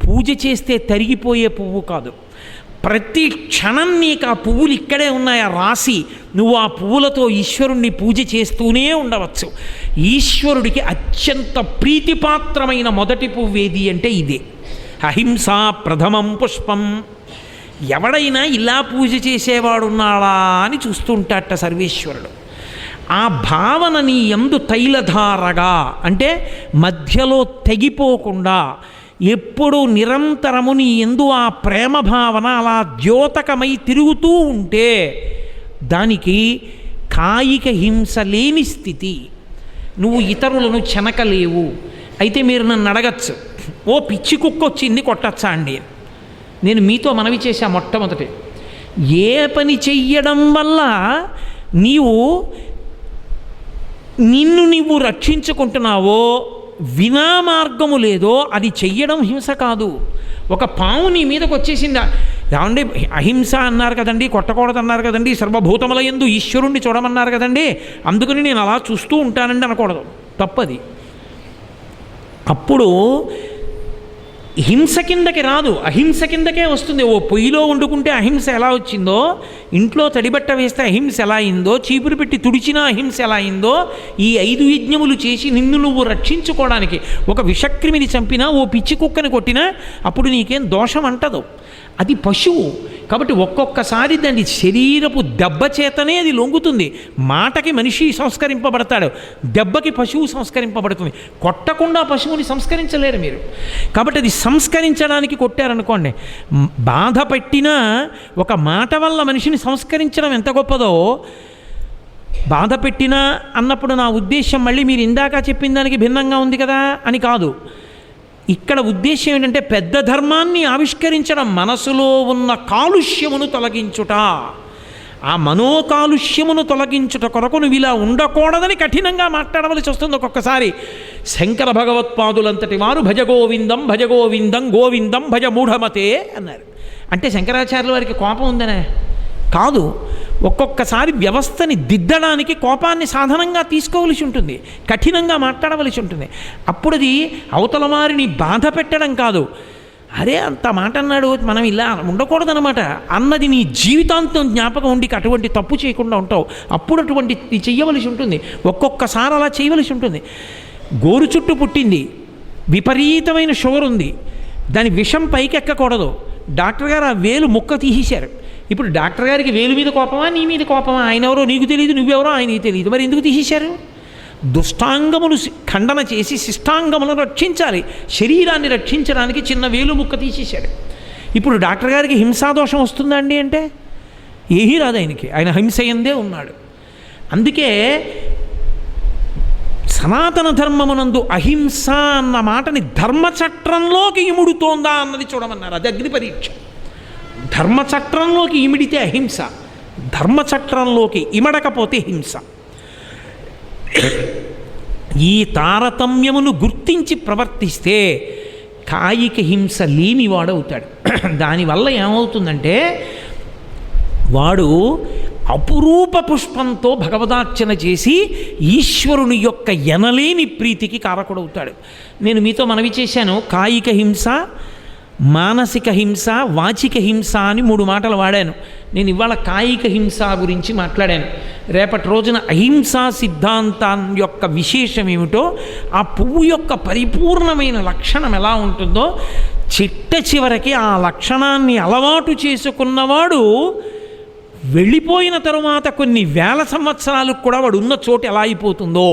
పూజ చేస్తే తరిగిపోయే పువ్వు కాదు. ప్రతి క్షణం నీకు ఆ పువ్వులు ఇక్కడే ఉన్నాయి, ఆ రాసి నువ్వు ఆ పువ్వులతో ఈశ్వరుణ్ణి పూజ చేస్తూనే ఉండవచ్చు. ఈశ్వరుడికి అత్యంత ప్రీతిపాత్రమైన మొదటి పువ్వు ఏది అంటే ఇదే, అహింసా ప్రథమం పుష్పం. ఎవడైనా ఇలా పూజ చేసేవాడున్నాడా అని చూస్తుంటాట సర్వేశ్వరుడు. ఆ భావన నీ యందు తైలధారగా, అంటే మధ్యలో తెగిపోకుండా ఎప్పుడూ నిరంతరము నీ యందు ఆ ప్రేమ భావన అలా ద్యోతకమై తిరుగుతూ ఉంటే దానికి కాయిక హింస లేని స్థితి. నువ్వు ఇతరులను చెనకలేవు. అయితే మీరు నన్ను అడగచ్చు, ఓ పిచ్చి కుక్క వచ్చింది కొట్టచ్చా అండి? నేను మీతో మనవి చేశా మొట్టమొదటి, ఏ పని చెయ్యడం వల్ల నీవు నిన్ను నువ్వు రక్షించుకుంటున్నావో, వినా మార్గము లేదో అది చెయ్యడం హింస కాదు. ఒక పాము నీ మీదకి వచ్చేసిందా, ఏమండి అహింస అన్నారు కదండి, కొట్టకూడదు అన్నారు కదండి, సర్వభూతముల యందు ఈశ్వరుణ్ణి చూడమన్నారు కదండి, అందుకని నేను అలా చూస్తూ ఉంటానండి అనకూడదు, తప్పది. అప్పుడు హింస కిందకి రాదు, అహింస కిందకే వస్తుంది. ఓ పొయ్యిలో వండుకుంటే అహింస ఎలా వచ్చిందో, ఇంట్లో తడిబట్ట వేస్తే అహింస ఎలా అయిందో, చీపురు పెట్టి తుడిచినా అహింస ఎలా అయిందో, ఈ 5 యజ్ఞములు చేసి నిన్ను నువ్వు రక్షించుకోవడానికి ఒక విషక్రిమిని చంపినా, ఓ పిచ్చి కుక్కని కొట్టినా అప్పుడు నీకేం దోషం అంటదు. అది పశువు కాబట్టి ఒక్కొక్కసారి దాని శరీరపు దెబ్బ చేతనే అది లొంగుతుంది. మాటకి మనిషి సంస్కరింపబడతాడు, దెబ్బకి పశువు సంస్కరింపబడుతుంది. కొట్టకుండా పశువుని సంస్కరించలేరు మీరు. కాబట్టి అది సంస్కరించడానికి కొట్టారనుకోండి, బాధ పెట్టినా ఒక మాట వల్ల మనిషిని సంస్కరించడం ఎంత గొప్పదో. బాధ పెట్టినా అన్నప్పుడు నా ఉద్దేశం మళ్ళీ మీరు ఇందాక చెప్పిన దానికి భిన్నంగా ఉంది కదా అని కాదు. ఇక్కడ ఉద్దేశం ఏంటంటే పెద్ద ధర్మాన్ని ఆవిష్కరించడం, మనసులో ఉన్న కాలుష్యమును తొలగించుట. ఆ మనోకాలుష్యమును తొలగించుట కొరకు నువ్వు ఇలా ఉండకూడదని కఠినంగా మాట్లాడవలసి వస్తుంది ఒక్కొక్కసారి. శంకర భగవత్పాదులంతటి వారు భజగోవిందం భజగోవిందం గోవిందం భజ మూఢమతే అన్నారు. అంటే శంకరాచార్యుల వారికి కోపం ఉందనే కాదు, ఒక్కొక్కసారి వ్యవస్థని దిద్దడానికి కోపాన్ని సాధనంగా తీసుకోవలసి ఉంటుంది, కఠినంగా మాట్లాడవలసి ఉంటుంది. అప్పుడు అది అవతల వారిని బాధ పెట్టడం కాదు, అరే అంత మాట అన్నాడు మనం ఇలా ఉండకూడదనమాట అన్నది నీ జీవితాంతం జ్ఞాపకం ఉండి అటువంటి తప్పు చేయకుండా ఉంటావు. అప్పుడు అటువంటి చెయ్యవలసి ఉంటుంది, ఒక్కొక్కసారి అలా చేయవలసి ఉంటుంది. గోరు చుట్టూ పుట్టింది, విపరీతమైన షుగర్ ఉంది, దాని విషం పైకి ఎక్కకూడదు. డాక్టర్ గారు ఆ వేలు ముక్క తీసేశారు. ఇప్పుడు డాక్టర్ గారికి వేలు మీద కోపమా, నీ మీద కోపమా? ఆయన ఎవరో నీకు తెలియదు, నువ్వెవరో ఆయనకి తెలియదు, మరి ఎందుకు తీసేశారు? దుష్టాంగములు ఖండన చేసి శిష్టాంగములను రక్షించాలి, శరీరాన్ని రక్షించడానికి చిన్న వేలు ముక్క తీసేశాడు. ఇప్పుడు డాక్టర్ గారికి హింసాదోషం వస్తుందా అండి అంటే ఏమీ రాదు ఆయనకి, ఆయన హింస ఎందే ఉన్నాడు. అందుకే సనాతన ధర్మమునందు అహింస అన్న మాటని ధర్మచట్రంలోకి ఇముడుతోందా అన్నది చూడమన్నారు. అది అగ్ని పరీక్ష. ధర్మచట్రంలోకి ఇమిడితే అహింస, ధర్మచట్రంలోకి ఇమడకపోతే హింస. ఈ తారతమ్యమును గుర్తించి ప్రవర్తిస్తే కాయిక హింస లేనివాడవుతాడు. దానివల్ల ఏమవుతుందంటే వాడు అపురూప పుష్పంతో భగవదార్చన చేసి ఈశ్వరుని యొక్క ఎనలేని ప్రీతికి కారకుడవుతాడు. నేను మీతో మనవి చేశాను, కాయిక హింస, మానసిక హింస, వాచిక హింస అని 3 మాటలు వాడాను. నేను ఇవాళ కాయిక హింస గురించి మాట్లాడాను. రేపటి రోజున అహింసా సిద్ధాంతం యొక్క విశేషం ఏమిటో, ఆ పువ్వు యొక్క పరిపూర్ణమైన లక్షణం ఎలా ఉంటుందో, చిట్ట చివరికి ఆ లక్షణాన్ని అలవాటు చేసుకున్నవాడు వెళ్ళిపోయిన తరువాత కొన్ని వేల సంవత్సరాలకు కూడా వాడు ఉన్న చోటు ఎలా అయిపోతుందో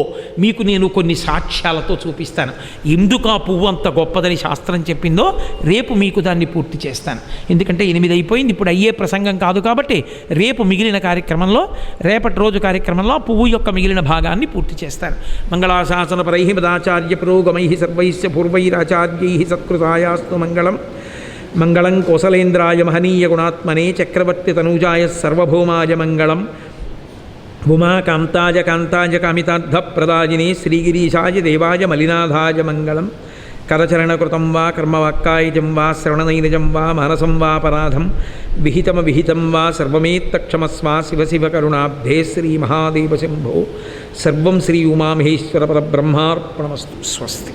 మీకు నేను కొన్ని సాక్ష్యాలతో చూపిస్తాను. ఎందుకు ఆ పువ్వు అంత గొప్పదని శాస్త్రం చెప్పిందో రేపు మీకు దాన్ని పూర్తి చేస్తాను. ఎందుకంటే 8 అయిపోయింది, ఇప్పుడు అయ్యే ప్రసంగం కాదు కాబట్టి రేపు మిగిలిన కార్యక్రమంలో, రేపటి రోజు కార్యక్రమంలో ఆ పువ్వు యొక్క మిగిలిన భాగాన్ని పూర్తి చేస్తాను. మంగళాశాసన పరై మదాచార్య పురోగమై సర్వైశ్చ పూర్వైరాచార్యై సత్కృతాయాస్తు మంగళం. మంగళం కోసలేంద్రాయ మహనీయ గుణాత్మనే చక్రవర్తి తనూజాయ సర్వభౌమాయ మంగళం. ఉమాకాంతాయ కాంతాయ కామితార్థప్రదాయినే శ్రీగిరీశాయ దేవాయ మలినాథాయ మంగళం. కరచరణకృతం వా కర్మవాక్కాయజం వా శ్రవణనైనజం వా మానసం వా పరాధం విహితం వా సర్వమేత్తక్షమస్వ శివ శివ కరుణాబ్ధే శ్రీ మహాదేవ శంభో. సర్వం శ్రీ ఉమామహేశ్వర పరబ్రహ్మార్పణమస్తు. స్వస్తి.